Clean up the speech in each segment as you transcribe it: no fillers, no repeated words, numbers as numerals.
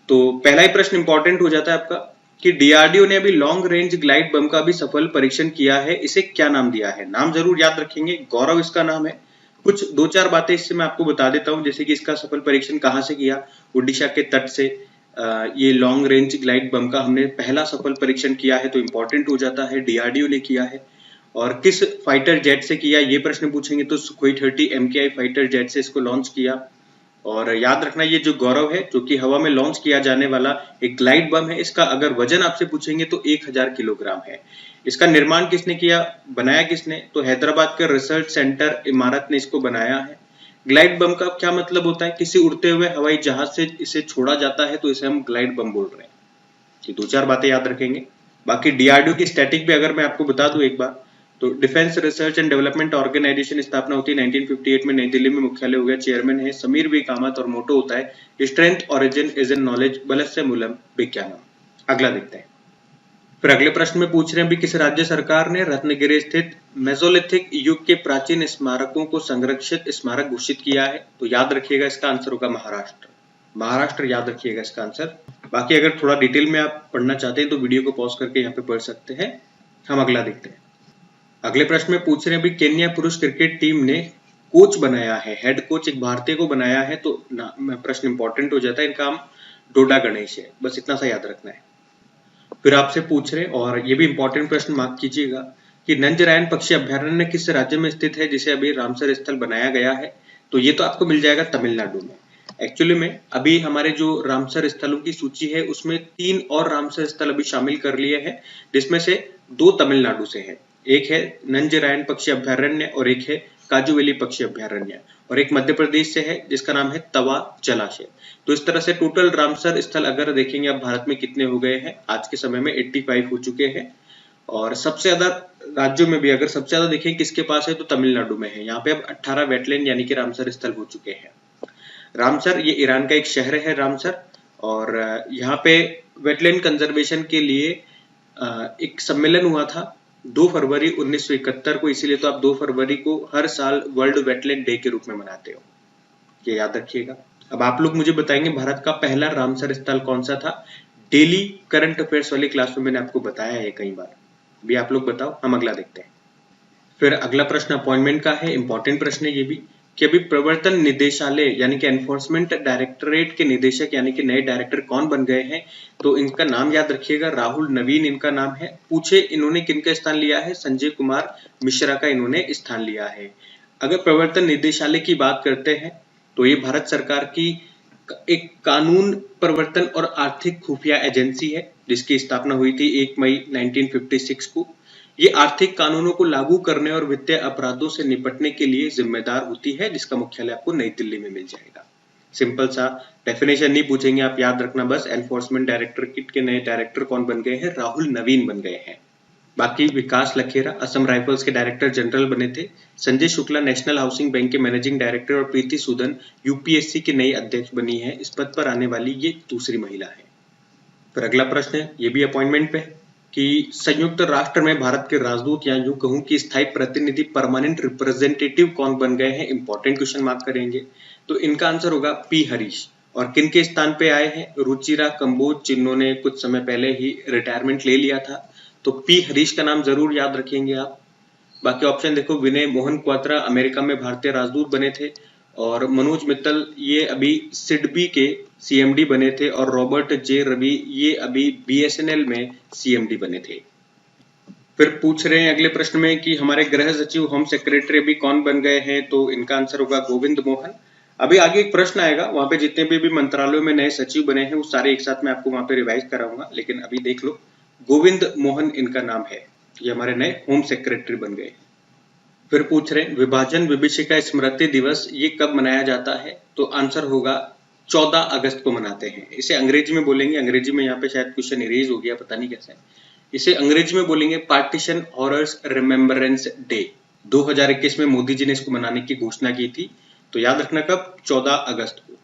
तो पहला ही प्रश्न इंपॉर्टेंट हो जाता है आपका कि डीआरडीओ ने अभी लॉन्ग रेंज ग्लाइड बम का भी सफल परीक्षण किया है, इसे क्या नाम दिया है? नाम जरूर याद रखेंगे, गौरव इसका नाम है। कुछ दो चार बातें इससे मैं आपको बता देता हूँ, जैसे कि इसका सफल परीक्षण कहाँ से किया, उड़ीसा के तट से। ये लॉन्ग रेंज ग्लाइड बम का हमने पहला सफल परीक्षण किया है, तो इंपॉर्टेंट हो जाता है, डीआरडीओ ने किया है। और किस फाइटर जेट से किया, ये प्रश्न पूछेंगे तो सुखोई 30 MKI फाइटर जेट से इसको लॉन्च किया। और याद रखना, ये जो गौरव है जो कि हवा में लॉन्च किया जाने वाला एक ग्लाइड बम है, इसका अगर वजन आपसे पूछेंगे तो 1000 किलोग्राम है। इसका निर्माण किसने किया, बनाया किसने, तो हैदराबाद के रिसर्च सेंटर इमारत ने इसको बनाया है। ग्लाइड बम का क्या मतलब होता है, किसी उड़ते हुए हवाई जहाज से इसे छोड़ा जाता है तो इसे हम ग्लाइड बम बोल रहे हैं। ये दो चार बातें याद रखेंगे। बाकी डीआरडीओ की स्टैटिक भी अगर मैं आपको बता दूं एक बार, तो defence research and development organisation स्थापना होती है 1958 में, नई दिल्ली में मुख्यालय हो गया, चेयरमैन है समीर वी कामत और मोटो होता है strength origin is in knowledge बलस्य मूलम विज्ञानम। अगला देखते हैं। फिर अगले प्रश्न में पूछ रहे हैं, भी किस राज्य सरकार ने रत्नगिरी स्थित मेसोलिथिक युग के प्राचीन स्मारकों को संरक्षित स्मारक घोषित किया है? तो याद रखिएगा, इसका आंसर होगा महाराष्ट्र। महाराष्ट्र याद रखिएगा इसका आंसर। बाकी अगर थोड़ा डिटेल में आप पढ़ना चाहते हैं तो वीडियो को पॉज करके यहाँ पे पढ़ सकते हैं। हम अगला देखते हैं। अगले प्रश्न में पूछ रहे हैं, भी केन्या पुरुष क्रिकेट टीम ने कोच बनाया है, हेड कोच एक भारतीय को बनाया है, तो प्रश्न इंपॉर्टेंट हो जाता है, इनका नाम डोडा गणेश है, बस इतना सा याद रखना है। फिर आपसे पूछ रहे, और ये भी इंपॉर्टेंट प्रश्न मार्क कीजिएगा, कि नंजरायन पक्षी अभ्यारण्य किस राज्य में स्थित है जिसे अभी रामसर स्थल बनाया गया है? तो ये तो आपको मिल जाएगा तमिलनाडु में। एक्चुअली में अभी हमारे जो रामसर स्थलों की सूची है उसमें 3 और रामसर स्थल अभी शामिल कर लिए हैं, जिसमें से 2 तमिलनाडु से है। एक है नंजरायन पक्षी अभ्यारण्य और एक है काजूवेली पक्षी अभ्यारण्य, और एक मध्य प्रदेश से है जिसका नाम है तवा जलाशय। तो इस तरह से टोटल रामसर स्थल अगर देखेंगे आप भारत में कितने हो गए हैं, आज के समय में 85 हो चुके हैं। और सबसे ज्यादा राज्यों में भी अगर सबसे ज्यादा देखें किसके पास है, तो तमिलनाडु में है। यहाँ पे अब 18 वेटलैंड यानी कि रामसर स्थल हो चुके हैं। रामसर ये ईरान का एक शहर है रामसर, और यहाँ पे वेटलैंड कंजर्वेशन के लिए एक सम्मेलन हुआ था 2 फरवरी 1971 को, इसीलिए तो आप 2 फरवरी को हर साल वर्ल्ड वेटलैंड डे के रूप में मनाते हो, ये याद रखिएगा। अब आप लोग मुझे बताएंगे भारत का पहला रामसर स्थल कौन सा था? डेली करंट अफेयर्स वाली क्लास में मैंने आपको बताया है कई बार, भी आप लोग बताओ। हम अगला देखते हैं। फिर अगला प्रश्न अपॉइंटमेंट का है, इंपॉर्टेंट प्रश्न है ये भी, कि अभी प्रवर्तन निदेशालय यानी कि एनफोर्समेंट डायरेक्टरेट के निदेशक यानी कि नए डायरेक्टर कौन बन गए हैं? तो इनका नाम याद रखिएगा, राहुल नवीन इनका नाम है। पूछे इन्होंने किनका स्थान लिया है? संजय कुमार मिश्रा का इन्होंने स्थान लिया है। अगर प्रवर्तन निदेशालय की बात करते हैं तो ये भारत सरकार की एक कानून प्रवर्तन और आर्थिक खुफिया एजेंसी है, जिसकी स्थापना हुई थी 1 मई 1956 को। ये आर्थिक कानूनों को लागू करने और वित्तीय अपराधों से निपटने के लिए जिम्मेदार होती है, जिसका मुख्यालय आपको नई दिल्ली में मिल जाएगा। सिंपल सा, डेफिनेशन नहीं पूछेंगे, आप याद रखना बस, एनफोर्समेंट डायरेक्टरेट के नए डायरेक्टर कौन बन गए हैं? राहुल नवीन बन गए हैं। बाकी विकास लखेरा असम राइफल्स के डायरेक्टर जनरल बने थे। Sanjay Shukla national housing bank के मैनेजिंग डायरेक्टर, और प्रीति सूदन यूपीएससी की नई अध्यक्ष बनी है। इस पद पर आने वाली ये दूसरी महिला है। फिर अगला प्रश्न है, ये भी अपॉइंटमेंट पे, कि संयुक्त राष्ट्र में भारत के राजदूत या यूं कहूं कि स्थायी प्रतिनिधि परमानेंट रिप्रेजेंटेटिव कौन बन गए हैं? इंपॉर्टेंट क्वेश्चन मार्क करेंगे, तो इनका आंसर होगा पी हरीश। और किन के स्थान पे आए हैं? रुचिरा कंबोज, जिन्होंने कुछ समय पहले ही रिटायरमेंट ले लिया था, तो पी हरीश का नाम जरूर याद रखेंगे आप। बाकी ऑप्शन देखो, विनय मोहन क्वात्रा अमेरिका में भारतीय राजदूत बने थे, और मनोज मित्तल ये अभी सिडबी के सीएमडी बने थे, और रॉबर्ट जे रवि ये अभी बीएसएनएल में सीएमडी बने थे। फिर पूछ रहे हैं अगले प्रश्न में कि हमारे गृह सचिव होम सेक्रेटरी अभी कौन बन गए हैं? तो इनका आंसर होगा गोविंद मोहन। अभी आगे एक प्रश्न आएगा, वहां पे जितने भी मंत्रालयों में नए सचिव बने हैं वो सारे एक साथ मैं आपको वहां पे रिवाइज कराऊंगा, लेकिन अभी देख लो, गोविंद मोहन इनका नाम है, ये हमारे नए होम सेक्रेटरी बन गए। फिर पूछ रहे हैं विभाजन विभीषिका स्मृति दिवस ये कब मनाया जाता है? तो आंसर होगा 14 अगस्त को मनाते हैं। इसे अंग्रेजी में बोलेंगे, अंग्रेजी में यहाँ पे शायद क्वेश्चन इरेज हो गया, पता नहीं कैसे, इसे अंग्रेजी में बोलेंगे पार्टीशन हॉरर्स रिमेम्बरेंस डे। 2021 में मोदी जी ने इसको मनाने की घोषणा की थी, तो याद रखना कब? 14 अगस्त को।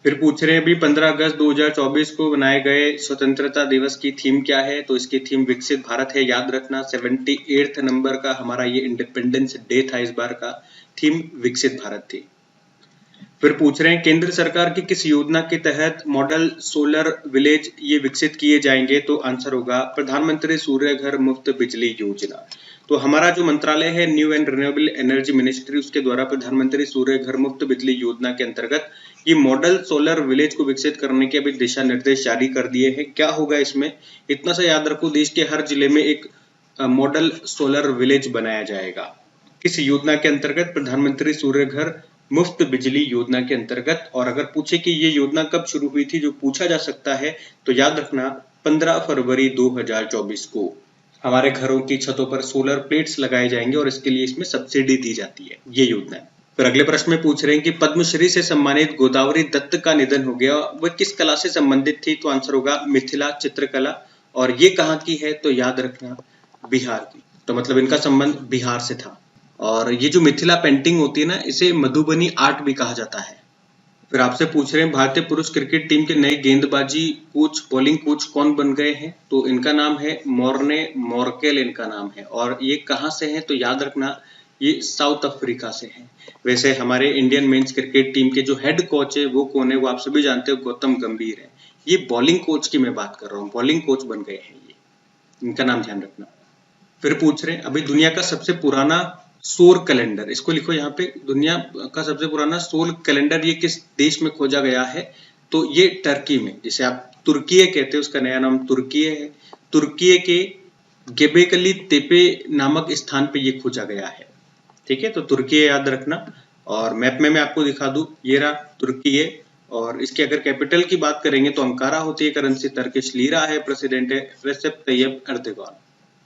फिर पूछ रहे हैं भी 15 अगस्त 2024 को बनाए गए स्वतंत्रता दिवस की थीम क्या है? तो इसकी थीम विकसित भारत है, याद रखना। 78th नंबर का हमारा ये इंडिपेंडेंस डे था, इस बार का थीम विकसित भारत थी। फिर पूछ रहे हैं केंद्र सरकार की किस योजना के तहत मॉडल सोलर विलेज ये विकसित किए जाएंगे, तो आंसर होगा प्रधानमंत्री सूर्य घर मुफ्त बिजली योजना। तो हमारा जो मंत्रालय है new and renewable energy ministry, उसके द्वारा प्रधानमंत्री सूर्य घर मुफ्त बिजली योजना के अंतर्गत ये मॉडल सोलर विलेज को विकसित करने के अभी दिशा निर्देश जारी कर दिए हैं। क्या होगा इसमें, इतना सा याद रखो, देश के हर जिले में एक मॉडल सोलर विलेज बनाया जाएगा। किस योजना के अंतर्गत, प्रधानमंत्री सूर्य घर मुफ्त बिजली योजना के अंतर्गत। और अगर पूछे कि ये योजना कब शुरू हुई थी, जो पूछा जा सकता है, तो याद रखना 15 फरवरी 2024 को हमारे घरों की छतों पर सोलर प्लेट्स लगाए जाएंगे और इसके लिए इसमें सब्सिडी दी जाती है, ये योजना है। फिर अगले प्रश्न में पूछ रहे हैं कि पद्मश्री से सम्मानित गोदावरी दत्त का निधन हो गया, वह किस कला से संबंधित थी, तो आंसर होगा मिथिला चित्रकला। और ये कहाँ की है, तो याद रखना बिहार की। तो मतलब इनका संबंध बिहार से था। और ये जो मिथिला पेंटिंग होती है ना, इसे मधुबनी आर्ट भी कहा जाता है। फिर आपसे पूछ रहे हैं भारतीय पुरुष क्रिकेट टीम के नए गेंदबाजी कोच, बॉलिंग कोच कौन बन गए हैं, तो इनका नाम है मोर्ने मोर्केल, इनका नाम है। और ये कहाँ से है, तो याद रखना ये साउथ अफ्रीका से है। वैसे हमारे इंडियन मेंस क्रिकेट टीम के जो हेड कोच है वो कौन है, वो आप सभी जानते हो, गौतम गंभीर है। ये बॉलिंग कोच की मैं बात कर रहा हूँ, बॉलिंग कोच बन गए हैं ये, इनका नाम ध्यान रखना। फिर पूछ रहे हैं अभी दुनिया का सबसे पुराना सोल कैलेंडर, इसको लिखो यहाँ पे, दुनिया का सबसे पुराना सोल कैलेंडर ये किस देश में खोजा गया है, तो ये टर्की में, जिसे आप तुर्कीये कहते हैं, उसका नया नाम तुर्कीये है। तुर्कीये के गेबेकली तेपे नामक स्थान पे ये खोजा गया है। ठीक है, तो तुर्कीये याद रखना। और मैप में मैं आपको दिखा दूं, ये रहा तुर्कीये। और इसके अगर कैपिटल की बात करेंगे तो अंकारा होती है, करेंसी टर्किश लीरा है, प्रेसिडेंट है रेसेप तैयब एर्दोगान।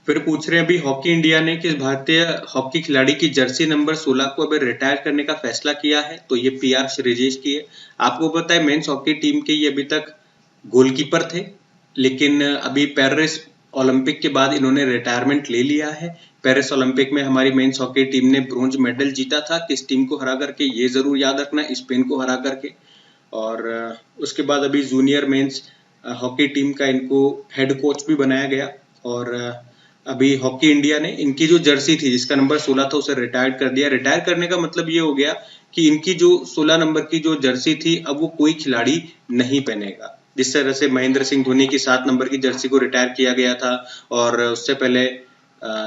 फिर पूछ रहे हैं अभी हॉकी इंडिया ने किस भारतीय हॉकी खिलाड़ी की जर्सी नंबर 16 को अभी रिटायर करने का फैसला किया है, तो ये पीआर श्रीजेश की है। आपको पता है मेंस हॉकी टीम के ये अभी तक गोलकीपर थे, लेकिन अभी पेरिस ओलंपिक के बाद इन्होंने रिटायरमेंट ले लिया है। पेरिस ओलंपिक में हमारी मेंस हॉकी टीम ने ब्रोंज मेडल जीता था, किस टीम को हरा करके, ये जरूर याद रखना, स्पेन को हरा करके। और उसके बाद अभी जूनियर मेंस हॉकी टीम का इनको हेड कोच भी बनाया गया। और अभी हॉकी इंडिया ने इनकी जो जर्सी थी जिसका नंबर 16 था उसे रिटायर कर दिया। रिटायर करने का मतलब ये हो गया कि इनकी जो 16 नंबर की जो जर्सी थी अब वो कोई खिलाड़ी नहीं पहनेगा। जिस तरह से महेंद्र सिंह धोनी की 7 नंबर की जर्सी को रिटायर किया गया था, और उससे पहले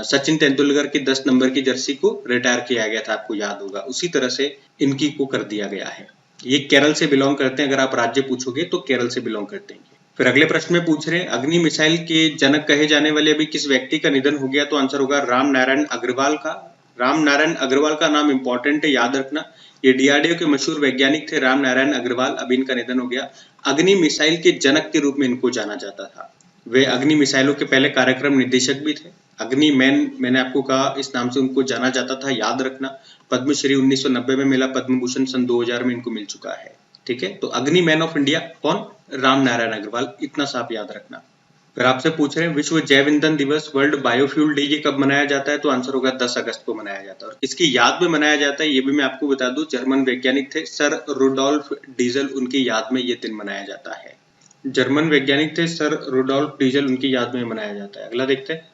सचिन तेंदुलकर की 10 नंबर की जर्सी को रिटायर किया गया था, आपको याद होगा। उसी तरह से इनकी को कर दिया गया है। ये केरल से बिलोंग करते हैं, अगर आप राज्य पूछोगे तो केरल से बिलोंग करते हैं। फिर अगले प्रश्न में पूछ रहे हैं अग्नि मिसाइल के जनक कहे जाने वाले अभी किस व्यक्ति का निधन हो गया, तो आंसर होगा राम नारायण अग्रवाल का। राम नारायण अग्रवाल का नाम इंपॉर्टेंट है, याद रखना। ये डीआरडीओ के मशहूर वैज्ञानिक थे राम नारायण अग्रवाल, अभी इनका निधन हो गया। अग्नि मिसाइल के जनक के रूप में इनको जाना जाता था। वे अग्नि मिसाइलों के पहले कार्यक्रम निदेशक भी थे। अग्नि मैन, मैंने आपको कहा, इस नाम से उनको जाना जाता था, याद रखना। पद्मश्री 1990 में मिला, पद्म भूषण सन 2000 में इनको मिल चुका है। ठीक है, तो अग्नि मैन ऑफ इंडिया कौन, राम नारायण अग्रवाल, इतना सा आप याद रखना। फिर आपसे पूछ रहे हैं विश्व जैव ईंधन दिवस, वर्ल्ड बायोफ्यूल डे, ये कब मनाया जाता है, तो आंसर होगा 10 अगस्त को मनाया जाता है। और इसकी याद में मनाया जाता है, ये भी मैं आपको बता दूं, जर्मन वैज्ञानिक थे सर रुडोल्फ डीजल, उनकी याद में ये दिन मनाया जाता है। जर्मन वैज्ञानिक थे सर रुडोल्फ डीजल, उनकी याद में मनाया जाता है। अगला देखते हैं।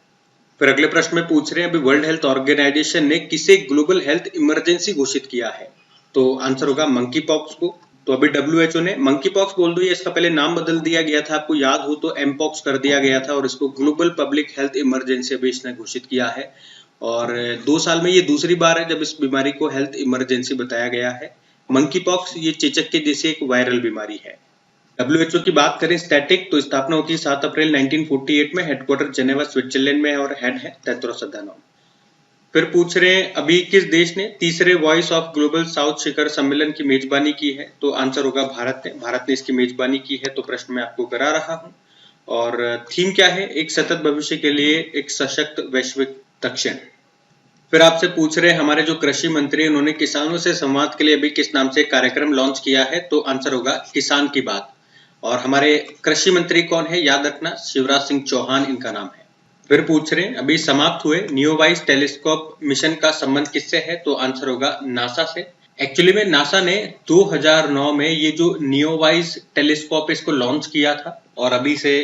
फिर अगले प्रश्न में पूछ रहे हैं अभी वर्ल्ड हेल्थ ऑर्गेनाइजेशन ने किसे ग्लोबल हेल्थ इमरजेंसी घोषित किया है, तो आंसर होगा मंकी पॉक्स को। तो अभी WHO ने मंकी पॉक्स बोल दो, इसका पहले नाम बदल दिया गया था, आपको याद हो तो एमपॉक्स कर दिया गया था, और इसको ग्लोबल पब्लिक हेल्थ इमरजेंसी अभी इसने घोषित किया है। और 2 साल में ये दूसरी बार है जब इस बीमारी को हेल्थ इमरजेंसी बताया गया है। मंकी पॉक्स ये चेचक के जैसे एक वायरल बीमारी है। WHO की बात करें स्टैटिक, तो स्थापना होती है 7 अप्रैल 1948 में, हेडक्वार्टर जेनेवा स्विट्जरलैंड में है, और हेड है टेड्रोस अधानोम। फिर पूछ रहे हैं अभी किस देश ने तीसरे वॉइस ऑफ ग्लोबल साउथ शिखर सम्मेलन की मेजबानी की है, तो आंसर होगा भारत ने। भारत ने इसकी मेजबानी की है, तो प्रश्न मैं आपको करा रहा हूं। और थीम क्या है, एक सतत भविष्य के लिए एक सशक्त वैश्विक दक्षिण। फिर आपसे पूछ रहे हैं हमारे जो कृषि मंत्री, उन्होंने किसानों से संवाद के लिए अभी किस नाम से कार्यक्रम लॉन्च किया है, तो आंसर होगा किसान की बात। और हमारे कृषि मंत्री कौन है, याद रखना, शिवराज सिंह चौहान इनका नाम है। फिर पूछ रहे हैं अभी समाप्त हुए नियोवाइस टेलीस्कोप मिशन का संबंध किससे है, तो आंसर होगा नासा से। एक्चुअली में नासा ने 2009 में ये जो नियोवाइस टेलीस्कोप इसको लॉन्च किया था और अभी से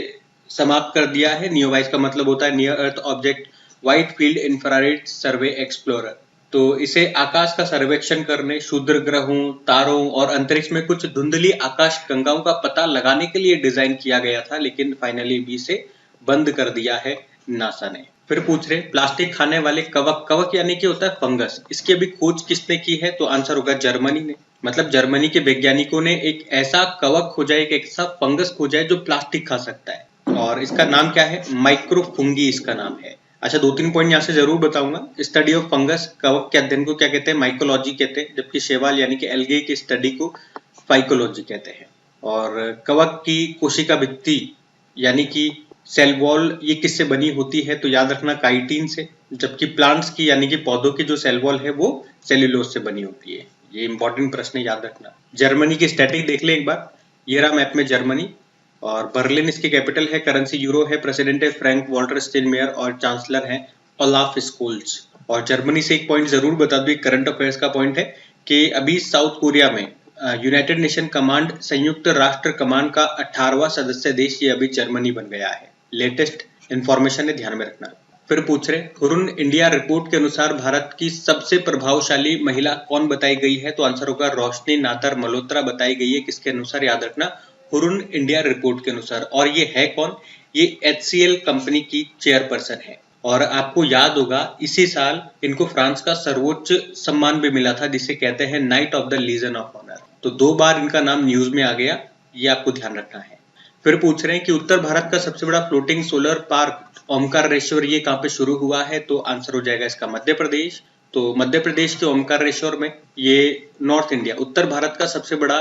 समाप्त कर दिया है। नियोवाइस का मतलब होता है near earth object wide field infrared survey explorer. तो इसे आकाश का सर्वेक्षण करने, क्षुद्र ग्रहों, तारों और अंतरिक्ष में कुछ धुंधली आकाश गंगाओं का पता लगाने के लिए डिजाइन किया गया था, लेकिन फाइनली भी इसे बंद कर दिया है नासा ने। फिर पूछ रहे प्लास्टिक खाने वाले कवक, कवक यानी कि होता है फंगस, इसकी अभी खोज किसने की है? तो आंसर होगा जर्मनी ने। मतलब जर्मनी के वैज्ञानिकों ने एक ऐसा कवक खोजा है, एक ऐसा फंगस खोजा है जो प्लास्टिक खा सकता है, और इसका नाम क्या है? माइक्रोफुंगी इसका नाम है। अच्छा, 2-3 पॉइंट यहाँ से जरूर बताऊंगा। स्टडी ऑफ फंगस, कवक के अध्ययन को क्या कहते हैं? माइकोलॉजी कहते हैं, जबकि शैवाल यानी कि एल्गे की स्टडी को फाइकोलॉजी कहते हैं। और कवक की कोशिका भित्ति यानी कि सेल वॉल ये किससे बनी होती है? तो याद रखना काइटिन से, जबकि प्लांट्स की यानी कि पौधों की जो सेल वॉल है वो सेल्यूलोज से बनी होती है। ये इंपॉर्टेंट प्रश्न है, याद रखना। जर्मनी की स्टैटिक देख ले एक बार, ये रहा मैप में जर्मनी, और बर्लिन इसकी कैपिटल है, करेंसी यूरो है, प्रेसिडेंट है फ्रैंक वॉल्टर स्टेनमेयर और चांसलर है ओलाफ स्कोल्ज। और जर्मनी से एक पॉइंट जरूर बता दूं, करंट अफेयर्स का पॉइंट है कि अभी साउथ कोरिया में यूनाइटेड नेशन कमांड, संयुक्त राष्ट्र कमांड का 18वां सदस्य देश ये अभी जर्मनी बन गया है। लेटेस्ट इंफॉर्मेशन है, ध्यान में रखना। फिर पूछ रहे हुरुन इंडिया रिपोर्ट के अनुसार भारत की सबसे प्रभावशाली महिला कौन बताई गई है? तो आंसर होगा रोशनी नादर मल्होत्रा बताई गई है। किसके अनुसार? याद रखना, हुरुन इंडिया रिपोर्ट के अनुसार। और ये है कौन? ये HCL कंपनी की चेयरपर्सन है। और आपको याद होगा इसी साल इनको फ्रांस का सर्वोच्च सम्मान भी मिला था, जिसे कहते हैं Knight of the Legion of Honour. तो 2 बार इनका नाम न्यूज में आ गया, ये आपको ध्यान रखना है। फिर पूछ रहे हैं कि उत्तर भारत का सबसे बड़ा फ्लोटिंग सोलर पार्क ओमकारेश्वर ये कहाँ पे शुरू हुआ है? तो आंसर हो जाएगा इसका मध्य प्रदेश। तो मध्य प्रदेश के ओमकारेश्वर में ये नॉर्थ इंडिया, उत्तर भारत का सबसे बड़ा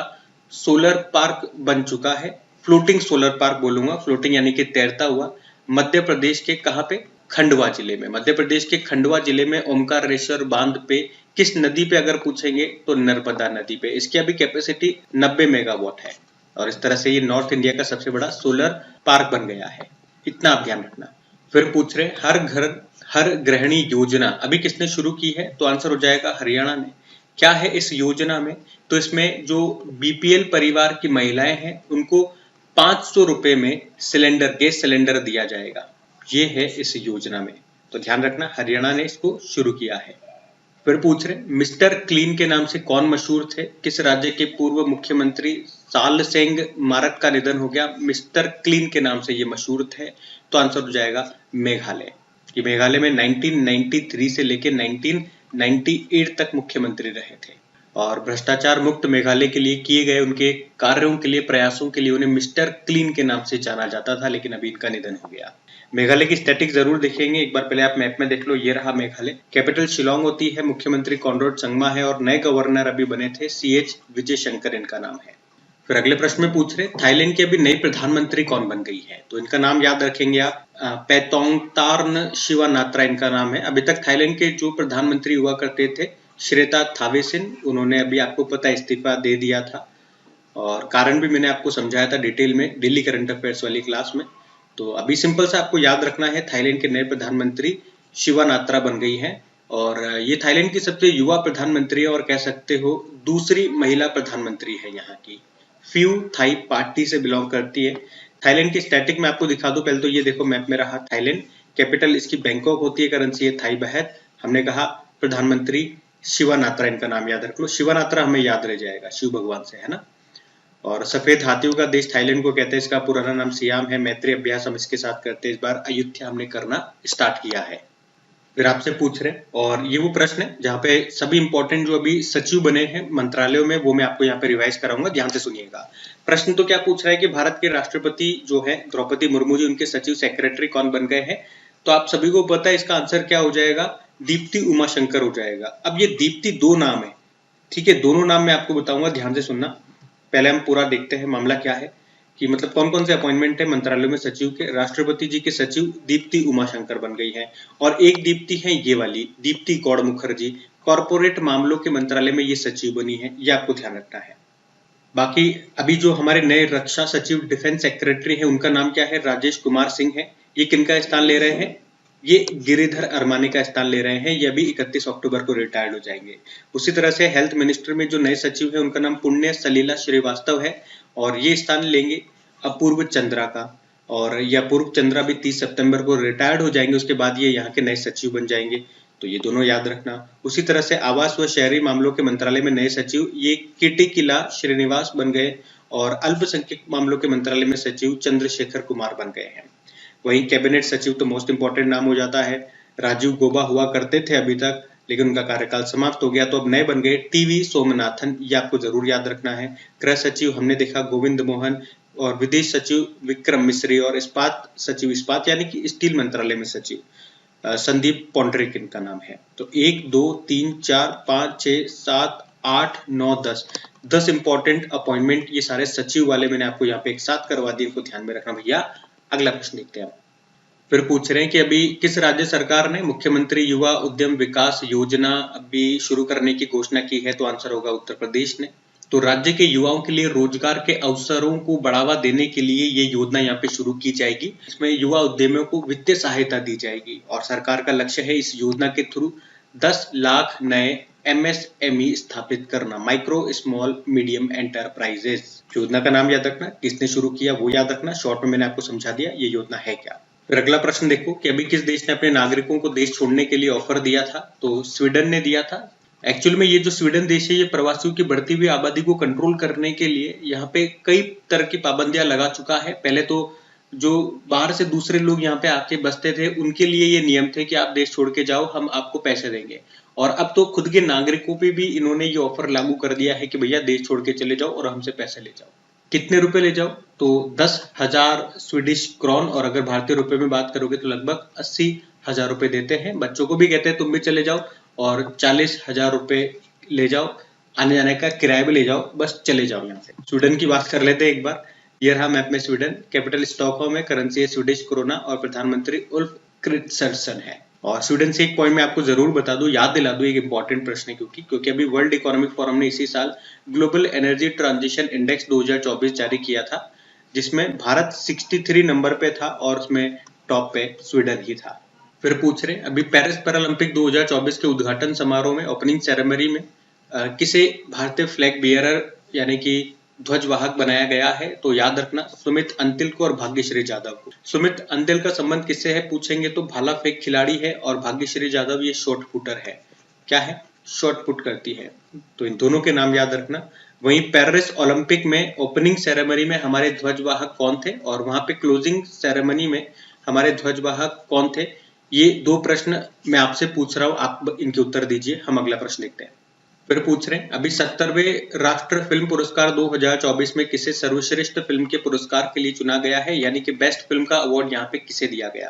सोलर पार्क बन चुका है। फ्लोटिंग सोलर पार्क बोलूंगा, फ्लोटिंग यानी कि तैरता हुआ। मध्य प्रदेश के कहाँ पे? खंडवा जिले में। मध्य प्रदेश के खंडवा जिले में ओमकारेश्वर बांध पे किस नदी पे अगर पूछेंगे तो नर्मदा नदी पे। इसकी अभी कैपेसिटी 90 मेगावाट है, और इस तरह से ये नॉर्थ इंडिया का सबसे बड़ा सोलर पार्क बन गया है। इतना आप ध्यान रखना। फिर पूछ रहे हर घर हर गृहिणी योजना अभी किसने शुरू की है? तो आंसर हो जाएगा हरियाणा ने। क्या है इस योजना में? तो इसमें जो BPL परिवार की महिलाएं हैं उनको 500 रुपए में सिलेंडर, गैस सिलेंडर दिया जाएगा। ये है इस योजना में, तो ध्यान रखना, हरियाणा ने इसको शुरू किया है। फिर पूछ रहे मिस्टर क्लीन के नाम से कौन मशहूर थे? किस राज्य के पूर्व मुख्यमंत्री सालसेंग मारक का निधन हो गया? मिस्टर क्लीन के नाम से ये मशहूर थे। तो आंसर हो जाएगा मेघालय। कि मेघालय में 1993 से लेकर 1998 तक मुख्यमंत्री रहे थे, और भ्रष्टाचार मुक्त मेघालय के लिए किए गए उनके कार्यों के लिए, प्रयासों के लिए उन्हें मिस्टर क्लीन के नाम से जाना जाता था, लेकिन अभी इनका निधन हो गया। मेघालय की स्टैटिक जरूर देखेंगे एक बार, पहले आप मैप में देख लो। ये रहा मेघालय, कैपिटल शिलोंग होती है, मुख्यमंत्री कॉनराड संगमा है, और नए गवर्नर अभी बने थे CH विजय शंकर इनका नाम है। फिर अगले प्रश्न में पूछ रहे थाईलैंड की अभी नई प्रधानमंत्री कौन बन गई है? तो इनका नाम याद रखेंगे आप, पैतोंगतार्न शिवानात्रा इनका नाम है। अभी तक थाईलैंड के जो प्रधानमंत्री हुआ करते थे श्रेता थावेसिन, उन्होंने अभी आपको पता इस्तीफा दे दिया था, और कारण भी मैंने आपको समझाया था डिटेल में डेली करंट अफेयर्स वाली क्लास में। तो अभी सिंपल सा आपको याद रखना है, थाईलैंड के नए प्रधानमंत्री शिवानात्रा बन गई हैं, और ये थाईलैंड की सबसे युवा प्रधानमंत्री है, और कह सकते हो दूसरी महिला प्रधानमंत्री है यहाँ की। फ्यू थाई पार्टी से बिलोंग करती है। थाईलैंड की स्टैटिक में आपको दिखा दूं, पहले तो ये देखो मैप में रहा थाईलैंड, कैपिटल इसकी बैंकॉक होती है, करेंसी है थाई बहत। हमने कहा प्रधानमंत्री शिवानात्रा, इनका नाम याद रख लो। शिवानात्रा हमें याद रह जाएगा, शिव भगवान से, है ना। और सफेद हाथियों का देश थाईलैंड को कहते हैं, इसका पुराना नाम सियाम है। मैत्री अभ्यास हम इसके साथ करते हैं, इस बार अयोध्या हमने करना स्टार्ट किया है। फिर आपसे पूछ रहे, और ये वो प्रश्न है जहाँ पे सभी इंपॉर्टेंट जो अभी सचिव बने हैं मंत्रालयों में, वो मैं आपको यहाँ पे रिवाइज कराऊंगा, ध्यान से सुनिएगा। प्रश्न तो क्या पूछ रहा है कि भारत के राष्ट्रपति जो है द्रौपदी मुर्मू जी, उनके सचिव सेक्रेटरी कौन बन गए हैं? तो आप सभी को पता है इसका आंसर क्या हो जाएगा, दीप्ति उमाशंकर हो जाएगा। अब ये दीप्ति 2 नाम है, ठीक है, दोनों नाम मैं आपको बताऊंगा, ध्यान से सुनना। पहले हम पूरा देखते हैं मामला क्या है, कि मतलब कौन कौन से अपॉइंटमेंट है मंत्रालयों में सचिव के। राष्ट्रपति जी के सचिव दीप्ति उमाशंकर बन गई है, और एक दीप्ति है ये वाली दीप्ति गौड़ मुखर्जी, कॉर्पोरेट मामलों के मंत्रालय में ये सचिव बनी है, ये आपको ध्यान रखना है। बाकी अभी जो हमारे नए रक्षा सचिव डिफेंस सेक्रेटरी है उनका नाम क्या है, राजेश कुमार सिंह है। ये किनका स्थान ले रहे हैं, ये गिरिधर अरमाने का स्थान ले रहे हैं, ये अभी 31 अक्टूबर को रिटायर्ड हो जाएंगे। उसी तरह से हेल्थ मिनिस्टर में जो नए सचिव है उनका नाम पुण्य सलीला श्रीवास्तव है, और ये स्थान लेंगे अपूर्व चंद्रा का, और ये अपूर्व चंद्रा भी 30 सितंबर को रिटायर्ड हो जाएंगे, उसके बाद ये यहाँ के नए सचिव बन जाएंगे। तो ये दोनों याद रखना। उसी तरह से आवास व शहरी मामलों के मंत्रालय में नए सचिव ये किटिकिला श्रीनिवास बन गए और अल्पसंख्यक मामलों के मंत्रालय में सचिव चंद्रशेखर कुमार बन गए हैं। वहीं कैबिनेट सचिव तो मोस्ट इंपॉर्टेंट नाम हो जाता है, राजीव गौबा हुआ करते थे अभी तक, लेकिन उनका कार्यकाल समाप्त हो गया तो अब नए बन गए टीवी सोमनाथन, ये आपको जरूर याद रखना है। गृह सचिव हमने देखा गोविंद मोहन और विदेश सचिव विक्रम मिश्री और इस्पात सचिव, इस्पात यानी कि स्टील मंत्रालय में सचिव संदीप पौंडरिक इनका नाम है। तो 1 2 3 4 5 6 7 8 9 10 इंपॉर्टेंट अपॉइंटमेंट ये सारे सचिव वाले मैंने आपको यहाँ पे एक साथ करवा दिए, इनको ध्यान में रखना भैया। अगला प्रश्न देखते हैं। फिर पूछ रहे हैं कि अभी किस राज्य सरकार ने मुख्यमंत्री युवा उद्यम विकास योजना अभी शुरू करने की घोषणा की है? तो आंसर होगा उत्तर प्रदेश ने। तो राज्य के युवाओं के लिए रोजगार के अवसरों को बढ़ावा देने के लिए ये योजना यहाँ पे शुरू की जाएगी। इसमें युवा उद्यमियों को वित्तीय सहायता दी जाएगी और सरकार का लक्ष्य है इस योजना के थ्रू 10 लाख नए MSME स्थापित करना, माइक्रो स्मॉल मीडियम एंटरप्राइजेस। योजना का नाम याद रखना, किसने शुरू किया वो याद रखना, शॉर्ट में मैंने आपको समझा दिया ये योजना है क्या। फिर अगला प्रश्न देखो कि अभी किस देश ने अपने नागरिकों को देश छोड़ने के लिए ऑफर दिया था? तो स्वीडन ने दिया था। एक्चुअल में ये जो स्वीडन देश है ये प्रवासियों की बढ़ती हुई आबादी को कंट्रोल करने के लिए यहाँ पे कई तरह की पाबंदियां लगा चुका है। पहले तो जो बाहर से दूसरे लोग यहाँ पे आके बसते थे उनके लिए ये नियम थे कि आप देश छोड़ के जाओ, हम आपको पैसे देंगे। और अब तो खुद के नागरिकों पे भी इन्होंने ये ऑफर लागू कर दिया है कि भैया देश छोड़ के चले जाओ और हमसे पैसे ले जाओ। कितने रुपए ले जाओ? तो 10,000 स्वीडिश क्रॉन, और अगर भारतीय रुपए में बात करोगे तो लगभग 80,000 रुपए देते हैं। बच्चों को भी कहते हैं तुम भी चले जाओ और 40,000 रुपए ले जाओ, आने जाने का किराया भी ले जाओ, बस चले जाओ यहाँ से। स्वीडन की बात कर लेते हैं एक बार। ये रहा मैप में स्वीडन, कैपिटल स्टॉकहोम है, करेंसी है स्वीडिश क्रोना और प्रधानमंत्री उल्फ क्रिस्टरसन है। और स्वीडन से एक पॉइंट मैं आपको जरूर बता दूं, याद दिला दूं, एक इंपॉर्टेंट प्रश्न है क्योंकि अभी वर्ल्ड इकोनॉमिक फोरम ने इसी साल ग्लोबल एनर्जी ट्रांजिशन इंडेक्स 2024 जारी किया था, जिसमें भारत 63 नंबर पे था और उसमें टॉप पे स्वीडन ही था। फिर पूछ रहे अभी पेरिस पैरालंपिक 2024 के उद्घाटन समारोह में ओपनिंग सेरेमनी में किसे भारतीय फ्लैग बियरर यानी कि ध्वजवाहक बनाया गया है? तो याद रखना सुमित अंतिल को और भाग्यश्री यादव को। सुमित अंतिल का संबंध किससे है पूछेंगे तो भाला फेंक खिलाड़ी है, और भाग्यश्री यादव ये शॉर्ट पुटर है। क्या है? शॉर्ट पुट करती है। तो इन दोनों के नाम याद रखना। वहीं पेरिस ओलंपिक में ओपनिंग सेरेमनी में हमारे ध्वजवाहक कौन थे और वहां पे क्लोजिंग सेरेमनी में हमारे ध्वजवाहक कौन थे? ये दो प्रश्न मैं आपसे पूछ रहा हूं, आप इनके उत्तर दीजिए। हम अगला प्रश्न देखते हैं। फिर पूछ रहे हैं अभी 70वें राष्ट्रीय फिल्म पुरस्कार 2024 में किसे सर्वश्रेष्ठ फिल्म के पुरस्कार के लिए चुना गया है, यानी कि बेस्ट फिल्म का अवार्ड यहाँ पे किसे दिया गया?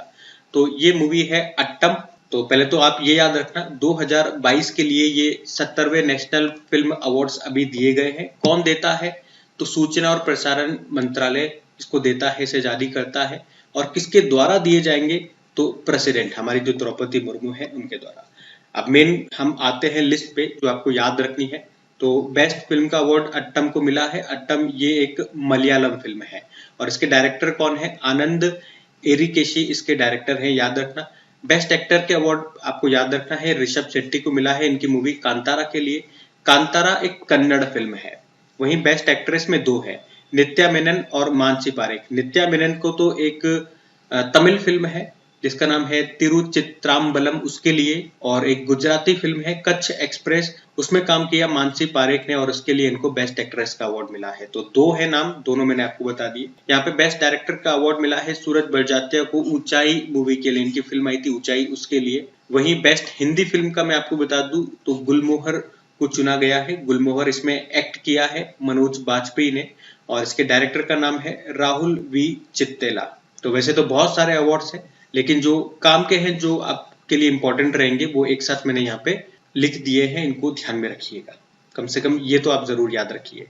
तो ये मूवी है अट्टम। तो पहले तो आप ये याद रखना 2022 के लिए ये 70वें नेशनल फिल्म अवार्ड्स अभी दिए गए हैं। कौन देता है? तो सूचना और प्रसारण मंत्रालय इसको देता है, इसे जारी करता है। और किसके द्वारा दिए जाएंगे? तो प्रेसिडेंट हमारी जो द्रौपदी मुर्मू है उनके द्वारा। अब मेन हम आते हैं लिस्ट पे जो आपको याद रखनी है। तो बेस्ट फिल्म का अवार्ड अट्टम को मिला है। अट्टम ये एक मलयालम फिल्म है और इसके डायरेक्टर कौन है? आनंद एरिकेशी इसके डायरेक्टर हैं, याद रखना। बेस्ट एक्टर के अवार्ड आपको याद रखना है ऋषभ शेट्टी को मिला है इनकी मूवी कांतारा के लिए। कांतारा एक कन्नड़ फिल्म है। वहीं बेस्ट एक्ट्रेस में दो है, नित्या मेनन और मानसी पारेख। नित्या मेनन को तो एक तमिल फिल्म है जिसका नाम है तिरुचित्राम्बलम उसके लिए, और एक गुजराती फिल्म है कच्छ एक्सप्रेस, उसमें काम किया मानसी पारेख ने और उसके लिए इनको बेस्ट एक्ट्रेस का अवार्ड मिला है। तो दो है नाम, दोनों मैंने आपको बता दिए। यहाँ पे बेस्ट डायरेक्टर का अवार्ड मिला है सूरज बड़जात्या को ऊंचाई मूवी के लिए, इनकी फिल्म आई थी ऊंचाई उसके लिए। वहीं बेस्ट हिंदी फिल्म का मैं आपको बता दूं तो गुलमोहर को चुना गया है। गुलमोहर इसमें एक्ट किया है मनोज बाजपेयी ने और इसके डायरेक्टर का नाम है राहुल वी चित्तेला। तो वैसे तो बहुत सारे अवार्ड्स हैं, लेकिन जो काम के हैं जो आपके लिए इंपॉर्टेंट रहेंगे वो एक साथ मैंने यहाँ पे लिख दिए हैं, इनको ध्यान में रखिएगा। कम से कम ये तो आप जरूर याद रखिए।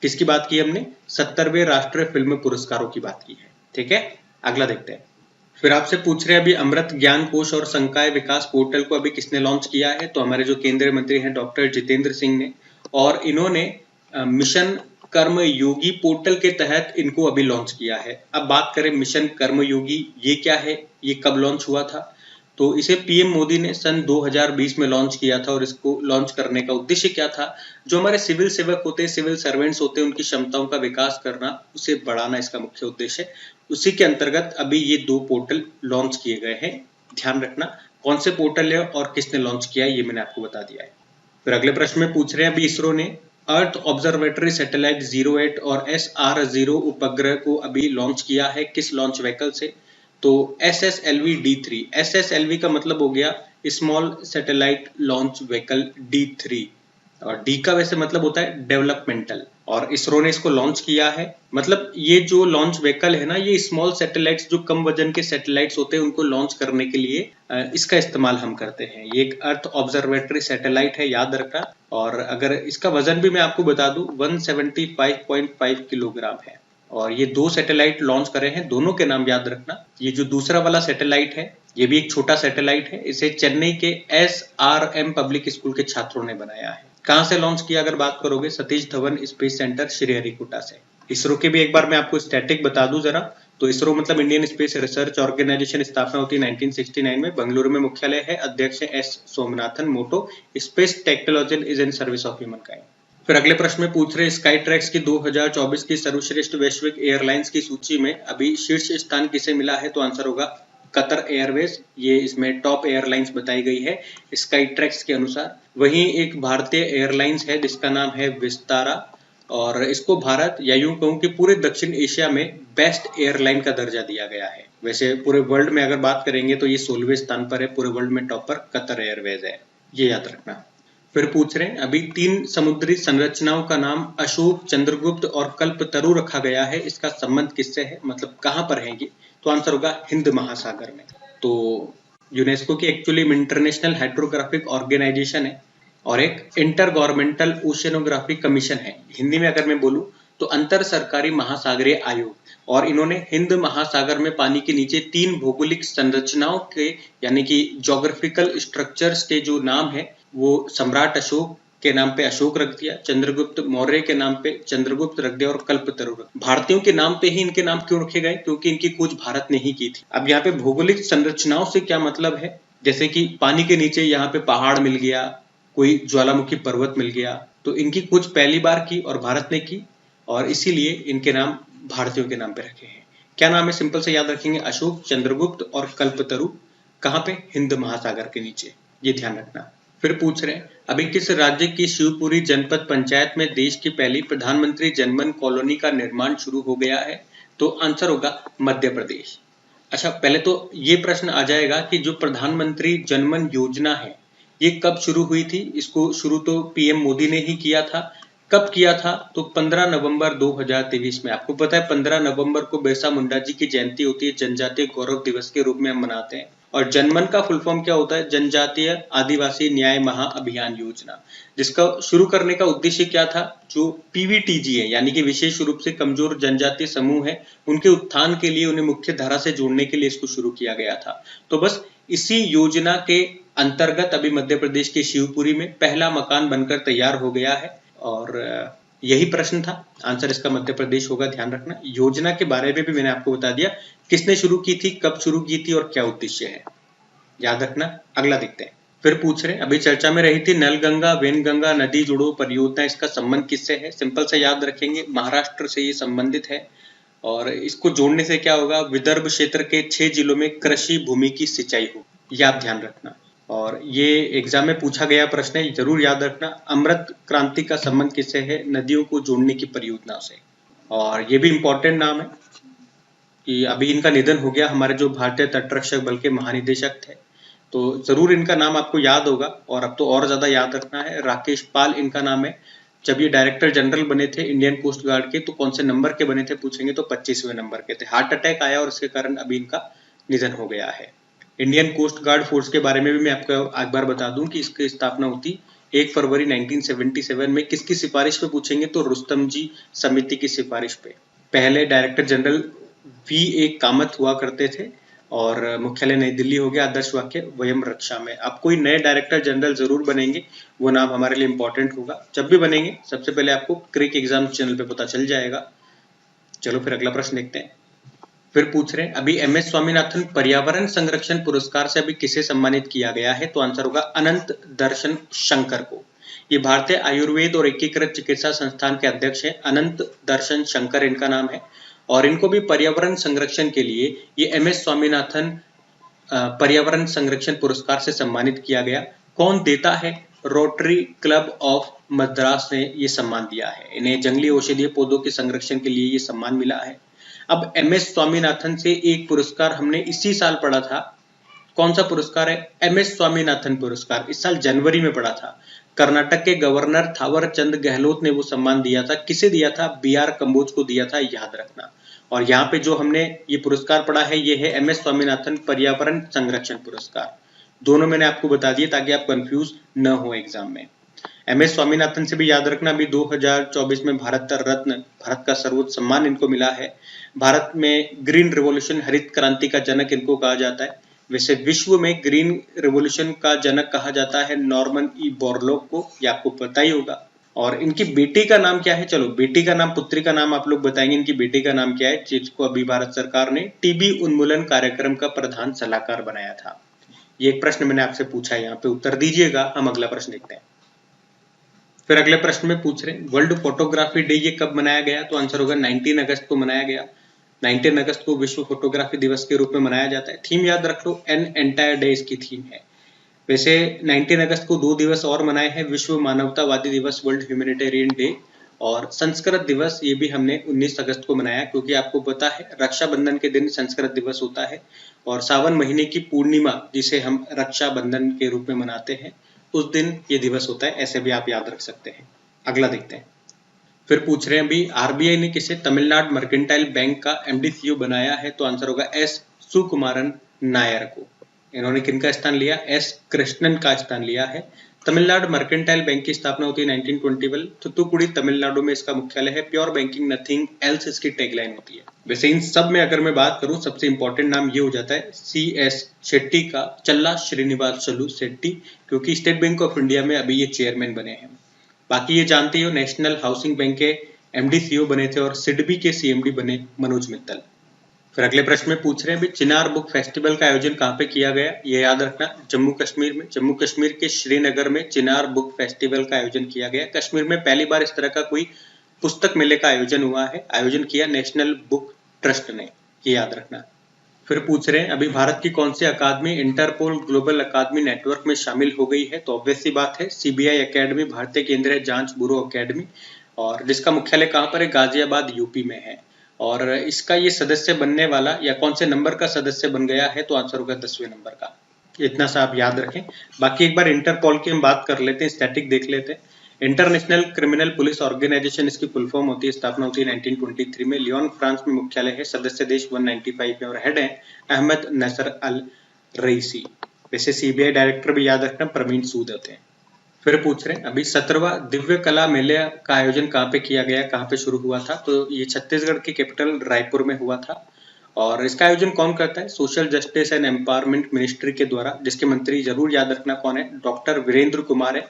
किसकी बात की हमने? 70वें राष्ट्रीय फिल्म पुरस्कारों की बात की है। ठीक है, अगला देखते हैं। फिर आपसे पूछ रहे हैं अभी अमृत ज्ञान कोश और संकाय विकास पोर्टल को अभी किसने लॉन्च किया है? तो हमारे जो केंद्रीय मंत्री हैं डॉक्टर जितेंद्र सिंह ने, और इन्होंने मिशन कर्मयोगी पोर्टल के तहत इनको अभी लॉन्च किया है। अब बात करें मिशन कर्मयोगी ये क्या है, ये कब लॉन्च हुआ था? तो इसे पीएम मोदी ने सन 2020 में लॉन्च किया था और इसको लॉन्च करने का उद्देश्य क्या था? जो हमारे सिविल सेवक होते हैं, सिविल सर्वेंट्स होते हैं, उनकी क्षमताओं का विकास करना, उसे बढ़ाना इसका मुख्य उद्देश्य। उसी के अंतर्गत अभी ये दो पोर्टल लॉन्च किए गए हैं, ध्यान रखना। कौन से पोर्टल है और किसने लॉन्च किया है ये मैंने आपको बता दिया है। फिर अगले प्रश्न में पूछ रहे हैं, अभी इसरो ने अर्थ ऑब्जर्वेटरी सैटेलाइट 08 और SR0 उपग्रह को अभी लॉन्च किया है, किस लॉन्च व्हीकल से? तो SSLV-D3। SSLV का मतलब हो गया small satellite launch vehicle D3, और डी का वैसे मतलब होता है डेवलपमेंटल, और इसरो ने इसको लॉन्च किया है। मतलब ये जो लॉन्च व्हीकल है ना, ये स्मॉल सैटेलाइट्स, जो कम वजन के सैटेलाइट्स होते हैं, उनको लॉन्च करने के लिए इसका इस्तेमाल हम करते हैं। ये एक अर्थ ऑब्जर्वेटरी सैटेलाइट है, याद रखना। और अगर इसका वजन भी मैं आपको बता दूं, 175.5 किलोग्राम है। और ये 2 सैटेलाइट लॉन्च करे हैं, दोनों के नाम याद रखना। ये जो दूसरा वाला सैटेलाइट है, ये भी एक छोटा सैटेलाइट है, इसे चेन्नई के SRM पब्लिक स्कूल के छात्रों ने बनाया है। कहां से लॉन्च किया अगर बात करोगे, सतीश धवन स्पेस सेंटर श्रीहरिकोटा से। इसरो के भी एक बार मैं आपको स्टैटिक बता दूं जरा। तो इसरो मतलब इंडियन स्पेस रिसर्च ऑर्गेनाइजेशन, स्थापना होती है 1969 में, बेंगलुरु में मुख्यालय है, अध्यक्ष है S Somanathan, motto space technology is in service of humankind. फिर अगले प्रश्न में पूछ रहे, स्काई ट्रैक्स की 2024 की सर्वश्रेष्ठ वैश्विक एयरलाइंस की सूची में अभी शीर्ष स्थान किसे मिला है? तो आंसर होगा कतर एयरवेज, ये इसमें टॉप एयरलाइंस बताई गई है स्काई ट्रैक्स के अनुसार। वहीं एक भारतीय एयरलाइंस है जिसका नाम है विस्तारा, और इसको भारत, या यूं कहूं कि पूरे दक्षिण एशिया में बेस्ट एयरलाइन का दर्जा दिया गया है। वैसे पूरे वर्ल्ड में अगर बात करेंगे तो ये 16वें स्थान पर है, पूरे वर्ल्ड में टॉपर कतर एयरवेज है, ये याद रखना। फिर पूछ रहे हैं, अभी 3 समुद्री संरचनाओं का नाम अशोक, चंद्रगुप्त और कल्पतरु रखा गया है, इसका संबंध किससे है, मतलब कहां पर है ये? तो आंसर होगा हिंद महासागर में। तो यूनेस्को की एक्चुअली इंटरनेशनल हाइड्रोग्राफिक ऑर्गेनाइजेशन है, और एक इंटर गवर्नमेंटल ओशियनोग्राफी कमीशन है। हिंदी में अगर मैं बोलूं तो अंतर सरकारी महासागरीय आयोग, और इन्होंने हिंद महासागर में पानी के नीचे 3 भौगोलिक संरचनाओं के, यानी कि जोग्राफिकल स्ट्रक्चर्स के जो नाम है, वो सम्राट अशोक के नाम पे अशोक रख दिया, चंद्रगुप्त मौर्य के नाम पे चंद्रगुप्त रख दिया, और कल्पतरु रख दिया। भारतीयों के नाम पे ही इनके नाम क्यों रखे गए? क्योंकि इनकी खोज भारत ने ही की थी। अब यहाँ पे भौगोलिक संरचनाओं से क्या मतलब है, जैसे कि पानी के नीचे यहाँ पे पहाड़ मिल गया, कोई ज्वालामुखी पर्वत मिल गया, तो इनकी खोज पहली बार की और भारत ने की, और इसीलिए इनके नाम भारतीयों के नाम पे रखे हैं। क्या नाम है? सिंपल से याद रखेंगे, अशोक, चंद्रगुप्त और कल्पतरु। कहाँ पे? हिंद महासागर के नीचे, ये ध्यान रखना। फिर पूछ रहे हैं, अभी किस राज्य की शिवपुरी जनपद पंचायत में देश की पहली प्रधानमंत्री जनमन कॉलोनी का निर्माण शुरू हो गया है? तो आंसर होगा मध्य प्रदेश। अच्छा, पहले तो ये प्रश्न आ जाएगा कि जो प्रधानमंत्री जनमन योजना है, ये कब शुरू हुई थी? इसको शुरू तो पीएम मोदी ने ही किया था। कब किया था? तो 15 नवंबर 2023 में। आपको पता है 15 नवंबर को बिरसा मुंडा जी की जयंती होती है, जनजातीय गौरव दिवस के रूप में हम मनाते हैं। और जनमन का फुल फॉर्म क्या होता है? जनजातीय आदिवासी न्याय महाअभियान योजना, जिसका शुरू करने का उद्देश्य क्या था? जो पीवीटीजी है, यानी कि विशेष रूप से कमजोर जनजातीय समूह है, उनके उत्थान के लिए, उन्हें मुख्य धारा से जोड़ने के लिए इसको शुरू किया गया था। तो बस इसी योजना के अंतर्गत अभी मध्य प्रदेश के शिवपुरी में पहला मकान बनकर तैयार हो गया है, और यही प्रश्न था, आंसर इसका मध्य प्रदेश होगा, ध्यान रखना। योजना के बारे में भी मैंने आपको बता दिया, किसने शुरू की थी, कब शुरू की थी और क्या उद्देश्य है, याद रखना। अगला देखते हैं। फिर पूछ रहे हैं, अभी चर्चा में रही थी नलगंगा वेनगंगा नदी जोड़ो परियोजना, इसका संबंध किससे है? सिंपल से याद रखेंगे, महाराष्ट्र से ये संबंधित है, और इसको जोड़ने से क्या होगा? विदर्भ क्षेत्र के 6 जिलों में कृषि भूमि की सिंचाई हो, याद ध्यान रखना। और ये एग्जाम में पूछा गया प्रश्न है, जरूर याद रखना। अमृत क्रांति का संबंध किससे है? नदियों को जोड़ने की परियोजना से। और ये भी इंपॉर्टेंट नाम है कि अभी इनका निधन हो गया, हमारे जो भारतीय तटरक्षक बल के महानिदेशक थे, तो जरूर इनका नाम आपको याद होगा, और अब तो और ज्यादा याद रखना है। राकेश पाल इनका नाम है। जब ये डायरेक्टर जनरल बने थे इंडियन कोस्ट गार्ड के, तो कौन से नंबर के बने थे पूछेंगे तो 25वें नंबर के थे। हार्ट अटैक आया और इसके कारण अभी इनका निधन हो गया है। इंडियन कोस्ट गार्ड फोर्स के बारे में भी मैं आपको एक बार बता दूं कि इसकी स्थापना होती 1 फरवरी 1977 में। किसकी सिफारिश पे पूछेंगे तो रुस्तम जी समिति की सिफारिश पे। पहले डायरेक्टर जनरल V.A. कामत हुआ करते थे, और मुख्यालय नई दिल्ली हो गया। आदर्श वाक्य वयम रक्षा में। अब कोई नए डायरेक्टर जनरल जरूर बनेंगे, वो नाम हमारे लिए इंपॉर्टेंट होगा। जब भी बनेंगे सबसे पहले आपको क्रिक एग्जाम चैनल पे पता चल जाएगा। चलो फिर अगला प्रश्न देखते हैं। फिर पूछ रहे हैं, अभी MS स्वामीनाथन पर्यावरण संरक्षण पुरस्कार से अभी किसे सम्मानित किया गया है? तो आंसर होगा अनंत दर्शन शंकर को। ये भारतीय आयुर्वेद और एकीकृत चिकित्सा संस्थान के अध्यक्ष हैं, अनंत दर्शन शंकर इनका नाम है, और इनको भी पर्यावरण संरक्षण के लिए ये MS स्वामीनाथन पर्यावरण संरक्षण पुरस्कार से सम्मानित किया गया। कौन देता है? रोटरी क्लब ऑफ मद्रास ने ये सम्मान दिया है। इन्हें जंगली औषधीय पौधों के संरक्षण के लिए ये सम्मान मिला है। अब MS स्वामीनाथन से एक पुरस्कार हमने इसी साल पढ़ा था। कौन सा पुरस्कार है? MS स्वामीनाथन पुरस्कार इस साल जनवरी में पढ़ा था। कर्नाटक के गवर्नर थावर चंद गहलोत ने वो सम्मान दिया था। किसे दिया था? BR कंबोज को दिया था, याद रखना। और यहाँ पे जो हमने ये पुरस्कार पढ़ा है ये है MS स्वामीनाथन पर्यावरण संरक्षण पुरस्कार। दोनों मैंने आपको बता दिए ताकि आप कंफ्यूज न हो एग्जाम में। MS स्वामीनाथन से भी याद रखना, अभी 2024 में भारत रत्न, भारत का सर्वोच्च सम्मान इनको मिला है। भारत में ग्रीन रिवॉल्यूशन, हरित क्रांति का जनक इनको कहा जाता है। वैसे विश्व में ग्रीन रिवॉल्यूशन का जनक कहा जाता है नॉर्मन ई बोरलॉग को, ये आपको पता ही होगा। और इनकी बेटी का नाम क्या है? चलो बेटी का नाम, पुत्री का नाम आप लोग बताएंगे। इनकी बेटी का नाम क्या है जिसको अभी भारत सरकार ने TB उन्मूलन कार्यक्रम का प्रधान सलाहकार बनाया था? ये एक प्रश्न मैंने आपसे पूछा है, यहाँ पे उत्तर दीजिएगा। हम अगला प्रश्न देखते हैं। फिर अगले प्रश्न में पूछ रहे हैं वर्ल्ड फोटोग्राफी डे ये कब मनाया गया? तो आंसर होगा 19 अगस्त को मनाया गया। 19 अगस्त को विश्व फोटोग्राफी दिवस के रूप में मनाया जाता है। थीम याद रख लो, एन एंटायर डे इसकी थीम है। वैसे 19 अगस्त को 2 दिवस और मनाए हैं, विश्व मानवतावादी दिवस, वर्ल्ड ह्यूमैनिटेरियन डे, और संस्कृत दिवस ये भी हमने 19 अगस्त को मनाया, क्योंकि आपको पता है रक्षाबंधन के दिन संस्कृत दिवस होता है। और सावन महीने की पूर्णिमा जिसे हम रक्षाबंधन के रूप में मनाते हैं, उस दिन ये दिवस होता है। ऐसे भी आप याद रख सकते हैं। अगला देखते हैं। फिर पूछ रहे हैं अभी RBI ने किसे तमिलनाडु मर्केंटाइल बैंक का MD CEO बनाया है? तो आंसर होगा S सुकुमारन नायर को। इन्होंने किनका स्थान लिया? S कृष्णन का स्थान लिया है। तमिलनाडु मर्केंटाइल बैंक की स्थापना होती है 1921, थुथुकुडी तमिलनाडु में इसका मुख्यालय है। प्योर बैंकिंग नथिंग एल्स इसकी टैगलाइन होती है। वैसे इन सब में अगर मैं बात करूं, सबसे इंपॉर्टेंट नाम ये हो जाता है CS शेट्टी का, चल्ला श्रीनिवासलू शेट्टी, क्योंकि स्टेट बैंक ऑफ इंडिया में अभी ये चेयरमैन बने हैं। बाकी ये जानते हो नेशनल हाउसिंग बैंक के MD CEO बने थे और सिडबी के CMD बने मनोज मित्तल। फिर अगले प्रश्न में पूछ रहे हैं भी चिनार बुक फेस्टिवल का आयोजन कहाँ पे किया गया? ये याद रखना, जम्मू कश्मीर में। जम्मू कश्मीर के श्रीनगर में चिनार बुक फेस्टिवल का आयोजन किया गया। कश्मीर में पहली बार इस तरह का कोई पुस्तक मेले का आयोजन हुआ है। आयोजन किया नेशनल बुक ट्रस्ट ने, ये याद रखना। फिर पूछ रहे हैं अभी भारत की कौन सी अकादमी इंटरपोल ग्लोबल अकादमी नेटवर्क में शामिल हो गई है? तो ऑब्वियस सी बात है CBI अकेडमी, भारतीय केंद्रीय जांच ब्यूरो अकेडमी, और जिसका मुख्यालय कहाँ पर है? गाजियाबाद UP में है। और इसका ये सदस्य बनने वाला या कौन से नंबर का सदस्य बन गया है? तो आंसर होगा 10वें नंबर का। इतना सा आप याद रखें। बाकी एक बार इंटरपोल की हम बात कर लेते हैं, स्टैटिक देख लेते हैं। इंटरनेशनल क्रिमिनल पुलिस ऑर्गेनाइजेशन इसकी फुल फॉर्म होती है। स्थापना होती है 1923 में। लियोन फ्रांस में मुख्यालय है। सदस्य देश 195 में और हेड है अहमद नसर अल रईसी। वैसे CBI डायरेक्टर भी याद रखना प्रवीण सूद होते हैं। फिर पूछ रहे हैं अभी 17वां दिव्य कला मेले का आयोजन कहाँ पे किया गया, कहाँ पे शुरू हुआ था? तो ये छत्तीसगढ़ की कैपिटल रायपुर में हुआ था। और इसका आयोजन कौन करता है? Social justice and empowerment ministry के द्वारा, जिसके मंत्री जरूर याद रखना कौन है? डॉक्टर वीरेंद्र कुमार है।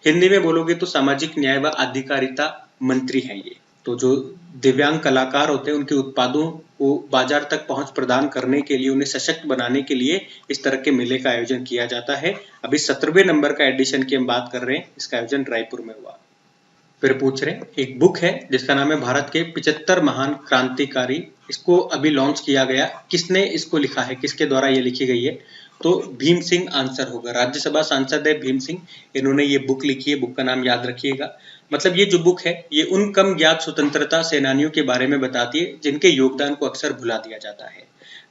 हिंदी में बोलोगे तो सामाजिक न्याय व अधिकारिता मंत्री हैं ये। तो जो दिव्यांग कलाकार होते हैं उनके उत्पादों को बाजार तक पहुंच प्रदान करने के लिए, उन्हें सशक्त बनाने के लिए इस तरह के मेले का आयोजन किया जाता है। अभी 17वें नंबर का एडिशन की हम बात कर रहे हैं। इसका आयोजन रायपुर में हुआ। फिर पूछ रहे हैं एक बुक है जिसका नाम है भारत के 75 महान क्रांतिकारी। इसको अभी लॉन्च किया गया। किसने इसको लिखा है, किसके द्वारा ये लिखी गई है? तो भीम सिंह आंसर होगा। राज्यसभा सांसद है भीम सिंह, इन्होंने ये बुक लिखी है। बुक का नाम याद रखिएगा। मतलब ये जो बुक है ये उन कम ज्ञात स्वतंत्रता सेनानियों के बारे में बताती है जिनके योगदान को अक्सर भुला दिया जाता है।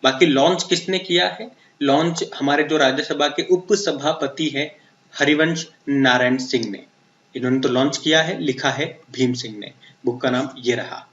बाकी लॉन्च किसने किया है? लॉन्च हमारे जो राज्यसभा के उपसभापति है हरिवंश नारायण सिंह ने। इन्होंने तो लॉन्च किया है, लिखा है भीम सिंह ने। बुक का नाम ये रहा।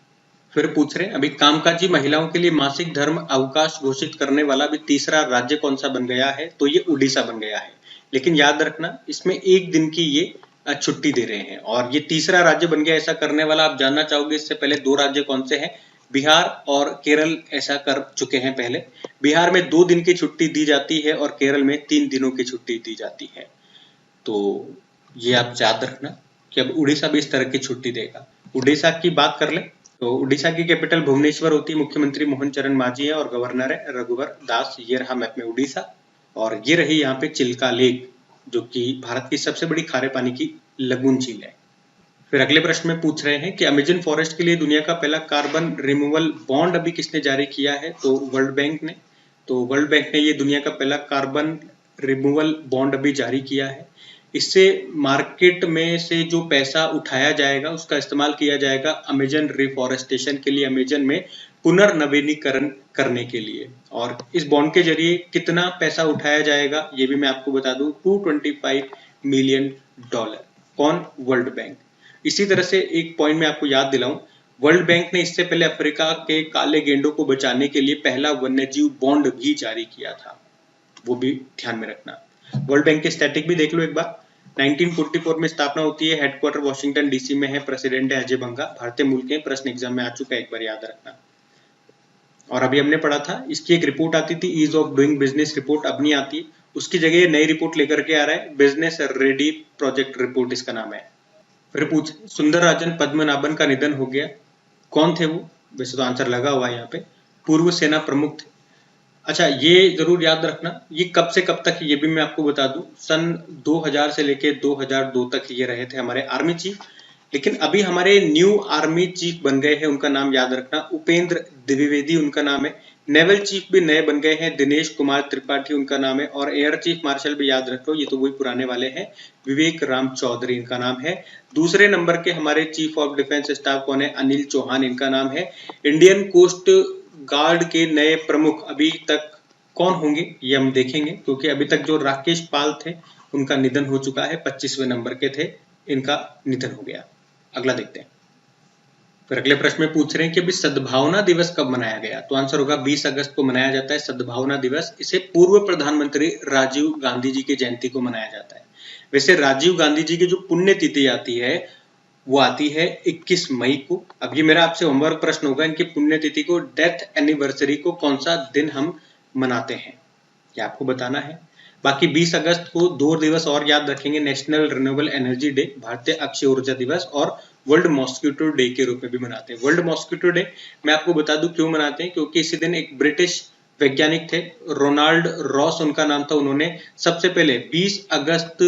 फिर पूछ रहे हैं अभी कामकाजी महिलाओं के लिए मासिक धर्म अवकाश घोषित करने वाला भी तीसरा राज्य कौन सा बन गया है? तो ये उड़ीसा बन गया है। लेकिन याद रखना इसमें एक दिन की ये छुट्टी दे रहे हैं और ये तीसरा राज्य बन गया ऐसा करने वाला। आप जानना चाहोगे इससे पहले 2 राज्य कौन से हैं? बिहार और केरल ऐसा कर चुके हैं पहले। बिहार में 2 दिन की छुट्टी दी जाती है और केरल में 3 दिनों की छुट्टी दी जाती है। तो ये आप याद रखना कि अब उड़ीसा भी इस तरह की छुट्टी देगा। उड़ीसा की बात कर ले तो उड़ीसा की कैपिटल भुवनेश्वर होती है। मुख्यमंत्री मोहन चरण मांझी है और गवर्नर है रघुवर दास। ये रहा मैप में उड़ीसा। और ये रही यहाँ पे चिल्का लेक, जो कि भारत की सबसे बड़ी खारे पानी की लगून झील है। फिर अगले प्रश्न में पूछ रहे हैं कि अमेजन फॉरेस्ट के लिए दुनिया का पहला कार्बन रिमूवल बॉन्ड अभी किसने जारी किया है? तो वर्ल्ड बैंक ने। तो वर्ल्ड बैंक ने ये दुनिया का पहला कार्बन रिमूवल बॉन्ड अभी जारी किया है। इससे मार्केट में से जो पैसा उठाया जाएगा उसका इस्तेमाल किया जाएगा अमेजन रिफॉरेस्टेशन के लिए, अमेजन में पुनर्नवीनीकरण करने के लिए। और इस बॉन्ड के जरिए कितना पैसा उठाया जाएगा ये भी मैं आपको बता दूं, $225 मिलियन। कौन? World bank. इसी तरह से एक पॉइंट मैं आपको याद दिलाऊं, वर्ल्ड बैंक ने इससे पहले अफ्रीका के काले गेंडों को बचाने के लिए पहला वन्यजीव बॉन्ड भी जारी किया था, वो भी ध्यान में रखना। वर्ल्ड बैंक के स्टैटिक भी देख लो एक बार। 1944 में स्थापना होती है, हेडक्वार्टर वॉशिंगटन डीसी में है, प्रेसिडेंट है अजय बंगा, भारतीय मूल के, प्रश्न एग्जाम में आ चुका है, एक बार याद रखना। और अभी हमने पढ़ा था, इसकी एक रिपोर्ट आती थी, ease of doing business report, अब नहीं आती, उसकी जगह नई रिपोर्ट लेकर के आ रहा है, बिजनेस रेडी प्रोजेक्ट रिपोर्ट इसका नाम है। फिर पूछ, सुंदरराजन पद्मनाभन का निधन हो गया, कौन थे वो? वैसे तो आंसर लगा हुआ है यहाँ पे, पूर्व सेना प्रमुख थे। अच्छा, ये जरूर याद रखना, ये कब से कब तक ये भी मैं आपको बता दूं, सन 2000 से लेके 2002 तक ये रहे थे हमारे आर्मी चीफ। लेकिन अभी हमारे न्यू आर्मी चीफ बन गए हैं, उनका नाम याद रखना, उपेंद्र द्विवेदी उनका नाम है। नेवल चीफ भी नए बन गए हैं, दिनेश कुमार त्रिपाठी उनका नाम है। और एयर चीफ मार्शल भी याद रख लो, ये तो वही पुराने वाले हैं, विवेक राम चौधरी इनका नाम है। दूसरे नंबर के हमारे चीफ ऑफ डिफेंस स्टाफ कौन है? अनिल चौहान इनका नाम है। इंडियन कोस्ट गार्ड के नए प्रमुख अभी तक कौन होंगे ये हम देखेंगे, क्योंकि अभी तक जो राकेश पाल थे उनका निधन हो चुका है, 25वें नंबर के थे, इनका निधन हो गया। अगला देखते हैं। फिर अगले प्रश्न में पूछ रहे हैं कि अभी सद्भावना दिवस कब मनाया गया? तो आंसर होगा 20 अगस्त को मनाया जाता है सद्भावना दिवस। इसे पूर्व प्रधानमंत्री राजीव गांधी जी की जयंती को मनाया जाता है। वैसे राजीव गांधी जी की जो पुण्यतिथि आती है वो आती है 21 मई को। अब ये मेरा आपसे होमवर्क प्रश्न होगा, इनकी पुण्यतिथि को, डेथ एनिवर्सरी को कौन सा दिन हम मनाते हैं, ये आपको बताना है। बाकी 20 अगस्त को 2 दिवस और याद रखेंगे, नेशनल रिन्यूएबल एनर्जी डे, भारतीय अक्षय ऊर्जा दिवस, और वर्ल्ड मॉस्किटो डे के रूप में भी मनाते हैं। वर्ल्ड मॉस्किटो डे मैं आपको बता दूं क्यों मनाते हैं, क्योंकि इसी दिन एक ब्रिटिश वैज्ञानिक थे, रोनाल्ड रॉस उनका नाम था, उन्होंने सबसे पहले 20 अगस्त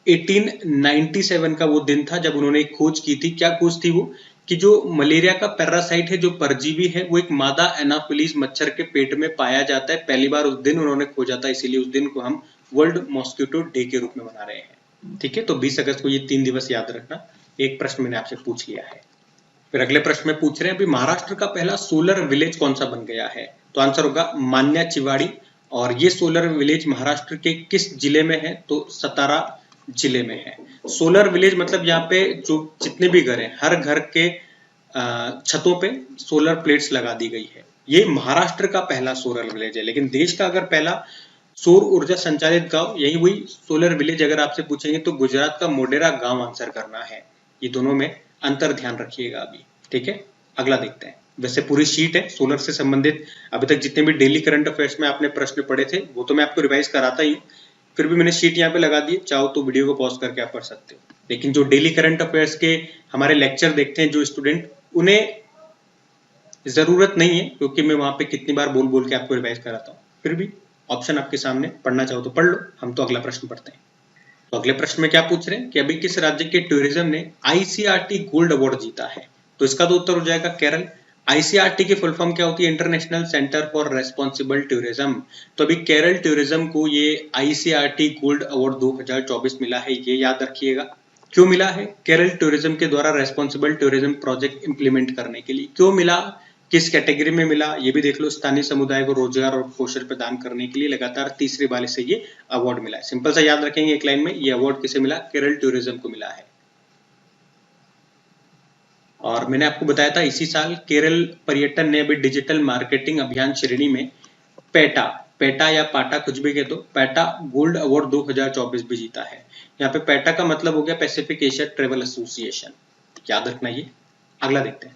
1897 का वो दिन था जब उन्होंने एक खोज की थी। क्या खोज थी वो? कि जो मलेरिया का पैरासाइट है, जो परजीवी है, वो एक मादा एनाफिलीज मच्छर के पेट में पाया जाता है। पहली बार उस दिन उन्होंने खोजा था, इसीलिए उस दिन को हम वर्ल्ड मॉस्किटो डे के रूप में मना रहे हैं। ठीक है, तो 20 अगस्त को ये 3 दिवस याद रखना। एक प्रश्न मैंने आपसे पूछ लिया है। फिर अगले प्रश्न में पूछ रहे हैं, अभी महाराष्ट्र का पहला सोलर विलेज कौन सा बन गया है? तो आंसर होगा मान्या चिवाड़ी। और ये सोलर विलेज महाराष्ट्र के किस जिले में है? तो सतारा जिले में है। सोलर विलेज मतलब यहाँ पे जो जितने भी घर हैं, हर घर के छतों पे सोलर प्लेट्स लगा दी गई है। ये महाराष्ट्र का पहला सोलर विलेज है। लेकिन देश का अगर पहला सौर ऊर्जा संचालित गांव, यही वही सोलर विलेज अगर आपसे पूछेंगे तो गुजरात का मोढेरा गांव आंसर करना है। ये दोनों में अंतर ध्यान रखिएगा अभी। ठीक है, अगला देखते हैं। वैसे पूरी शीट है सोलर से संबंधित, अभी तक जितने भी डेली करंट अफेयर्स में आपने प्रश्न पढ़े थे वो तो मैं आपको रिवाइज कराता ही, फिर भी मैंने शीट यहाँ पे लगा दी, चाहो तो वीडियो को पॉज करके आप पढ़ सकते हो। लेकिन जो डेली करंट अफेयर्स के हमारे लेक्चर देखते हैं जो स्टूडेंट, उन्हें जरूरत नहीं है, क्योंकि मैं वहां पे कितनी बार बोल बोल के आपको रिवाइज कराता हूँ। फिर भी ऑप्शन आपके सामने, पढ़ना चाहो तो पढ़ लो। हम तो अगला प्रश्न पढ़ते हैं। तो अगले प्रश्न में क्या पूछ रहे हैं कि अभी किस राज्य के टूरिज्म ने ICRT गोल्ड अवार्ड जीता है? तो इसका तो उत्तर हो जाएगा केरल। ICRT की फुल फॉर्म क्या होती है? International centre for responsible tourism. तो अभी केरल टूरिज्म को ये ICRT गोल्ड अवार्ड 2024 मिला है, ये याद रखिएगा। क्यों मिला है? केरल टूरिज्म के द्वारा रेस्पॉन्सिबल टूरिज्म प्रोजेक्ट इंप्लीमेंट करने के लिए। क्यों मिला, किस कैटेगरी में मिला, ये भी देख लो। स्थानीय समुदाय को रोजगार और कौशल प्रदान करने के लिए लगातार तीसरी बार से ये अवार्ड मिला है। सिंपल सा याद रखेंगे एक लाइन में, ये अवार्ड किसे मिला? केरल टूरिज्म को मिला है। और मैंने आपको बताया था इसी साल केरल पर्यटन ने अभी डिजिटल मार्केटिंग अभियान श्रेणी में पेटा या पाटा कुछ भी कह दो, पेटा गोल्ड अवार्ड 2024 भी जीता है। यहाँ पे पेटा का मतलब हो गया पैसिफिक एशिया ट्रेवल एसोसिएशन, याद रखना ये। अगला देखते हैं।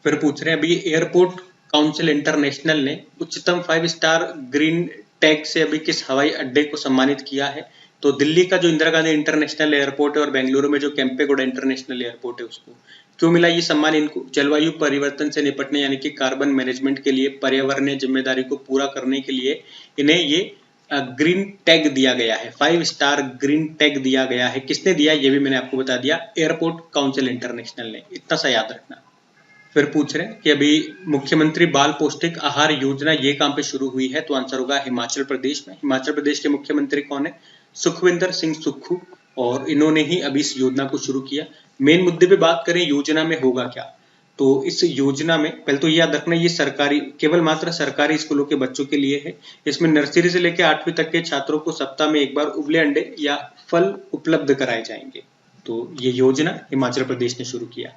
फिर पूछ रहे हैं अभी एयरपोर्ट काउंसिल इंटरनेशनल ने उच्चतम 5 स्टार ग्रीन टैग से अभी किस हवाई अड्डे को सम्मानित किया है? तो दिल्ली का जो इंदिरा गांधी इंटरनेशनल एयरपोर्ट है और बेंगलुरु में जो केम्पेगौड़ा इंटरनेशनल एयरपोर्ट है उसको क्यों मिला ये सम्मान इनको? जलवायु परिवर्तन से निपटने यानी कि कार्बन मैनेजमेंट के लिए, पर्यावरणीय जिम्मेदारी को पूरा करने के लिए इन्हें ये ग्रीन टैग दिया गया है, 5 स्टार ग्रीन टैग दिया गया है। किसने दिया ये भी मैंने आपको बता दिया, एयरपोर्ट काउंसिल इंटरनेशनल ने। इतना सा याद रखना। फिर पूछ रहे हैं कि अभी मुख्यमंत्री बाल पौष्टिक आहार योजना ये कहाँ पे शुरू हुई है, तो आंसर होगा हिमाचल प्रदेश में। हिमाचल प्रदेश के मुख्यमंत्री कौन है? सुखविंदर सिंह सुक्खू, और इन्होंने ही अभी इस योजना को शुरू किया। मेन मुद्दे पे बात करें योजना में होगा क्या, तो इस योजना में पहले तो याद रखना ये सरकारी, केवल मात्र सरकारी स्कूलों के बच्चों के लिए है। इसमें नर्सरी से लेकर 8वीं तक के छात्रों को सप्ताह में एक बार उबले अंडे या फल उपलब्ध कराए जाएंगे। तो ये योजना हिमाचल प्रदेश ने शुरू किया।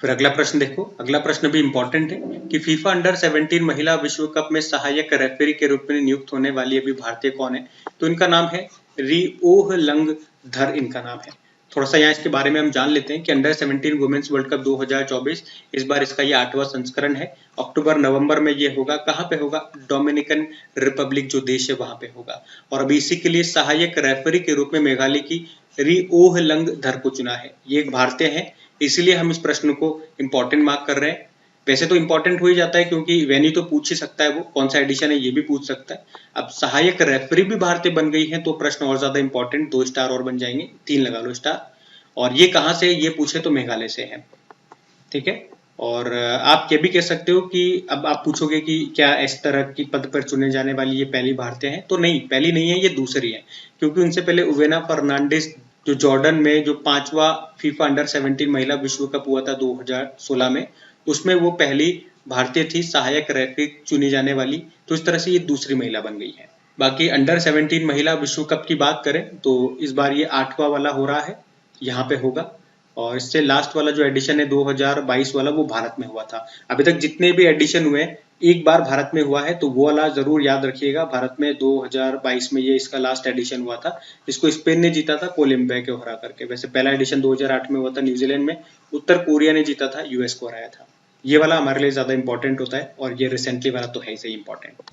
फिर अगला प्रश्न देखो, अगला प्रश्न भी इंपॉर्टेंट है कि फीफा अंडर 17 महिला विश्व कप में सहायक रेफरी के रूप में नियुक्त होने वाली अभी भारतीय कौन है, तो इनका नाम है रिओह लंग धर, इनका नाम है। थोड़ा सा यहाँ इसके बारे में हम जान लेते हैं कि अंडर 17 वुमेन्स वर्ल्ड कप 2024 इस बार इसका ये 8वां संस्करण है। अक्टूबर नवंबर में ये होगा। कहाँ पे होगा? डोमिनिकन रिपब्लिक जो देश है वहां पे होगा। और अभी इसी के लिए सहायक रेफरी के रूप में मेघालय की रिओह लंग धर को चुना है। ये एक भारतीय है, इसलिए हम इस प्रश्न को इंपॉर्टेंट मार्क कर रहे हैं। वैसे तो इंपॉर्टेंट हो ही जाता है क्योंकि वेन्यू तो पूछ ही सकता है, वो कौन सा एडिशन है ये भी पूछ सकता है। अब सहायक रेफरी भी भारतीय बन गई है तो प्रश्न और ज्यादा इंपॉर्टेंट, 2 स्टार और बन जाएंगे, 3 लगा लो स्टार। और ये कहाँ से ये पूछे तो मेघालय से है, ठीक है। और आप ये भी कह सकते हो कि अब आप पूछोगे कि क्या इस तरह की पद पर चुने जाने वाली ये पहली भारतीय है, तो नहीं, पहली नहीं है, ये दूसरी है। क्योंकि उनसे पहले उवेना फर्नांडिस जो जॉर्डन में जो 5वां फीफा अंडर 17 महिला विश्व कप हुआ था 2016 में, उसमें वो पहली भारतीय थी सहायक रेफरी चुनी जाने वाली। तो इस तरह से ये दूसरी महिला बन गई है। बाकी अंडर 17 महिला विश्व कप की बात करें तो इस बार ये 8वां वाला हो रहा है, यहाँ पे होगा। और इससे लास्ट वाला जो एडिशन है 2022 वाला, वो भारत में हुआ था। अभी तक जितने भी एडिशन हुए एक बार भारत में हुआ है, तो वो वाला जरूर याद रखिएगा। भारत में 2022 में ये इसका लास्ट एडिशन हुआ था, जिसको स्पेन ने जीता था कोलंबिया को हरा करके। वैसे पहला एडिशन 2008 में हुआ था न्यूजीलैंड में, उत्तर कोरिया ने जीता था, यूएस को हराया था। ये वाला हमारे लिए ज्यादा इंपॉर्टेंट होता है, और ये रिसेंटली वाला तो है ही सही इंपॉर्टेंट।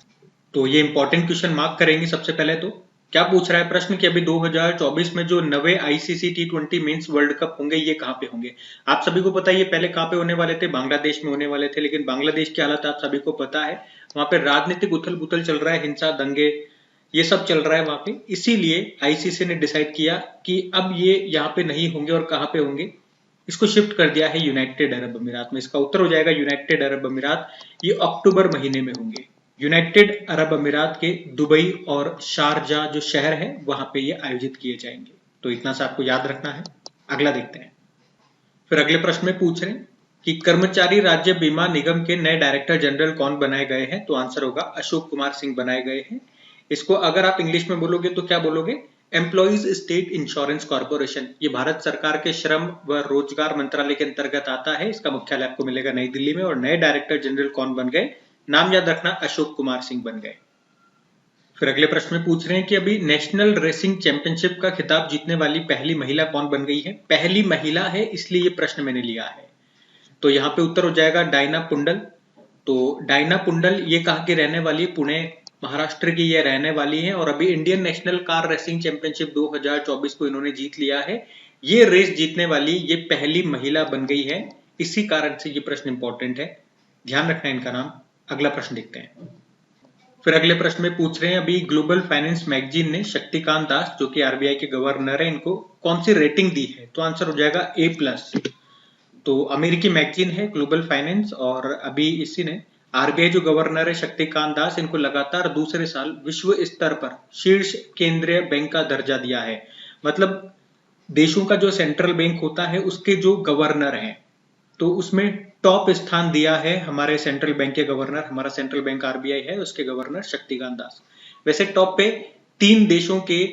तो ये इंपॉर्टेंट क्वेश्चन मार्क करेंगे। सबसे पहले तो क्या पूछ रहा है प्रश्न कि अभी 2024 में जो नवे ICC T20 mains world cup होंगे ये कहाँ पे होंगे। आप सभी को पता है ये पहले कहाँ पे होने वाले थे, बांग्लादेश में होने वाले थे। लेकिन बांग्लादेश की हालत आप सभी को पता है, वहां पे राजनीतिक उथल पुथल चल रहा है, हिंसा दंगे ये सब चल रहा है वहां पे। इसीलिए आईसीसी ने डिसाइड किया कि अब ये यहाँ पे नहीं होंगे, और कहाँ पे होंगे, इसको शिफ्ट कर दिया है यूनाइटेड अरब अमीरात में। इसका उत्तर हो जाएगा यूनाइटेड अरब अमीरात। ये अक्टूबर महीने में होंगे। यूनाइटेड अरब अमीरात के दुबई और शारजा जो शहर है वहां पे ये आयोजित किए जाएंगे। तो इतना सा आपको याद रखना है। अगला देखते हैं। फिर अगले प्रश्न में पूछ रहे हैं कि कर्मचारी राज्य बीमा निगम के नए डायरेक्टर जनरल कौन बनाए गए हैं, तो आंसर होगा अशोक कुमार सिंह बनाए गए हैं। इसको अगर आप इंग्लिश में बोलोगे तो क्या बोलोगे? Employees state insurance corporation. ये भारत सरकार के श्रम व रोजगार मंत्रालय के अंतर्गत आता है। इसका मुख्यालय आपको मिलेगा नई दिल्ली में। और नए डायरेक्टर जनरल कौन बन गए? नाम याद रखना, अशोक कुमार सिंह बन गए। फिर अगले प्रश्न में पूछ रहे हैं कि अभी नेशनल रेसिंग चैंपियनशिप का खिताब जीतने वाली पहली महिला कौन बन गई है। पहली महिला है, इसलिए ये प्रश्न मैंने लिया है। तो यहाँ पे उत्तर हो जाएगा डायना पुंडल। तो डायना पुंडल ये कहाँ की रहने वाली है? पुणे महाराष्ट्र की ये रहने वाली है। और अभी Indian national car racing championship 2024 को इन्होंने जीत लिया है। ये रेस जीतने वाली ये पहली महिला बन गई है, इसी कारण से ये प्रश्न इंपॉर्टेंट है, ध्यान रखना इनका नाम। अगला प्रश्न देखते हैं। फिर अगले प्रश्न में पूछ रहे हैं अभी ग्लोबल फाइनेंस मैगजीन ने शक्तिकांत दास जो कि आरबीआई के गवर्नर है, इनको कौन सी रेटिंग दी है, तो आंसर हो जाएगा A+। तो अमेरिकी मैगजीन है ग्लोबल फाइनेंस, और अभी इसी ने आरबीआई जो गवर्नर है शक्तिकांत दास, इनको लगातार दूसरे साल विश्व स्तर पर शीर्ष केंद्रीय बैंक का दर्जा दिया है। मतलब देशों का जो सेंट्रल बैंक होता है उसके जो गवर्नर हैं, तो उसमें टॉप स्थान दिया है हमारे सेंट्रल बैंक के गवर्नर। हमारा सेंट्रल बैंक आरबीआई है, उसके गवर्नर शक्तिकांत दास। वैसे टॉप पे 3 देशों के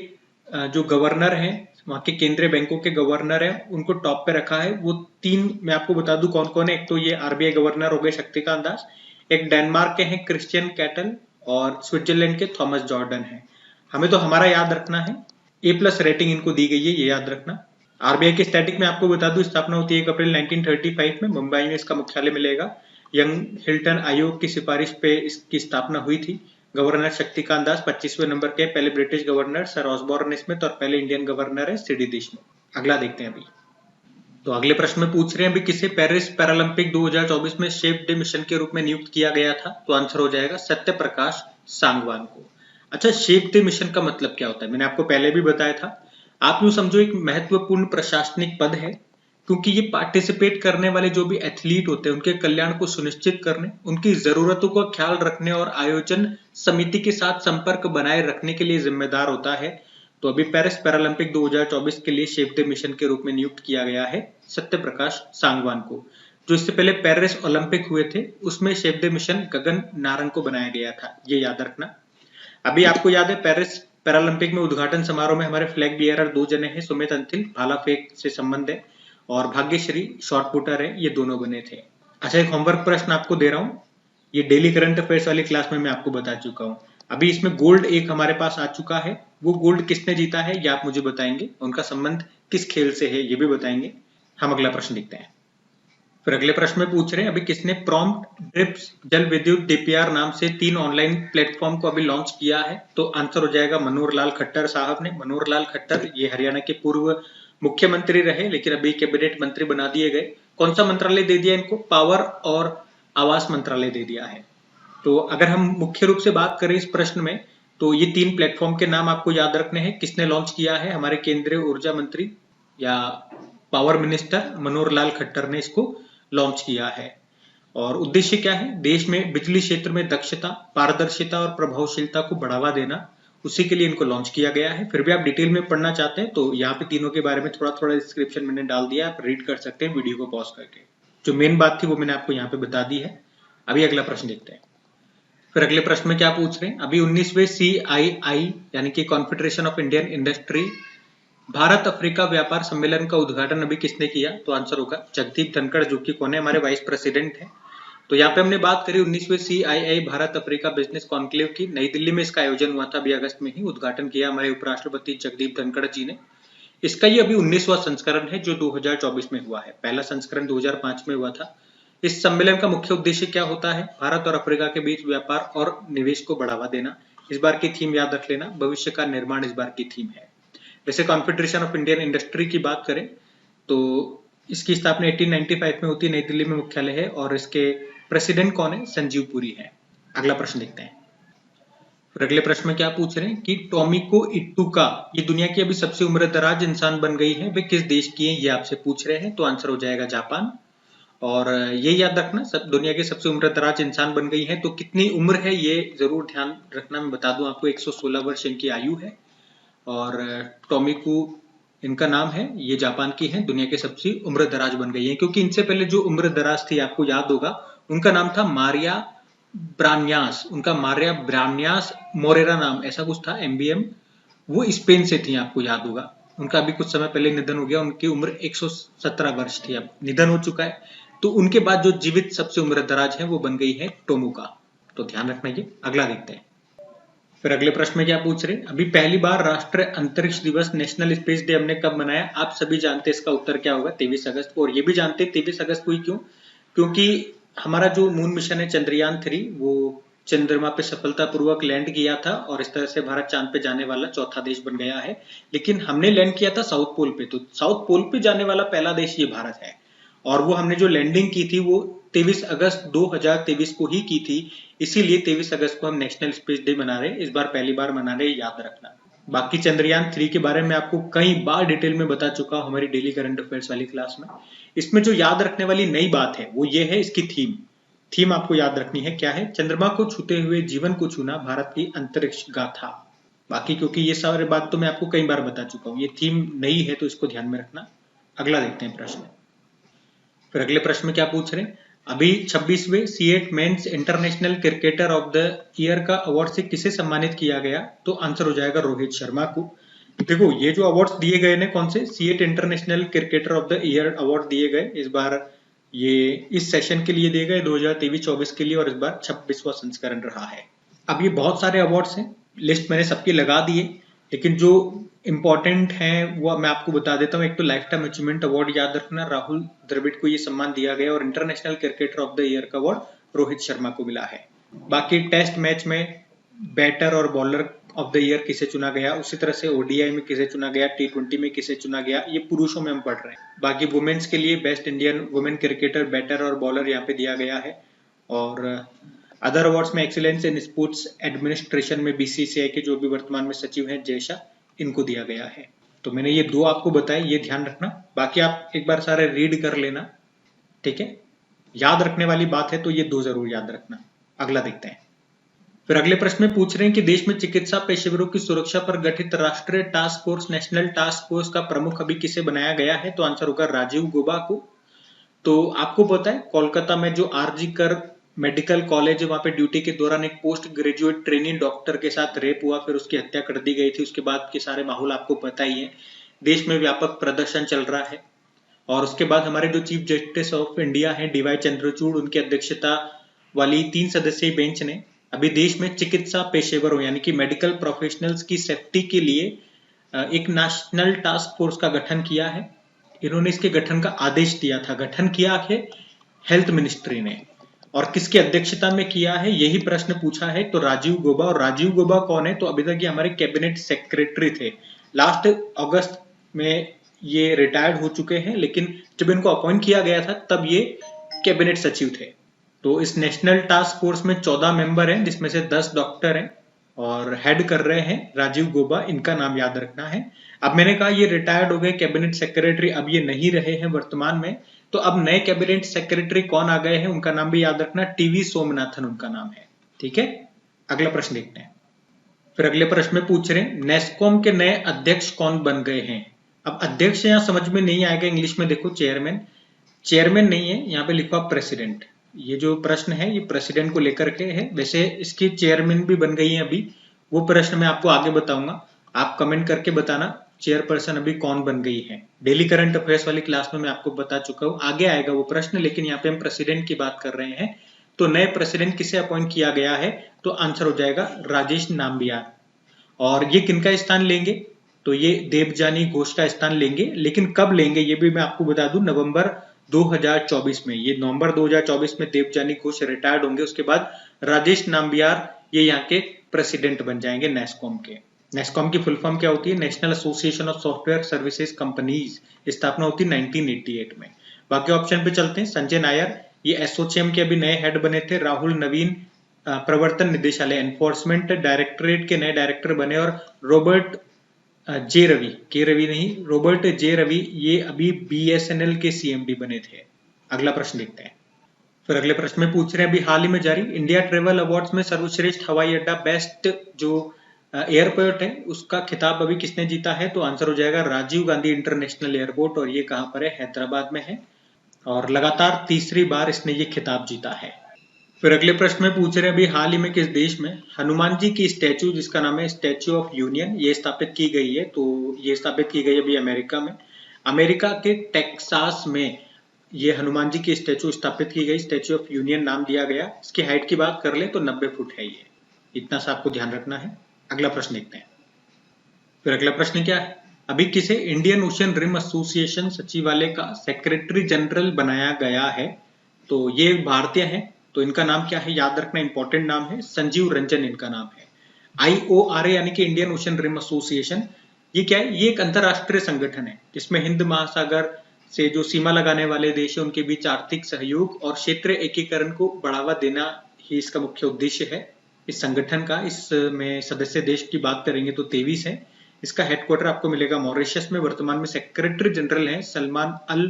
जो गवर्नर हैं, वहां के केंद्रीय बैंकों के गवर्नर हैं, उनको टॉप पे रखा है। वो 3 मैं आपको बता दूं कौन कौन है। एक तो ये आरबीआई गवर्नर हो गए शक्तिकांत दास, एक डेनमार्क के हैं क्रिश्चियन कैटल, और स्विट्जरलैंड के थॉमस जॉर्डन है। हमें तो हमारा याद रखना है, A+ रेटिंग इनको दी गई है, ये याद रखना। आरबीआई के स्टैटिक में आपको बता दूं स्थापना होती है 1 अप्रैल 1935 में, मुंबई में इसका मुख्यालय मिलेगा। यंग हिल्टन आयोग की सिफारिश पे इसकी स्थापना हुई थी। गवर्नर शक्तिकांत दास 25वें नंबर के, पहले British governor sir Osborne Smith, और पहले इंडियन गवर्नर है सीडी देशमुख। अगला देखते हैं अभी। तो अगले प्रश्न में पूछ रहे हैं अभी किसे पेरिस पैरालंपिक 2024 में शेफ डे मिशन के रूप में नियुक्त किया गया था, तो आंसर हो जाएगा सत्य प्रकाश सांगवान को। अच्छा, शेफ डे मिशन का मतलब क्या होता है? मैंने आपको पहले भी बताया था। आप यूं समझो एक महत्वपूर्ण प्रशासनिक पद है क्योंकि ये पार्टिसिपेट करने वाले जो भी एथलीट होते हैं उनके कल्याण को सुनिश्चित करने, उनकी जरूरतों का ख्याल रखने और आयोजन समिति के साथ संपर्क बनाए रखने के लिए जिम्मेदार होता है। तो अभी पेरिस पैरालंपिक 2024 के लिए शेफ द मिशन के रूप में नियुक्त किया गया है सत्य प्रकाश सांगवान को। जो इससे पहले पेरिस ओलंपिक हुए थे उसमें chef the mission Gagan Narang को बनाया गया था, ये याद रखना। अभी आपको याद है पेरिस पैरालंपिक में उद्घाटन समारोह में हमारे फ्लैग बियरर 2 जने हैं, सुमित अंतिल भाला फेंक से संबंध है और भाग्यश्री शॉर्ट पुटर है, ये दोनों बने थे। अच्छा, एक होमवर्क प्रश्न आपको दे रहा हूँ, ये डेली करंट अफेयर्स वाली क्लास में मैं आपको बता चुका हूँ। अभी इसमें गोल्ड एक हमारे पास आ चुका है, वो गोल्ड किसने जीता है ये आप मुझे बताएंगे, उनका संबंध किस खेल से है ये भी बताएंगे। हम अगला प्रश्न देखते हैं। फिर अगले प्रश्न में पूछ रहे हैं अभी किसने प्रॉम्प्ट ड्रिप्स जल विद्युत डीपीआर नाम से 3 ऑनलाइन प्लेटफॉर्म को अभी लॉन्च किया है। तो आंसर हो जाएगा मनोहर लाल खट्टर साहब ने। मनोहर लाल खट्टर ये हरियाणा के पूर्व मुख्यमंत्री रहे लेकिन अभी कैबिनेट मंत्री बना दिए गए। कौन सा मंत्रालय दे दिया इनको? पावर और आवास मंत्रालय दे दिया है। तो अगर हम मुख्य रूप से बात करें इस प्रश्न में तो ये 3 प्लेटफॉर्म के नाम आपको याद रखने हैं। किसने लॉन्च किया है? हमारे केंद्रीय ऊर्जा मंत्री या पावर मिनिस्टर मनोहर लाल खट्टर ने इसको लॉन्च किया है। और उद्देश्य क्या है? देश में बिजली क्षेत्र में दक्षता, पारदर्शिता और प्रभावशीलता को बढ़ावा देना, उसी के लिए इनको लॉन्च किया गया है। फिर भी आप डिटेल में पढ़ना चाहते हैं तो यहाँ पे तीनों के बारे में थोड़ा थोड़ा डिस्क्रिप्शन मैंने डाल दिया, आप रीड कर सकते हैं वीडियो को पॉज करके। जो मेन बात थी वो मैंने आपको यहाँ पे बता दी है। अभी अगला प्रश्न देखते हैं। फिर अगले प्रश्न में क्या पूछ रहे हैं? अभी 19वें CII यानी कि confederation of Indian industry Bharat Africa व्यापार सम्मेलन का उद्घाटन अभी किसने किया? तो आंसर होगा जगदीप धनखड़, जो कि कौन है? हमारे वाइस प्रेसिडेंट है। तो यहाँ पे हमने बात करी 19वें CII Bharat Africa business conclave की। नई दिल्ली में इसका आयोजन हुआ था, अभी अगस्त में ही उद्घाटन किया हमारे उपराष्ट्रपति जगदीप धनखड़ जी ने। इसका ये अभी 19वां संस्करण है जो 2024 में हुआ है। पहला संस्करण 2005 में हुआ था। इस सम्मेलन का मुख्य उद्देश्य क्या होता है? भारत और अफ्रीका के बीच व्यापार और निवेश को बढ़ावा देना। इस बार की थीम याद रख लेना, भविष्य का निर्माण इस बार की थीम है। वैसे कॉन्फेडरेशन ऑफ इंडियन इंडस्ट्री की बात करें तो इसकी स्थापना 1895 में होती है, नई दिल्ली में मुख्यालय है और इसके प्रेसिडेंट कौन है? संजीव पुरी है। अगला प्रश्न देखते हैं। फिर अगले प्रश्न में क्या पूछ रहे हैं कि टोमिको इटुका ये दुनिया की अभी सबसे उम्रदराज इंसान बन गई है, वे किस देश की है ये आपसे पूछ रहे हैं। तो आंसर हो जाएगा जापान। और ये याद रखना, सब दुनिया के सबसे उम्रदराज इंसान बन गई है। तो कितनी उम्र है ये जरूर ध्यान रखना, मैं बता दूं आपको 116 वर्ष इनकी आयु है। और टोमिको इनका नाम है, ये जापान की है, दुनिया के सबसे उम्र दराज बन गई है। क्योंकि इनसे पहले जो उम्र दराज थी आपको याद होगा, उनका नाम था मारिया ब्रान्यास। उनका मारिया ब्रान्यास मोरेरा नाम ऐसा कुछ था, MBM। वो स्पेन से थी, आपको याद होगा। उनका अभी कुछ समय पहले निधन हो गया, उनकी उम्र 117 वर्ष थी, अब निधन हो चुका है। तो उनके बाद जो जीवित सबसे उम्र दराज है वो बन गई है टोमुका। तो ध्यान रखना ये। अगला देखते हैं। फिर अगले प्रश्न में क्या पूछ रहे हैं? अभी पहली बार राष्ट्रीय अंतरिक्ष दिवस नेशनल स्पेस डे हमने कब मनाया? आप सभी जानते हैं इसका उत्तर क्या होगा, 23 अगस्त को। और ये भी जानते हैं 23 अगस्त को ही क्यों? क्योंकि हमारा जो मून मिशन है चंद्रयान 3 वो चंद्रमा पे सफलतापूर्वक लैंड किया था और इस तरह से भारत चांद पे जाने वाला चौथा देश बन गया है। लेकिन हमने लैंड किया था साउथ पोल पे, तो साउथ पोल पे जाने वाला पहला देश ये भारत है। और वो हमने जो लैंडिंग की थी वो 23 अगस्त 2023 को ही की थी। इसीलिए 23 अगस्त को हम नेशनल स्पेस डे मना रहे हैं, इस बार पहली बार मना रहे हैं, याद रखना। बाकी चंद्रयान 3 के बारे में आपको कई बार डिटेल में बता चुका हूं हमारी डेली करंट अफेयर्स वाली क्लास में। इसमें जो याद रखने वाली नई बात है वो ये है इसकी थीम आपको याद रखनी है। क्या है? चंद्रमा को छूते हुए जीवन को छूना, भारत की अंतरिक्ष गाथा। बाकी क्योंकि ये सारे बात तो मैं आपको कई बार बता चुका हूँ, ये थीम नई है तो इसको ध्यान में रखना। अगला देखते हैं प्रश्न। फिर अगले प्रश्न में क्या पूछ रहे हैं? अभी 26वें CEAT men's international cricketer of the year का अवार्ड से किसे सम्मानित किया गया? तो आंसर हो जाएगा रोहित शर्मा को। देखो ये जो अवार्ड्स दिए गए ने कौन से? CEAT international cricketer of the year award दिए गए इस बार, ये इस सेशन के लिए दिए गए 2023-24 के लिए, और इस बार 26वां संस्करण रहा है। अब ये बहुत सारे अवार्ड्स हैं, लिस्ट मैंने सबकी लगा दिए, लेकिन जो इंपॉर्टेंट है वो मैं आपको बता देता हूँ। एक तो लाइफ टाइम अचीवमेंट अवार्ड याद रखना, राहुल द्रविड़ को ये सम्मान दिया गया, और international cricketer of the year का अवार्ड रोहित शर्मा को मिला है। बाकी टेस्ट मैच में बैटर और बॉलर ऑफ द ईयर किसे चुना गया, उसी तरह से ओडीआई में किसे चुना गया, T20 में किसे चुना गया, ये पुरुषों में हम पढ़ रहे हैं। बाकी वुमेन्स के लिए best Indian women cricketer, batter और बॉलर यहाँ पे दिया गया है। और अदर अवार्ड्स में एक्सीलेंस इन स्पोर्ट्स एडमिनिस्ट्रेशन में BCCI के जो भी वर्तमान में सचिव हैं जयशा, इनको दिया गया है। तो मैंने ये 2 आपको बताए, ये ध्यान रखना। बाकी आप एक बार सारे रीड कर लेना, ठीक है। याद रखने वाली बात है तो ये 2 जरूर याद रखना। अगला देखते हैं। फिर अगले प्रश्न में पूछ रहे हैं कि देश में चिकित्सा पेशेवरों की सुरक्षा पर गठित राष्ट्रीय task force, national task force का प्रमुख अभी किसे बनाया गया है? तो आंसर होगा राजीव गौबा को। तो आपको पता है कोलकाता में जो आरजी कर मेडिकल कॉलेज है, वहां पे ड्यूटी के दौरान एक पोस्ट ग्रेजुएट ट्रेनिंग डॉक्टर के साथ रेप हुआ, फिर उसकी हत्या कर दी गई थी। उसके बाद के सारे माहौल आपको पता ही है। देश में व्यापक प्रदर्शन चल रहा है और उसके बाद हमारे जो चीफ जस्टिस ऑफ इंडिया है डीवाई चंद्रचूड़, उनकी अध्यक्षता वाली 3 सदस्यीय बेंच ने अभी देश में चिकित्सा पेशेवरों यानी कि मेडिकल प्रोफेशनल्स की सेफ्टी के लिए एक नेशनल टास्क फोर्स का गठन किया है। इन्होंने इसके गठन का आदेश दिया था। गठन किया है हेल्थ मिनिस्ट्री ने, और किसकी अध्यक्षता में किया है यही प्रश्न पूछा है। तो राजीव गौबा। और राजीव गौबा कौन है? तो अभी तक ये हमारे कैबिनेट सेक्रेटरी थे। लास्ट अगस्त में ये रिटायर्ड हो चुके हैं, लेकिन जब इनको अपॉइंट किया गया था तब ये कैबिनेट सचिव थे। तो इस नेशनल टास्क फोर्स में 14 मेंबर हैं, जिसमें से 10 डॉक्टर हैं और हेड कर रहे हैं राजीव गौबा। इनका नाम याद रखना है। अब मैंने कहा ये रिटायर्ड हो गए कैबिनेट सेक्रेटरी, अब ये नहीं रहे हैं वर्तमान में, तो अब नए कैबिनेट सेक्रेटरी कौन आ गए हैं उनका नाम भी याद रखना। टीवी सोमनाथन उनका नाम है, ठीक है। अगला प्रश्न देखते हैं। फिर अगले प्रश्न में पूछ रहे हैं नेस्कॉम के नए अध्यक्ष कौन बन गए हैं? अब अध्यक्ष यहां समझ में नहीं आएगा, इंग्लिश में देखो चेयरमैन। चेयरमैन नहीं है, यहाँ पे लिखा प्रेसिडेंट। ये जो प्रश्न है ये प्रेसिडेंट को लेकर के है। वैसे इसकी चेयरमैन भी बन गई है अभी, वो प्रश्न मैं आपको आगे बताऊंगा। आप कमेंट करके बताना चेयरपर्सन अभी कौन बन गई है। डेली करंट अफेयर्स वाली क्लास में मैं आपको बता चुका हूँ, आगे आएगा वो प्रश्न, लेकिन यहाँ पे हम प्रेसिडेंट की बात कर रहे हैं। तो नए प्रेसिडेंट किसे अपॉइंट किया गया है? तो आंसर हो जाएगा राजेश नाम्बियार। और ये किनका स्थान लेंगे? तो ये देवजानी घोष का स्थान लेंगे, लेकिन कब लेंगे ये भी मैं आपको बता दूं, नवंबर 2024 में। ये नवंबर 2024 में देवजानी घोष रिटायर्ड होंगे। उसके बाद राजेश नाम्बियार ये यहाँ के प्रेसिडेंट बन जाएंगे नेस्कॉम के। नेस्कॉम की फुल फॉर्म क्या होती है? National association of software services companies. स्थापना होती है 1988 में। बाकी ऑप्शन पे चलते हैं। संजय नायर ये एसोचेम के अभी नए हेड बने थे। राहुल नवीन प्रवर्तन निदेशालय एनफोर्समेंट डायरेक्टरेट के नए डायरेक्टर बने। और रॉबर्ट जे रवि, के रवि नहीं, रॉबर्ट जे रवि ये अभी बीएसएनएल के सीएमडी बने थे। अगला प्रश्न देखते हैं। फिर अगले प्रश्न में पूछ रहे हैं अभी हाल ही में जारी इंडिया ट्रेवल अवार्ड्स में सर्वश्रेष्ठ हवाई अड्डा बेस्ट जो एयरपोर्ट है उसका खिताब अभी किसने जीता है? तो आंसर हो जाएगा राजीव गांधी इंटरनेशनल एयरपोर्ट। और ये कहां पर है? हैदराबाद में है। और लगातार तीसरी बार इसने ये खिताब जीता है। फिर अगले प्रश्न में पूछ रहे हैं अभी हाल ही में किस देश में हनुमान जी की स्टैचू जिसका नाम है स्टैचू ऑफ यूनियन ये स्थापित की गई है? तो ये स्थापित की गई अभी अमेरिका में। अमेरिका के टेक्सास में ये हनुमान जी की स्टैचू स्थापित की गई। स्टैचू ऑफ यूनियन नाम दिया गया। इसकी हाइट की बात कर ले तो 90 फुट है ये। इतना सा आपको ध्यान रखना है। अगला प्रश्न देखते हैं। फिर अगला प्रश्न क्या है? अभी किसे इंडियन ओशन रिम एसोसिएशन सचिवालय का सेक्रेटरी जनरल बनाया गया है? तो ये भारतीय है। तो इनका नाम क्या है? याद रखना, इंपॉर्टेंट नाम है। संजीव रंजन इनका नाम है। IORA यानी कि इंडियन ओशन रिम एसोसिएशन ये क्या है? ये एक अंतरराष्ट्रीय संगठन है जिसमें हिंद महासागर से जो सीमा लगाने वाले देश है उनके बीच आर्थिक सहयोग और क्षेत्रीय एकीकरण को बढ़ावा देना ही इसका मुख्य उद्देश्य है इस संगठन का। इसमें सदस्य देश की बात करेंगे तो 23 है। इसका हेडक्वार्टर आपको मिलेगा मॉरिशस में। वर्तमान में सेक्रेटरी जनरल है सलमान अल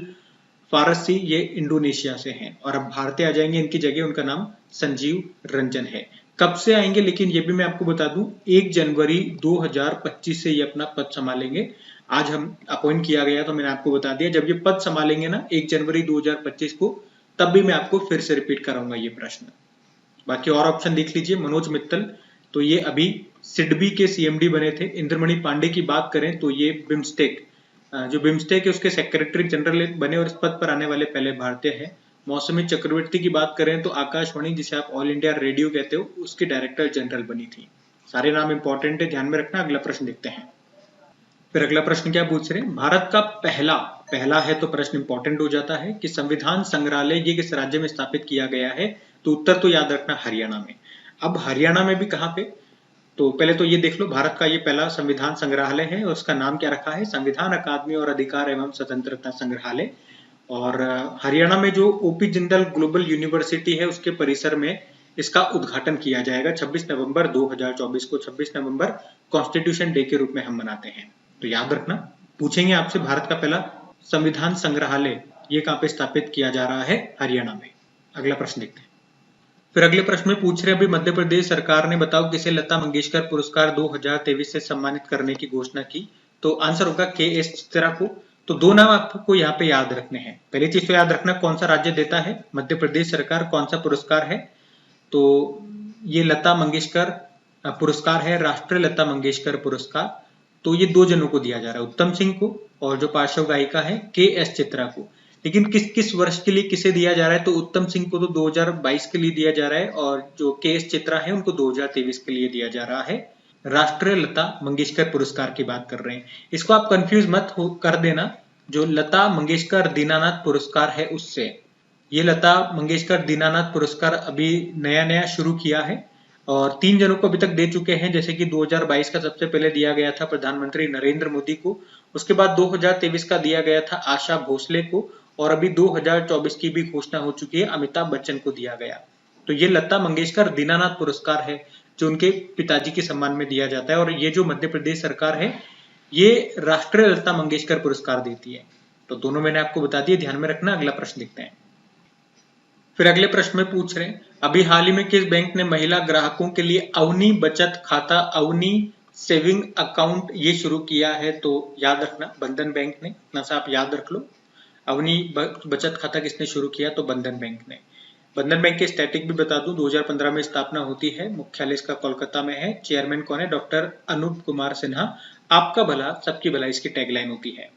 फारसी, ये इंडोनेशिया से हैं। और अब भारतीय आ जाएंगे इनकी जगह, उनका नाम संजीव रंजन है। कब से आएंगे लेकिन ये भी मैं आपको बता दूं 1 जनवरी 2025 से ये अपना पद संभालेंगे। आज हम अपॉइंट किया गया तो मैंने आपको बता दिया, जब ये पद संभालेंगे ना 1 जनवरी 2025 को, तब भी मैं आपको फिर से रिपीट कराऊंगा ये प्रश्न। बाकी और ऑप्शन देख लीजिए। मनोज मित्तल तो ये अभी सिडबी के सीएमडी बने थे। इंद्रमणि पांडे की बात करें तो ये बिम्स्टेक जो बिम्स्टेक है उसके सेक्रेटरी जनरल बने और इस पद पर आने वाले पहले भारतीय है। मौसमी चक्रवर्ती की बात करें तो आकाशवाणी जिसे आप ऑल इंडिया रेडियो कहते हो उसकी डायरेक्टर जनरल बनी थी। सारे नाम इंपॉर्टेंट है, ध्यान में रखना। अगला प्रश्न देखते हैं। फिर अगला प्रश्न क्या पूछ रहे हैं? भारत का पहला है तो प्रश्न इंपॉर्टेंट हो जाता है कि संविधान संग्रहालय ये किस राज्य में स्थापित किया गया है? तो उत्तर तो याद रखना हरियाणा में। अब हरियाणा में भी कहां पे? तो पहले तो ये देख लो, भारत का ये पहला संविधान संग्रहालय है और उसका नाम क्या रखा है? संविधान अकादमी और अधिकार एवं स्वतंत्रता संग्रहालय। और हरियाणा में जो ओपी जिंदल ग्लोबल यूनिवर्सिटी है उसके परिसर में इसका उद्घाटन किया जाएगा 26 नवंबर 2024 को। 26 नवंबर कॉन्स्टिट्यूशन डे के रूप में हम मनाते हैं, तो याद रखना। पूछेंगे आपसे भारत का पहला संविधान संग्रहालय ये कहाँ पे स्थापित किया जा रहा है? हरियाणा में। अगला प्रश्न देखते हैं। फिर अगले प्रश्न में पूछ रहे हैं, अभी मध्य प्रदेश सरकार ने बताओ किसे लता मंगेशकर पुरस्कार 2023 से सम्मानित करने की घोषणा की? तो आंसर होगा KS चित्रा को। तो दो नाम आपको यहाँ पे याद रखने हैं। पहली चीज तो याद रखना कौन सा राज्य देता है, मध्य प्रदेश सरकार, कौन सा पुरस्कार है? तो ये लता मंगेशकर पुरस्कार है, राष्ट्रीय लता मंगेशकर पुरस्कार। तो ये दो जनों को दिया जा रहा है, उत्तम सिंह को और जो पार्श्व गायिका है KS चित्रा को। लेकिन किस किस वर्ष के लिए किसे दिया जा रहा है? तो उत्तम सिंह को तो 2022 के लिए दिया जा रहा है और जो KS चित्रा है उनको 2023 के लिए दिया जा रहा है। राष्ट्रीय लता मंगेशकर पुरस्कार की बात कर रहे हैं। इसको आप कंफ्यूज मत कर देना, जो लता मंगेशकर दीनानाथ पुरस्कार है उससे। ये लता मंगेशकर दीनानाथ पुरस्कार अभी नया नया शुरू किया है और 3 जनों को अभी तक दे चुके हैं, जैसे कि 2022 का सबसे पहले दिया गया था प्रधानमंत्री नरेंद्र मोदी को, उसके बाद 2023 का दिया गया था आशा भोसले को और अभी 2024 की भी घोषणा हो चुकी है, अमिताभ बच्चन को दिया गया। तो ये लता मंगेशकर दीनानाथ पुरस्कार है जो उनके पिताजी के सम्मान में दिया जाता है और ये जो मध्य प्रदेश सरकार है ये राष्ट्रीय लता मंगेशकर पुरस्कार देती है। तो दोनों मैंने आपको बता दिए, ध्यान में रखना। अगला प्रश्न देखते हैं। फिर अगले प्रश्न में पूछ रहे हैं, अभी हाल ही में किस बैंक ने महिला ग्राहकों के लिए अवनी बचत खाता, अवनी सेविंग अकाउंट ये शुरू किया है? तो याद रखना बंधन बैंक ने, इतना सा आप याद रख लो। अवनी बचत खाता किसने शुरू किया? तो बंधन बैंक ने। बंधन बैंक के स्टैटिक भी बता दूं, 2015 में स्थापना होती है, मुख्यालय इसका कोलकाता में है। चेयरमैन कौन है? डॉक्टर अनूप कुमार सिन्हा। आपका भला सबकी भलाई इसकी टैगलाइन होती है।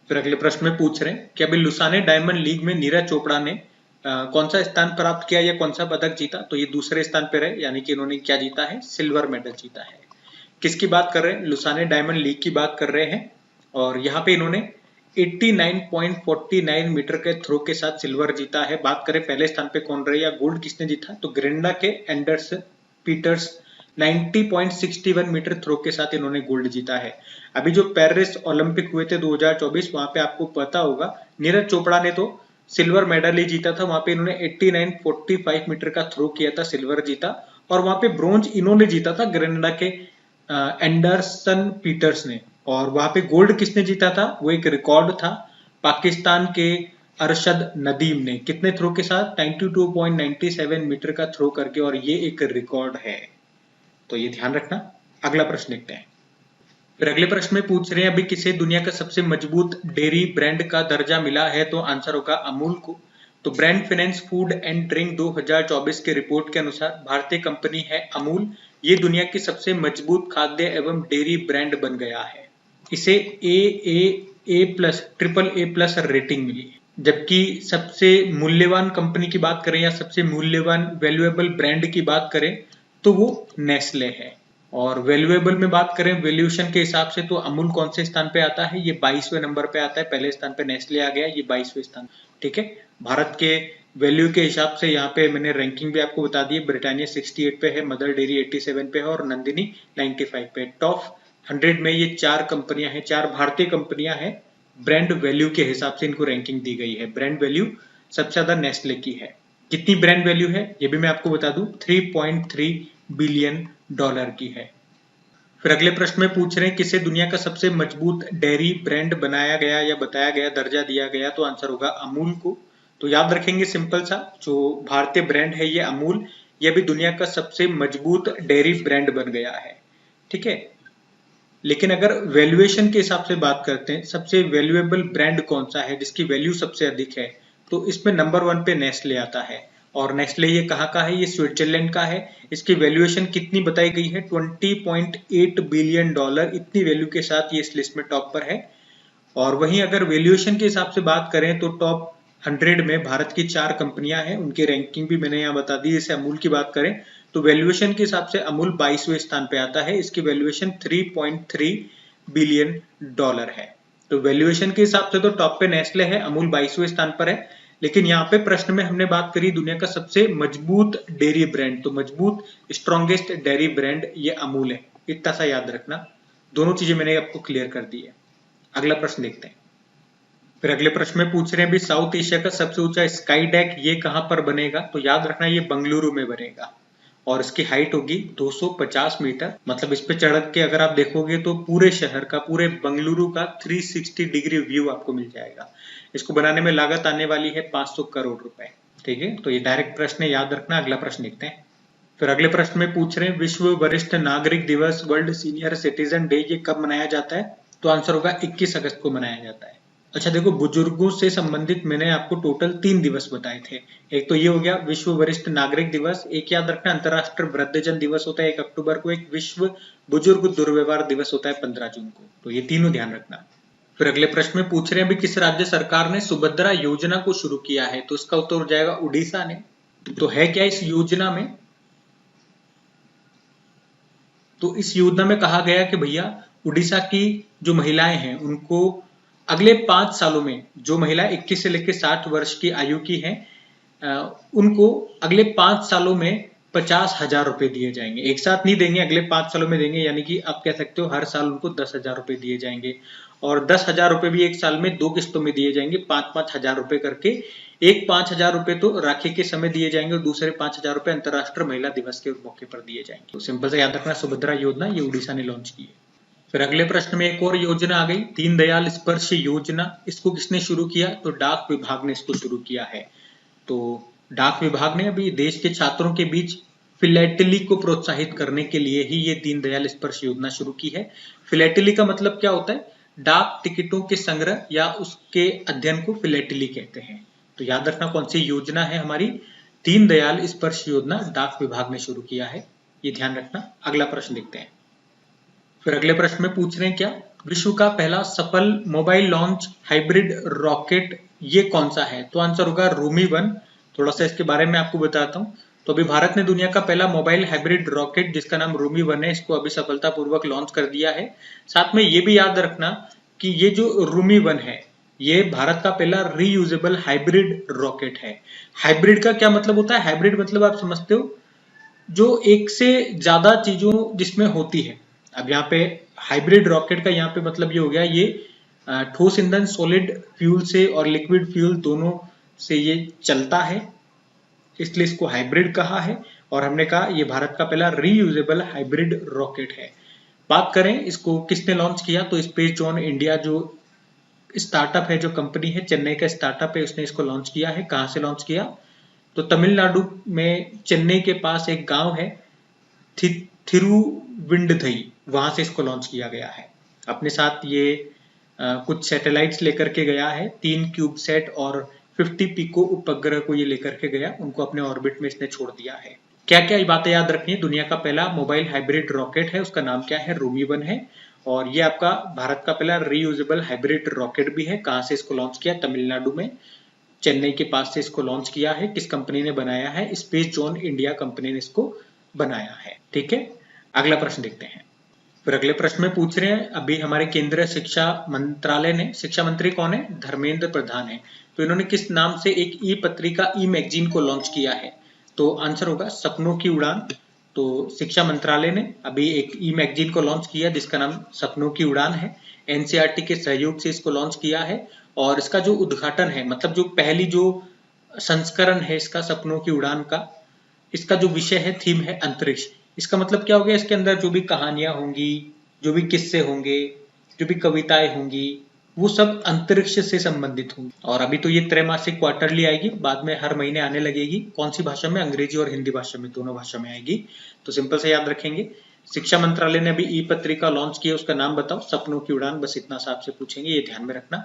फिर अगले प्रश्न में पूछ रहे हैं कि अभी लुसाने डायमंड लीग में नीरज चोपड़ा ने कौन सा स्थान प्राप्त किया या कौन सा पदक जीता? तो ये दूसरे स्थान पर है, यानी कि इन्होंने क्या जीता है? सिल्वर मेडल जीता है। किसकी बात कर रहे हैं? लुसाने डायमंड लीग की बात कर रहे हैं और यहाँ पे इन्होंने 89.49 मीटर के थ्रो के साथ सिल्वर जीता है। बात करें पहले स्थान पे कौन रहे या गोल्ड किसने जीता? तो ग्रेनडा के एंडर्स पीटर्स 90.61 मीटर थ्रो के साथ इन्होंने गोल्ड जीता है। अभी जो पेरिस ओलंपिक हुए थे 2024, वहां पे आपको पता होगा नीरज चोपड़ा ने तो सिल्वर मेडल ही जीता था। वहां पे इन्होंने 89.45 मीटर का थ्रो किया था, सिल्वर जीता। और वहां पे ब्रोंज इन्होंने जीता था, ग्रेनडा के एंडरसन पीटर्स ने। और वहां पे गोल्ड किसने जीता था? वो एक रिकॉर्ड था, पाकिस्तान के अरशद नदीम ने। कितने थ्रो के साथ? 92.97 मीटर का थ्रो करके, और ये एक रिकॉर्ड है, तो ये ध्यान रखना। अगला प्रश्न देखते हैं। फिर अगले प्रश्न में पूछ रहे हैं, अभी किसे दुनिया का सबसे मजबूत डेयरी ब्रांड का दर्जा मिला है? तो आंसर होगा अमूल को। तो brand finance food and drink 2024 के रिपोर्ट के अनुसार भारतीय कंपनी है अमूल, ये दुनिया की सबसे मजबूत खाद्य एवं डेयरी ब्रांड बन गया है। इसे ए प्लस AAA+ रेटिंग मिली है। जबकि सबसे मूल्यवान कंपनी की बात करें या सबसे मूल्यवान वैल्यूएबल ब्रांड की बात करें तो वो नेस्ले है। और वैल्यूएबल में बात करें वैल्यूएशन के हिसाब से तो अमूल कौन से स्थान पे आता है? ये 22वें नंबर पे आता है। पहले स्थान पे नेस्ले आ गया, ये 22वें स्थान। ठीक है, भारत के वैल्यू के हिसाब से यहाँ पे मैंने रैंकिंग भी आपको बता दी। ब्रिटानिया 68 पे है, मदर डेयरी 87 पे है और नंदिनी 95 पे। टॉप 100 में ये 4 कंपनियां हैं, 4 भारतीय कंपनियां हैं। ब्रांड वैल्यू के हिसाब से इनको रैंकिंग दी गई है। ब्रांड वैल्यू सबसे ज्यादा नेस्ले की है। कितनी ब्रांड वैल्यू है ये भी मैं आपको बता दूं, $3.3 बिलियन की है। फिर अगले प्रश्न में पूछ रहे हैं, किसे दुनिया का सबसे मजबूत डेयरी ब्रांड बनाया गया या बताया गया, दर्जा दिया गया? तो आंसर होगा अमूल को। तो याद रखेंगे सिंपल सा, जो भारतीय ब्रांड है ये अमूल, ये भी दुनिया का सबसे मजबूत डेयरी ब्रांड बन गया है। ठीक है, लेकिन अगर वैल्यूएशन के हिसाब से बात करते हैं, सबसे वैल्यूएबल ब्रांड कौन सा है जिसकी वैल्यू सबसे अधिक है, तो इसमें नंबर 1 पे नेस्ले आता है। और नेस्ले ये कहाँ का है? ये स्विट्जरलैंड का है। इसकी वैल्यूएशन कितनी बताई गई है? $20.8 बिलियन, इतनी वैल्यू के साथ ये इस लिस्ट में टॉप पर है। और वहीं अगर वैल्यूएशन के हिसाब से बात करें तो टॉप 100 में भारत की 4 कंपनियां हैं, उनकी रैंकिंग भी मैंने यहाँ बता दी। जैसे अमूल की बात करें तो वैल्यूएशन के हिसाब से अमूल 22वें स्थान पे आता है। इसकी वैल्यूएशन $3.3 बिलियन है। तो वैल्यूएशन के हिसाब से तो टॉप पे नेस्ले है, अमूल 22वें स्थान पर है। लेकिन यहाँ पे प्रश्न में हमने बात करी दुनिया का सबसे मजबूत डेयरी ब्रांड, तो मजबूत स्ट्रॉन्गेस्ट डेयरी ब्रांड ये अमूल है, इतना सा याद रखना। दोनों चीजें मैंने आपको क्लियर कर दी है। अगला प्रश्न देखते हैं। फिर अगले प्रश्न में पूछ रहे हैं, भी साउथ एशिया का सबसे ऊंचा स्काई डेक ये कहां पर बनेगा? तो याद रखना ये बंगलुरु में बनेगा। और इसकी हाइट होगी 250 मीटर। मतलब इस पे चढ़ के अगर आप देखोगे तो पूरे शहर का, पूरे बंगलुरु का 360 डिग्री व्यू आपको मिल जाएगा। इसको बनाने में लागत आने वाली है 500 करोड़ रुपए। ठीक है, तो ये डायरेक्ट प्रश्न है, याद रखना। अगला प्रश्न देखते हैं। फिर अगले प्रश्न में पूछ रहे हैं विश्व वरिष्ठ नागरिक दिवस, वर्ल्ड सीनियर सिटीजन डे, ये कब मनाया जाता है? तो आंसर होगा 21 अगस्त को मनाया जाता है। अच्छा देखो, बुजुर्गों से संबंधित मैंने आपको टोटल 3 दिवस बताए थे। एक तो ये हो गया विश्व वरिष्ठ नागरिक दिवस, एक याद रखना अंतरराष्ट्रीय वृद्धजन दिवस होता है 1 अक्टूबर को, एक विश्व बुजुर्ग दुर्व्यवहार दिवस होता है 15 जून को। तो ये तीनों ध्यान रखना। फिर अगले प्रश्न में पूछ रहे हैं अभी किस राज्य सरकार ने सुभद्रा योजना को शुरू किया है? तो इसका उत्तर हो जाएगा उड़ीसा ने। तो है क्या इस योजना में? तो इस योजना में कहा गया कि भैया उड़ीसा की जो महिलाएं हैं उनको अगले 5 सालों में, जो महिला 21 से लेकर 60 वर्ष की आयु की हैं, उनको अगले 5 सालों में 50,000 रुपए दिए जाएंगे। एक साथ नहीं देंगे, अगले 5 सालों में देंगे, यानी कि आप कह सकते हो हर साल उनको 10,000 रुपए दिए जाएंगे। और 10,000 रुपए भी एक साल में 2 किस्तों में दिए जाएंगे, 5-5 हजार रुपए करके। एक 5,000 रुपए तो राखी के समय दिए जाएंगे और दूसरे 5,000 रुपए अंतरराष्ट्रीय महिला दिवस के मौके पर दिए जाएंगे। तो सिंपल से याद रखना, सुभद्रा योजना ये उड़ीसा ने लॉन्च की है। फिर अगले प्रश्न में एक और योजना आ गई, दीनदयाल स्पर्श योजना। इसको किसने शुरू किया? तो डाक विभाग ने इसको शुरू किया है। तो डाक विभाग ने अभी देश के छात्रों के बीच फिलैटली को प्रोत्साहित करने के लिए ही ये दीनदयाल स्पर्श योजना शुरू की है। फिलैटली का मतलब क्या होता है? डाक टिकटों के संग्रह या उसके अध्ययन को फिलैटली कहते हैं। तो याद रखना कौन सी योजना है हमारी? दीनदयाल स्पर्श योजना डाक विभाग ने शुरू किया है, ये ध्यान रखना। अगला प्रश्न देखते हैं। फिर अगले प्रश्न में पूछ रहे हैं क्या विश्व का पहला सफल मोबाइल लॉन्च हाइब्रिड रॉकेट ये कौन सा है? तो आंसर होगा रूमी 1। थोड़ा सा इसके बारे में आपको बताता हूँ। तो अभी भारत ने दुनिया का पहला मोबाइल हाइब्रिड रॉकेट जिसका नाम रूमी 1 है, इसको अभी सफलतापूर्वक लॉन्च कर दिया है। साथ में ये भी याद रखना कि ये जो रूमी 1 है ये भारत का पहला रीयूजेबल हाइब्रिड रॉकेट है। हाइब्रिड का क्या मतलब होता है? हाइब्रिड मतलब आप समझते हो, जो एक से ज्यादा चीजों जिसमें होती है। अब यहाँ पे हाइब्रिड रॉकेट का यहाँ पे मतलब ये हो गया, ये ठोस ईंधन सॉलिड फ्यूल से और लिक्विड फ्यूल दोनों से ये चलता है, इसलिए इसको हाइब्रिड कहा है। और हमने कहा ये भारत का पहला रीयूजेबल हाइब्रिड रॉकेट है। बात करें इसको किसने लॉन्च किया, तो स्पेस जोन इंडिया जो स्टार्टअप है, जो कंपनी है, चेन्नई का स्टार्टअप है, उसने इसको लॉन्च किया है। कहां से लॉन्च किया? तो तमिलनाडु में चेन्नई के पास एक गांव है थिरुविंडथई, वहां से इसको लॉन्च किया गया है। अपने साथ ये कुछ सैटेलाइट्स लेकर के गया है, 3 क्यूबसैट और 50 पिको उपग्रह को ये लेकर के गया, उनको अपने ऑर्बिट में इसने छोड़ दिया है। क्या क्या बातें याद रखनी है? दुनिया का पहला मोबाइल हाइब्रिड रॉकेट है, उसका नाम क्या है? रूमी 1 है। और ये आपका भारत का पहला रीयूजेबल हाइब्रिड रॉकेट भी है। कहां से इसको लॉन्च किया? तमिलनाडु में चेन्नई के पास से इसको लॉन्च किया है। किस कंपनी ने बनाया है? स्पेस जोन इंडिया कंपनी ने इसको बनाया है। ठीक है, अगला प्रश्न देखते हैं। फिर अगले प्रश्न में पूछ रहे हैं अभी हमारे केंद्रीय शिक्षा मंत्रालय ने, शिक्षा मंत्री कौन है? धर्मेंद्र प्रधान है। तो इन्होंने किस नाम से एक ई पत्रिका, ई मैगजीन को लॉन्च किया है? तो आंसर होगा सपनों की उड़ान। तो शिक्षा मंत्रालय ने अभी एक ई मैगजीन को लॉन्च किया जिसका नाम सपनों की उड़ान है। एनसीईआरटी के सहयोग से इसको लॉन्च किया है। और इसका जो उद्घाटन है, मतलब जो पहली जो संस्करण है इसका सपनों की उड़ान का, इसका जो विषय है, थीम है अंतरिक्ष। इसका मतलब क्या हो गया? इसके अंदर जो भी कहानियां होंगी, जो भी किस्से होंगे, जो भी कविताएं होंगी, वो सब अंतरिक्ष से संबंधित होंगी। और अभी तो ये त्रैमासिक क्वार्टरली आएगी, बाद में हर महीने आने लगेगी। कौन सी भाषा में? अंग्रेजी और हिंदी भाषा में, दोनों भाषा में आएगी। तो सिंपल से याद रखेंगे, शिक्षा मंत्रालय ने अभी ई पत्रिका लॉन्च की है, उसका नाम बताओ। सपनों की उड़ान, बस इतना सा आपसे पूछेंगे, ये ध्यान में रखना।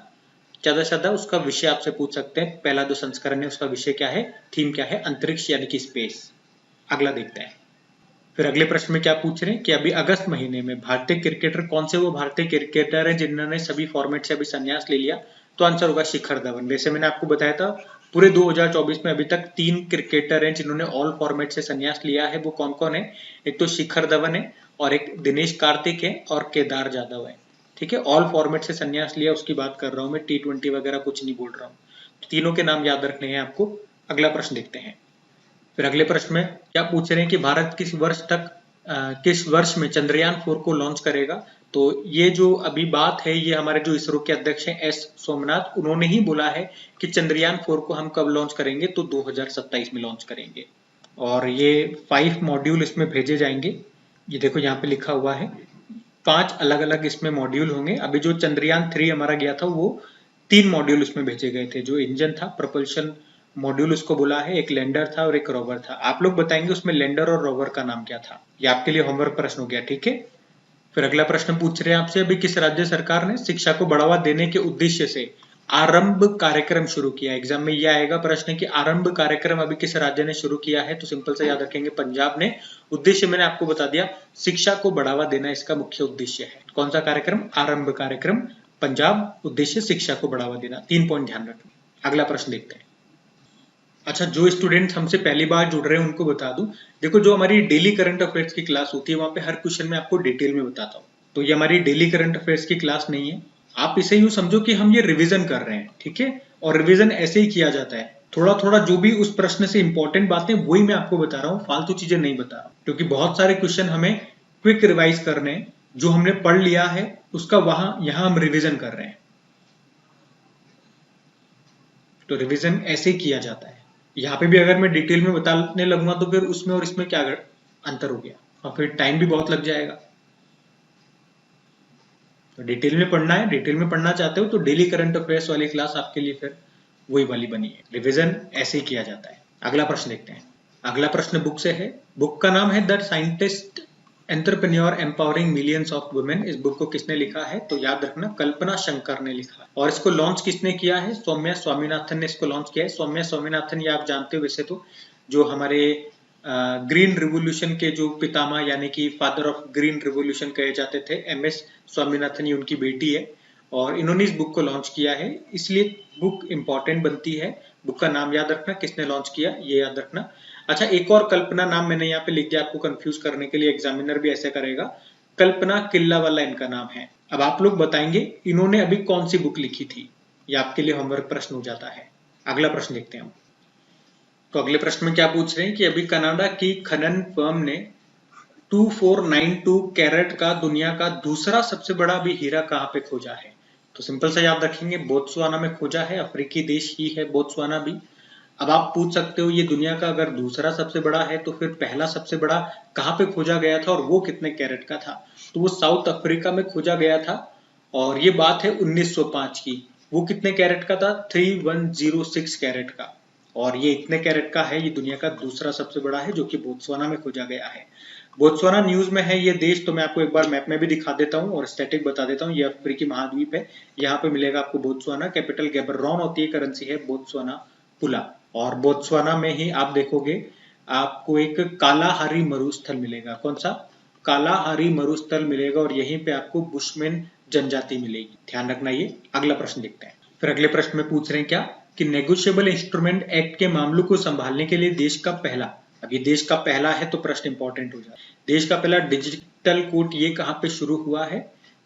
ज्यादा से ज्यादा उसका विषय आपसे पूछ सकते हैं। पहला जो संस्करण है उसका विषय क्या है, थीम क्या है? अंतरिक्ष यानी कि स्पेस। अगला देखते हैं। फिर अगले प्रश्न में क्या पूछ रहे हैं कि अभी अगस्त महीने में भारतीय क्रिकेटर कौन से वो भारतीय क्रिकेटर हैं जिन्होंने सभी फॉर्मेट से अभी संन्यास ले लिया? तो आंसर होगा शिखर धवन। वैसे मैंने आपको बताया था पूरे 2024 में अभी तक 3 क्रिकेटर हैं जिन्होंने ऑल फॉर्मेट से संन्यास लिया है। वो कौन कौन है? एक तो शिखर धवन है, और एक दिनेश कार्तिक है, और केदार जाधव है। ठीक है, ऑल फॉर्मेट से संन्यास लिया उसकी बात कर रहा हूं मैं, T20 वगैरह कुछ नहीं बोल रहा हूँ। तीनों के नाम याद रखने हैं आपको। अगला प्रश्न देखते हैं। फिर अगले प्रश्न में क्या पूछ रहे हैं कि भारत किस वर्ष में चंद्रयान 4 को लॉन्च करेगा? तो ये जो अभी बात है ये हमारे जो इसरो के अध्यक्ष हैं एस सोमनाथ, उन्होंने ही बोला है कि चंद्रयान 4 को हम कब लॉन्च करेंगे? तो 2027 में लॉन्च करेंगे। और ये 5 मॉड्यूल इसमें भेजे जाएंगे। ये देखो यहाँ पे लिखा हुआ है 5 अलग अलग इसमें मॉड्यूल होंगे। अभी जो चंद्रयान 3 हमारा गया था वो 3 मॉड्यूल उसमें भेजे गए थे। जो इंजन था, प्रपल्शन मॉड्यूल उसको बोला है, एक लैंडर था और एक रोवर था। आप लोग बताएंगे उसमें लैंडर और रोवर का नाम क्या था। ये आपके लिए होमवर्क प्रश्न हो गया, ठीक है। फिर अगला प्रश्न पूछ रहे हैं आपसे, अभी किस राज्य सरकार ने शिक्षा को बढ़ावा देने के उद्देश्य से आरंभ कार्यक्रम शुरू किया। एग्जाम में यह आएगा प्रश्न कि आरंभ कार्यक्रम अभी किस राज्य ने शुरू किया है, तो सिंपल से याद रखेंगे पंजाब ने। उद्देश्य मैंने आपको बता दिया, शिक्षा को बढ़ावा देना इसका मुख्य उद्देश्य है। कौन सा कार्यक्रम? आरंभ कार्यक्रम, पंजाब। उद्देश्य शिक्षा को बढ़ावा देना। 3 पॉइंट ध्यान रखना। अगला प्रश्न देखते हैं। अच्छा, जो स्टूडेंट हमसे पहली बार जुड़ रहे हैं उनको बता दूं, देखो जो हमारी डेली करंट अफेयर्स की क्लास होती है वहां पे हर क्वेश्चन में आपको डिटेल में बताता हूँ। तो ये हमारी डेली करंट अफेयर्स की क्लास नहीं है, आप इसे यूं समझो कि हम ये रिवीजन कर रहे हैं, ठीक है। और रिवीजन ऐसे ही किया जाता है, थोड़ा थोड़ा जो भी उस प्रश्न से इंपॉर्टेंट बातें वही मैं आपको बता रहा हूँ, फालतू चीजें नहीं बता रहा हूँ। क्योंकि बहुत सारे क्वेश्चन हमें क्विक रिवाइज करने हैं, जो हमने पढ़ लिया है उसका यहाँ हम रिविजन कर रहे हैं। तो रिवीजन ऐसे ही किया जाता है। यहाँ पे भी अगर मैं डिटेल में बताने लगूंगा तो फिर उसमें और इसमें क्या अंतर हो गया, और फिर टाइम भी बहुत लग जाएगा। तो डिटेल में पढ़ना है, डिटेल में पढ़ना चाहते हो तो डेली करंट अफेयर्स वाली क्लास आपके लिए फिर वही वाली बनी है। रिवीजन ऐसे ही किया जाता है। अगला प्रश्न देखते हैं। अगला प्रश्न बुक से है। बुक का नाम है the scientist entrepreneur empowering millions of women. इस बुक को किसने लिखा है, तो याद रखना कल्पना शंकर ने लिखा है। और इसको लॉन्च किसने किया है, सौम्या स्वामीनाथन ने इसको लॉन्च किया है। सौम्या स्वामीनाथन ये आप जानते हो वैसे तो, जो हमारे ग्रीन रिवोल्यूशन के जो पितामह यानी कि फादर ऑफ ग्रीन रिवोल्यूशन कहे जाते थे, MS स्वामीनाथन, ये उनकी बेटी है। और इन्होंने इस बुक को लॉन्च किया है, इसलिए बुक इंपॉर्टेंट बनती है। बुक का नाम याद रखना, किसने लॉन्च किया ये याद रखना। अच्छा, एक और कल्पना नाम मैंने यहाँ पे लिख दिया आपको कंफ्यूज करने के लिए, एग्जामिनर भी ऐसे करेगा। कल्पना किल्लावाला इनका नाम है। अब आप लोग बताएंगे इन्होंने अभी कौन सी बुक लिखी थी, ये आपके लिए होमवर्क प्रश्न हो जाता है। अगला प्रश्न देखते हैं हम। तो अगले प्रश्न में क्या पूछ रहे हैं कि अभी कनाडा की खनन फर्म ने 2492 कैरेट का दुनिया का दूसरा सबसे बड़ा भी हीरा कहाँ पे खोजा है। तो सिंपल सा याद रखेंगे, बोत्सवाना में खोजा है। अफ्रीकी देश ही है बोत्सवाना भी। अब आप पूछ सकते हो ये दुनिया का अगर दूसरा सबसे बड़ा है तो फिर पहला सबसे बड़ा कहाँ पे खोजा गया था और वो कितने कैरेट का था। तो वो साउथ अफ्रीका में खोजा गया था और ये बात है 1905 की। वो कितने कैरेट का था, 3106 कैरेट का। और ये इतने कैरेट का है, ये दुनिया का दूसरा सबसे बड़ा है जो कि बोत्सवाना में खोजा गया है। बोत्सवाना न्यूज में है ये देश, तो मैं आपको एक बार मैप में भी दिखा देता हूँ और स्टैटिक बता देता हूँ। ये अफ्रीकी महाद्वीप है, यहाँ पे मिलेगा आपको बोत्सवाना। कैपिटल गैबरॉन होती है, करेंसी है बोत्सवाना पुला। और बोत्सवाना में ही आप देखोगे आपको एक कालाहारी मरुस्थल मिलेगा। कौन सा? कालाहारी मरुस्थल मिलेगा और यहीं पे आपको बुशमैन जनजाति मिलेगी। ध्यान रखना ये। अगला प्रश्न देखते हैं। फिर अगले प्रश्न में पूछ रहे हैं क्या कि नेगोशिएबल इंस्ट्रूमेंट एक्ट के मामलों को संभालने के लिए देश का पहला, अब ये देश का पहला है तो प्रश्न इंपॉर्टेंट हो जाए, देश का पहला डिजिटल कोर्ट ये कहाँ पे शुरू हुआ है,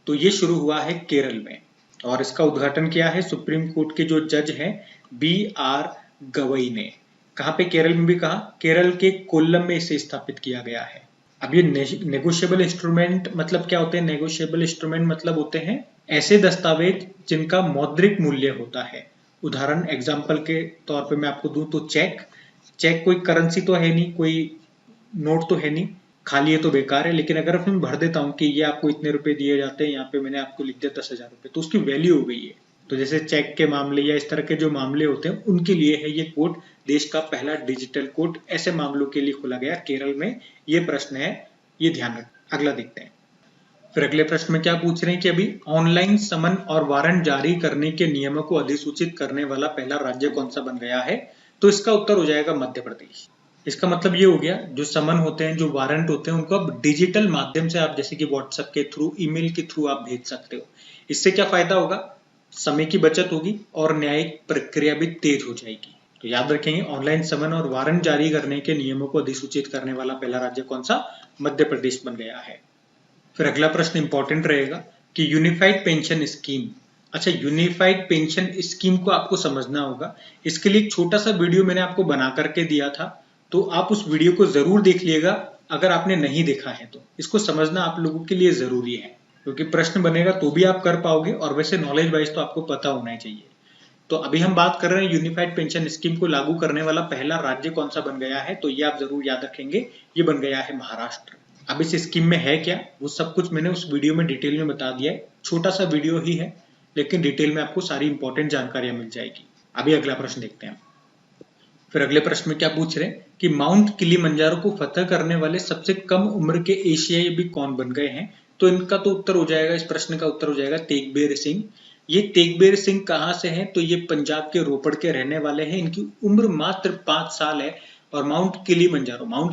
तो ये शुरू हुआ है केरल में। और इसका उद्घाटन किया है सुप्रीम कोर्ट के जो जज हैं BR गवई ने। कहाँ पे? केरल में भी। कहा? केरल के कोल्लम में इसे स्थापित किया गया है। अब ये नेगोशिएबल इंस्ट्रूमेंट मतलब क्या होते हैं? नेगोशिएबल इंस्ट्रूमेंट मतलब होते हैं ऐसे दस्तावेज जिनका मौद्रिक मूल्य होता है। उदाहरण एग्जाम्पल के तौर पे मैं आपको दूं तो चेक कोई करेंसी तो है नहीं, कोई नोट तो है नहीं, खाली है तो बेकार है। लेकिन अगर मैं भर देता हूँ कि ये आपको इतने रुपए दिए जाते हैं, यहाँ पे मैंने आपको लिख दिया 10,000 रुपए, तो उसकी वैल्यू हो गई है। तो जैसे चेक के मामले या इस तरह के जो मामले होते हैं उनके लिए है ये कोर्ट, देश का पहला डिजिटल कोर्ट ऐसे मामलों के लिए खोला गया केरल में। ये प्रश्न है, ये ध्यान रख। अगला देखते हैं। फिर अगले प्रश्न में क्या पूछ रहे हैं कि अभी ऑनलाइन समन और वारंट जारी करने के नियमों को अधिसूचित करने वाला पहला राज्य कौन सा बन गया है, तो इसका उत्तर हो जाएगा मध्य प्रदेश। इसका मतलब ये हो गया जो समन होते हैं, जो वारंट होते हैं, उनको अब डिजिटल माध्यम से आप जैसे कि व्हाट्सएप के थ्रू, ईमेल के थ्रू आप भेज सकते हो। इससे क्या फायदा होगा? समय की बचत होगी और न्यायिक प्रक्रिया भी तेज हो जाएगी। तो याद रखेंगे ऑनलाइन समन और वारंट जारी करने के नियमों को अधिसूचित करने वाला पहला राज्य कौन सा? मध्य प्रदेश बन गया है। फिर अगला प्रश्न इंपॉर्टेंट रहेगा कि यूनिफाइड पेंशन स्कीम। अच्छा, यूनिफाइड पेंशन स्कीम को आपको समझना होगा। इसके लिए एक छोटा सा वीडियो मैंने आपको बना करके दिया था, तो आप उस वीडियो को जरूर देख लीजिएगा अगर आपने नहीं देखा है तो। इसको समझना आप लोगों के लिए जरूरी है, क्योंकि प्रश्न बनेगा तो भी आप कर पाओगे और वैसे नॉलेज वाइज तो आपको पता होना ही चाहिए। तो अभी हम बात कर रहे हैं यूनिफाइड पेंशन स्कीम को लागू करने वाला पहला राज्य कौन सा बन गया है, तो ये आप जरूर याद रखेंगे, ये बन गया है महाराष्ट्र। अब इस स्कीम में है क्या, वो सब कुछ मैंने उस वीडियो में डिटेल में बता दिया है। छोटा सा वीडियो ही है, लेकिन डिटेल में आपको सारी इंपॉर्टेंट जानकारियां मिल जाएगी। अभी अगला प्रश्न देखते हैं। फिर अगले प्रश्न में क्या पूछ रहे हैं कि माउंट किलिमंजारो को फतह करने वाले सबसे कम उम्र के एशियाई भी कौन बन गए हैं, तो इनका तो उत्तर हो जाएगा, इस प्रश्न का उत्तर हो जाएगा तेगबीर सिंह। ये तेगबीर सिंह कहां से हैं, तो ये पंजाब के रोपड़ के रहने वाले हैं। इनकी उम्र मात्र 5 साल है। और माउंट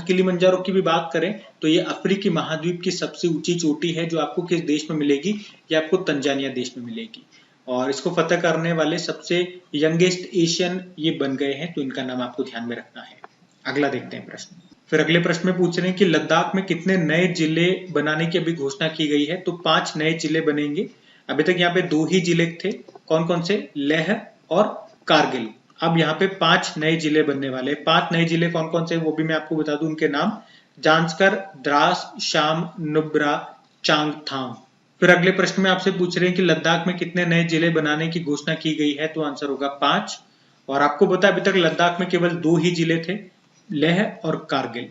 किलिमंजारो की भी बात करें तो ये अफ्रीकी महाद्वीप की सबसे ऊंची चोटी है, जो आपको किस देश में मिलेगी, ये आपको तंजानिया देश में मिलेगी। और इसको फतह करने वाले सबसे यंगेस्ट एशियन ये बन गए हैं, तो इनका नाम आपको ध्यान में रखना है। अगला देखते हैं प्रश्न। फिर अगले प्रश्न में पूछ रहे हैं कि लद्दाख में कितने नए जिले बनाने की अभी घोषणा की गई है, तो 5 नए जिले बनेंगे। अभी तक यहाँ पे 2 ही जिले थे, कौन कौन से, लेह और कारगिल। अब यहाँ पे 5 नए जिले बनने वाले। 5 नए जिले कौन कौन से, वो भी मैं आपको बता दूं उनके नाम, जांस्कर, द्रास, शाम, नुब्रा, चांगथांग। फिर अगले प्रश्न में आपसे पूछ रहे हैं कि लद्दाख में कितने नए जिले बनाने की घोषणा की गई है, तो आंसर होगा 5। और आपको पता है अभी तक लद्दाख में केवल 2 ही जिले थे, लेह और कारगिल,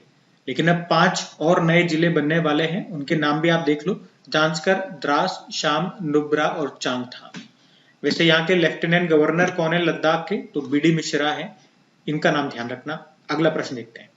लेकिन अब 5 और नए जिले बनने वाले हैं। उनके नाम भी आप देख लो, जांस्कर, द्रास, शाम, नुब्रा और चांगथांग। वैसे यहाँ के लेफ्टिनेंट गवर्नर कौन है लद्दाख के, तो बीडी मिश्रा है, इनका नाम ध्यान रखना। अगला प्रश्न देखते हैं।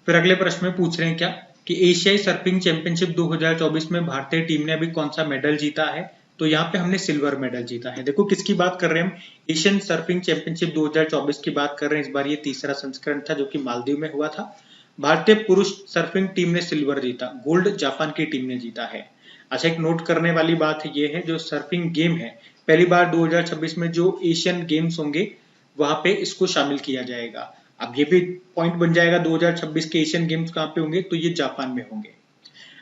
फिर अगले प्रश्न में पूछ रहे हैं क्या कि एशियाई सर्फिंग चैंपियनशिप 2024 में भारतीय टीम ने अभी कौन सा मेडल जीता है, तो यहाँ पे हमने सिल्वर मेडल जीता है। देखो किसकी बात कर रहे हैं हम, एशियन सर्फिंग चैंपियनशिप 2024 की बात कर रहे हैं। इस बार ये तीसरा संस्करण था जो कि मालदीव में हुआ था। भारतीय पुरुष सर्फिंग टीम ने सिल्वर जीता, गोल्ड जापान की टीम ने जीता है। अच्छा, एक नोट करने वाली बात ये है, जो सर्फिंग गेम है पहली बार 2026 में जो एशियन गेम्स होंगे वहां पे इसको शामिल किया जाएगा। अब ये भी पॉइंट बन जाएगा 2026 के एशियन गेम्स कहाँ पे होंगे, तो ये जापान में होंगे।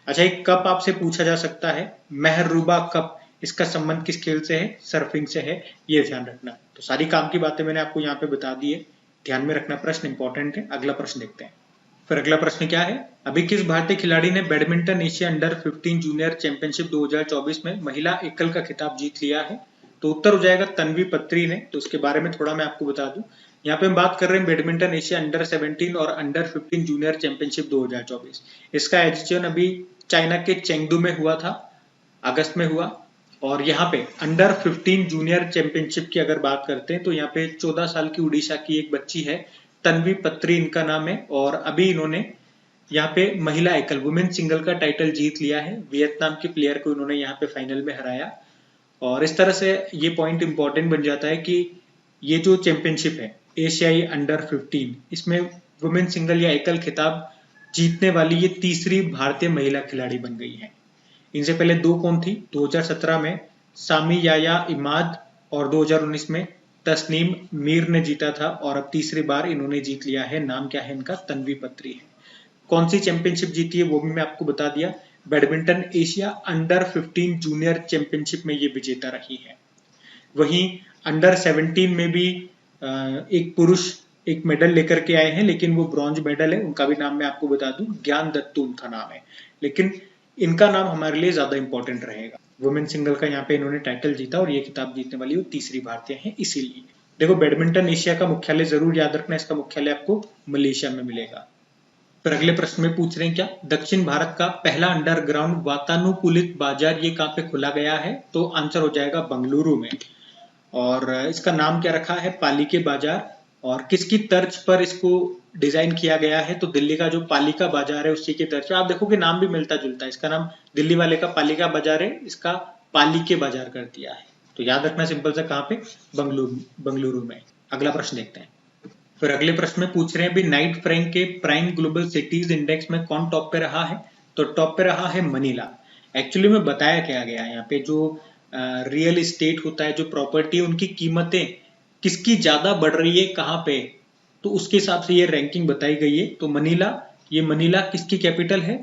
अच्छा, एक कप आपसे पूछा जा सकता है, मेहरूबा कप, इसका संबंध किस खेल से है, सर्फिंग से है, ये ध्यान रखना। तो सारी काम की बातें मैंने आपको यहाँ पे बता दी है, ध्यान में रखना, प्रश्न इंपॉर्टेंट है। अगला प्रश्न देखते हैं। फिर अगला प्रश्न क्या है, अभी किस भारतीय खिलाड़ी ने badminton Asia under 15 junior championship 2024 में महिला एकल का खिताब जीत लिया है, तो उत्तर हो जाएगा तन्वी पत्री ने। तो उसके बारे में थोड़ा मैं आपको बता दूं, यहाँ पे हम बात कर रहे हैं बैडमिंटन एशिया अंडर 17 और अंडर 15 जूनियर चैंपियनशिप 2024। इसका एडिशन अभी चाइना के चेंगडू में हुआ था, अगस्त में हुआ। और यहाँ पे अंडर 15 जूनियर चैंपियनशिप की अगर बात करते हैं तो यहाँ पे 14 साल की उड़ीसा की एक बच्ची है, तन्वी पत्री इनका नाम है। और अभी इन्होंने यहाँ पे महिला एकल वुमेन सिंगल का टाइटल जीत लिया है। वियतनाम के प्लेयर को इन्होंने यहाँ पे फाइनल में हराया। और इस तरह से ये पॉइंट इंपॉर्टेंट बन जाता है कि ये जो चैंपियनशिप है एशियाई अंडर 15, इसमें वुमेन सिंगल या एकल खिताब जीतने वाली ये तीसरी भारतीय महिला खिलाड़ी बन गई है। इनसे पहले 2 कौन थी, 2017 में सामी याया इमाद और 2019 में तस्नीम मीर ने जीता था। और अब तीसरी बार इन्होंने जीत लिया है। नाम क्या है इनका, तन्वी पत्री है। कौन सी चैंपियनशिप जीती है वो भी मैं आपको बता दिया, badminton Asia under 15 junior championship में ये विजेता रही है। वहीं अंडर 17 में भी एक पुरुष एक मेडल लेकर के आए हैं, लेकिन वो ब्रॉन्ज मेडल है। उनका भी नाम मैं आपको बता दूं, ज्ञान दत्तू उनका नाम है, लेकिन इनका नाम हमारे लिए ज्यादा इंपॉर्टेंट रहेगा। वुमेन सिंगल का यहाँ पे इन्होंने टाइटल जीता और ये खिताब जीतने वाली वो तीसरी भारतीय है। इसीलिए देखो, बैडमिंटन एशिया का मुख्यालय जरूर याद रखना, इसका मुख्यालय आपको मलेशिया में मिलेगा। फिर अगले प्रश्न में पूछ रहे हैं क्या दक्षिण भारत का पहला अंडरग्राउंड वातानुकूलित बाजार ये कहाँ पे खोला गया है, तो आंसर हो जाएगा बंगलुरु में। और इसका नाम क्या रखा है, पालिके बाजार। और किसकी तर्ज पर इसको डिजाइन किया गया है, तो दिल्ली का जो पालिका बाजार है उसी की तर्ज पर। आप देखोगे नाम भी मिलता जुलता है, इसका नाम दिल्ली वाले का पालिका बाजार है, इसका पालिके बाजार कर दिया है। तो याद रखना सिंपल सा, कहाँ पे, बंगलुरु में। अगला प्रश्न देखते हैं। फिर अगले प्रश्न में पूछ रहे हैं भी नाइट फ्रैंक के प्राइम ग्लोबल सिटीज इंडेक्स में कौन टॉप पे रहा है, तो टॉप पे रहा है मनीला। एक्चुअली में बताया क्या गया है यहाँ पे, जो रियल एस्टेट होता है, जो प्रॉपर्टी, उनकी कीमतें किसकी ज्यादा बढ़ रही है कहाँ पे, तो उसके हिसाब से ये रैंकिंग बताई गई है। तो मनीला किसकी कैपिटल है,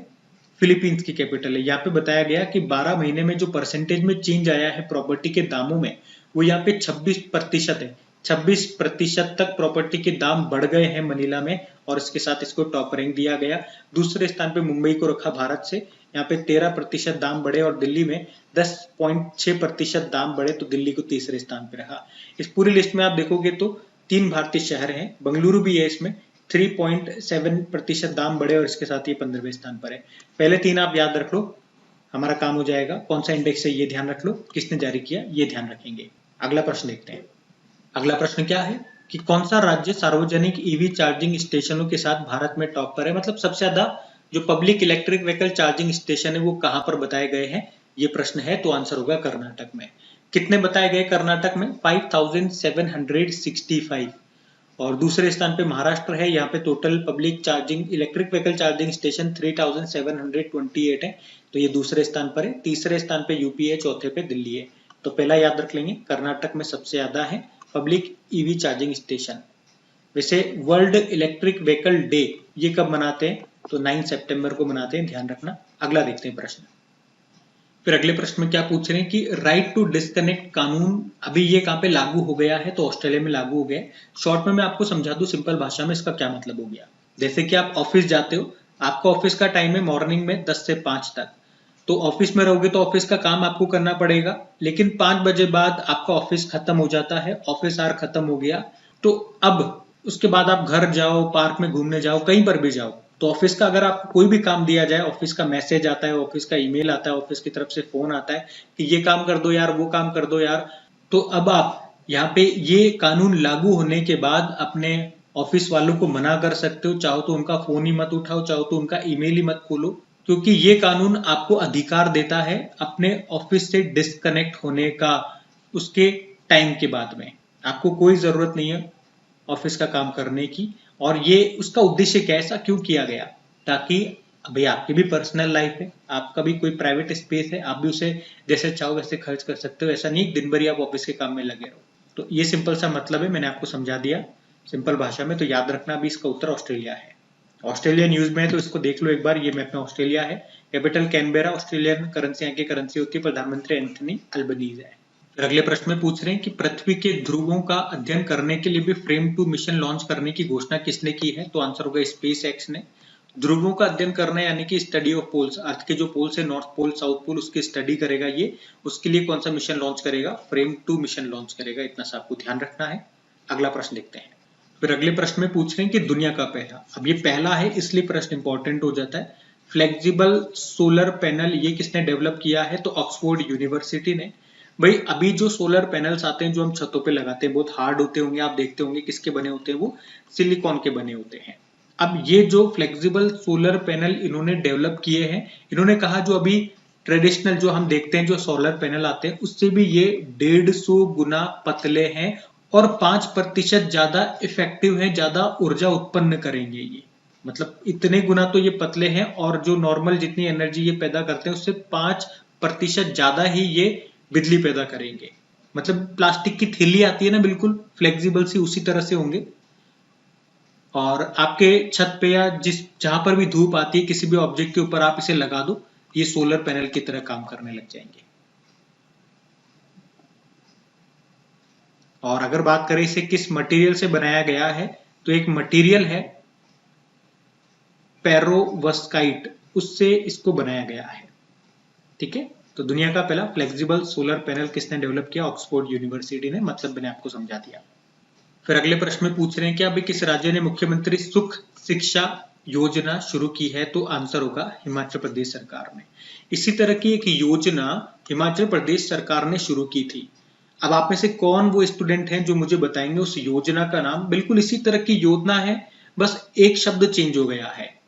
फिलीपींस की कैपिटल है। यहाँ पे बताया गया कि 12 महीने में जो परसेंटेज में चेंज आया है प्रॉपर्टी के दामों में, वो यहाँ पे 26% है। 26% तक प्रॉपर्टी के दाम बढ़ गए हैं मनीला में, और इसके साथ इसको टॉप रैंक दिया गया। दूसरे स्थान पे मुंबई को रखा भारत से, यहाँ पे 13% दाम बढ़े, और दिल्ली में 10.6% दाम बढ़े, तो दिल्ली को तीसरे स्थान पे रहा। इस पूरी लिस्ट में आप देखोगे तो 3 भारतीय शहर हैं, बेंगलुरु भी है इसमें, 3.7% दाम बढ़े, और इसके साथ ये 15वें स्थान पर है। पहले 3 आप याद रख लो, हमारा काम हो जाएगा। कौन सा इंडेक्स है ये ध्यान रख लो, किसने जारी किया ये ध्यान रखेंगे। अगला प्रश्न देखते हैं। अगला प्रश्न क्या है कि कौन सा राज्य सार्वजनिक ईवी चार्जिंग स्टेशनों के साथ भारत में टॉप पर है, मतलब सबसे ज्यादा जो public electric vehicle charging station है वो कहां पर बताए गए हैं, ये प्रश्न है। तो आंसर होगा कर्नाटक में। कितने बताए गए कर्नाटक में? 5765। और दूसरे स्थान पे महाराष्ट्र है, यहाँ पे total public charging electric vehicle charging station 3728 है, तो ये दूसरे स्थान पर है। तीसरे स्थान पे यूपी है, चौथे पे दिल्ली है। तो पहला याद रख लेंगे, कर्नाटक में सबसे ज्यादा है पब्लिक ईवी चार्जिंग स्टेशन। वैसे वर्ल्ड इलेक्ट्रिक व्हीकल डे ये कब मनाते हैं? तो 9 सितंबर को मनाते हैं, ध्यान रखना। अगला देखते हैं प्रश्न। फिर अगले प्रश्न में क्या पूछ रहे हैं कि राइट टू डिस्कनेक्ट कानून अभी ये कहां पे लागू हो गया है? तो ऑस्ट्रेलिया में लागू हो गया है। शॉर्ट में मैं आपको समझा दूं सिंपल भाषा में इसका क्या मतलब हो गया। जैसे कि आप ऑफिस जाते हो, आपका ऑफिस का टाइम है मॉर्निंग में 10 से 5 तक, तो ऑफिस में रहोगे तो ऑफिस का काम आपको करना पड़ेगा, लेकिन 5 बजे बाद आपका ऑफिस खत्म हो जाता है, ऑफिस आवर खत्म हो गया, तो अब उसके बाद आप घर जाओ, पार्क में घूमने जाओ, कहीं पर भी जाओ, तो ऑफिस का अगर आपको कोई भी काम दिया जाए, ऑफिस का मैसेज आता है, ऑफिस का ईमेल आता है, ऑफिस की तरफ से फोन आता है कि ये काम कर दो यार, वो काम कर दो यार, तो अब आप यहाँ पे ये कानून लागू होने के बाद अपने ऑफिस वालों को मना कर सकते हो। चाहो तो उनका फोन ही मत उठाओ, चाहो तो उनका ईमेल ही मत खोलो, क्योंकि ये कानून आपको अधिकार देता है अपने ऑफिस से डिस्कनेक्ट होने का। उसके टाइम के बाद में आपको कोई जरूरत नहीं है ऑफिस का काम करने की। और ये उसका उद्देश्य क्या, ऐसा क्यों किया गया? ताकि भाई आपकी भी पर्सनल लाइफ है, आपका भी कोई प्राइवेट स्पेस है, आप भी उसे जैसे चाहो वैसे खर्च कर सकते हो। ऐसा नहीं दिन भर ही आप ऑफिस के काम में लगे रहो। तो ये सिंपल सा मतलब है, मैंने आपको समझा दिया सिंपल भाषा में। तो याद रखना भी इसका उत्तर ऑस्ट्रेलिया है। ऑस्ट्रेलिया न्यूज में है तो इसको देख लो एक बार। ये मैप में ऑस्ट्रेलिया है, कैपिटल कैनबेरा, ऑस्ट्रेलियन करेंसी यहाँ की करेंसी होती है, प्रधानमंत्री एंथनी अल्बनीज है। फिर अगले प्रश्न में पूछ रहे हैं कि पृथ्वी के ध्रुवों का अध्ययन करने के लिए भी फ्रेम 2 मिशन लॉन्च करने की घोषणा किसने की है? तो आंसर होगा स्पेस एक्स ने। ध्रुवों का अध्ययन करना यानी कि स्टडी ऑफ पोल्स, अर्थ के जो पोल्स है, नॉर्थ पोल साउथ पोल, उसकी स्टडी करेगा ये। उसके लिए कौन सा मिशन लॉन्च करेगा? फ्रेम 2 मिशन लॉन्च करेगा। इतना सा आपको ध्यान रखना है। अगला प्रश्न देखते हैं। फिर अगले प्रश्न में पूछ रहे हैं कि दुनिया का पहला, अब ये पहला है इसलिए प्रश्न इंपॉर्टेंट हो जाता है, फ्लेक्सिबल सोलर पैनल ये किसने डेवलप किया है? तो ऑक्सफोर्ड यूनिवर्सिटी ने। भाई अभी जो सोलर पैनल्स आते हैं जो हम छतों पे लगाते हैं, बहुत हार्ड होते होंगे, आप देखते होंगे किसके बने होते हैं, वो सिलिकॉन के बने होते हैं। अब ये जो फ्लेक्सिबल सोलर पैनल इन्होंने डेवलप किए हैं, इन्होंने कहा जो अभी ट्रेडिशनल जो हम देखते हैं जो सोलर पैनल आते हैं उससे भी ये 150 गुना पतले हैं और 5% ज्यादा इफेक्टिव है, ज्यादा ऊर्जा उत्पन्न करेंगे ये। मतलब इतने गुना तो ये पतले हैं, और जो नॉर्मल जितनी एनर्जी ये पैदा करते हैं उससे 5% ज्यादा ही ये बिजली पैदा करेंगे। मतलब प्लास्टिक की थैली आती है ना, बिल्कुल फ्लेक्सिबल सी, उसी तरह से होंगे। और आपके छत पे या जहां पर भी धूप आती है किसी भी ऑब्जेक्ट के ऊपर आप इसे लगा दो, ये सोलर पैनल की तरह काम करने लग जाएंगे। और अगर बात करें इसे किस मटेरियल से बनाया गया है, तो एक मटेरियल है पेरोवस्काइट, उससे इसको बनाया गया है। ठीक है, तो दुनिया का पहला फ्लेक्सिबल सोलर पैनल किसने डेवलप किया? ऑक्सफोर्ड यूनिवर्सिटी ने। मतलब मैंने आपको समझा दिया। फिर अगले प्रश्न में पूछ रहे हैं कि अभी किस राज्य ने मुख्यमंत्री सुख शिक्षा योजना शुरू की है? तो आंसर होगा हिमाचल प्रदेश सरकार ने। इसी तरह की एक योजना हिमाचल प्रदेश सरकार ने शुरू की थी। अब आप में से कौन वो स्टूडेंट हैं जो मुझे बताएंगे उस योजना का नाम? बिल्कुल इसी तरह की योजना है, बस एक शब्द चेंज हो गया है,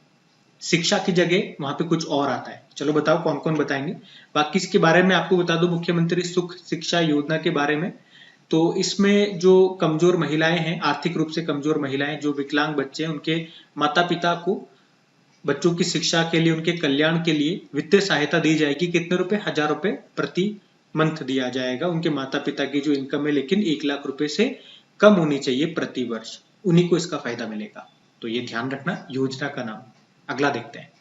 शिक्षा की जगह वहां पे कुछ और आता है। चलो बताओ कौन कौन बताएंगे। बाकी इसके बारे में आपको बता दो, मुख्यमंत्री सुख शिक्षा योजना के बारे में, तो इसमें जो कमजोर महिलाएं हैं, आर्थिक रूप से कमजोर महिलाएं, जो विकलांग बच्चे हैं, उनके माता पिता को बच्चों की शिक्षा के लिए, उनके कल्याण के लिए वित्तीय सहायता दी जाएगी। कितने रुपए? 1000 रुपए प्रति मंथ दिया जाएगा। उनके माता पिता की जो इनकम है लेकिन 1 लाख रुपए से कम होनी चाहिए प्रति वर्ष, उन्हीं को इसका फायदा मिलेगा। तो ये ध्यान रखना योजना का नाम। अगला देखते हैं।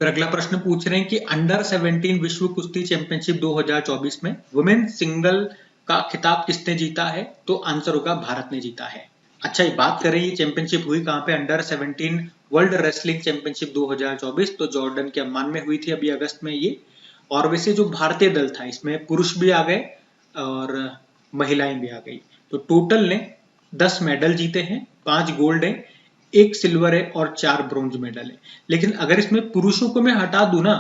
फिर अगला प्रश्न पूछ रहे हैं कि अंडर 17 विश्व कुश्ती चैंपियनशिप 2024 में वुमेन सिंगल का खिताब किसने जीता है? तो आंसर होगा भारत ने जीता है। अच्छा, ये बात करें ये चैंपियनशिप हुई कहाँ पे? अंडर 17 वर्ल्ड रेसलिंग चैंपियनशिप 2024, तो जॉर्डन के अम्मान में हुई थी अभी अगस्त में ये। और वैसे जो भारतीय दल था इसमें पुरुष भी आ गए और महिलाएं भी आ गई। तो टोटल ने 10 मेडल जीते हैं, 5 गोल्ड है, 1 सिल्वर है और 4 ब्रोंज मेडल है। लेकिन अगर इसमें पुरुषों को मैं हटा दूं ना,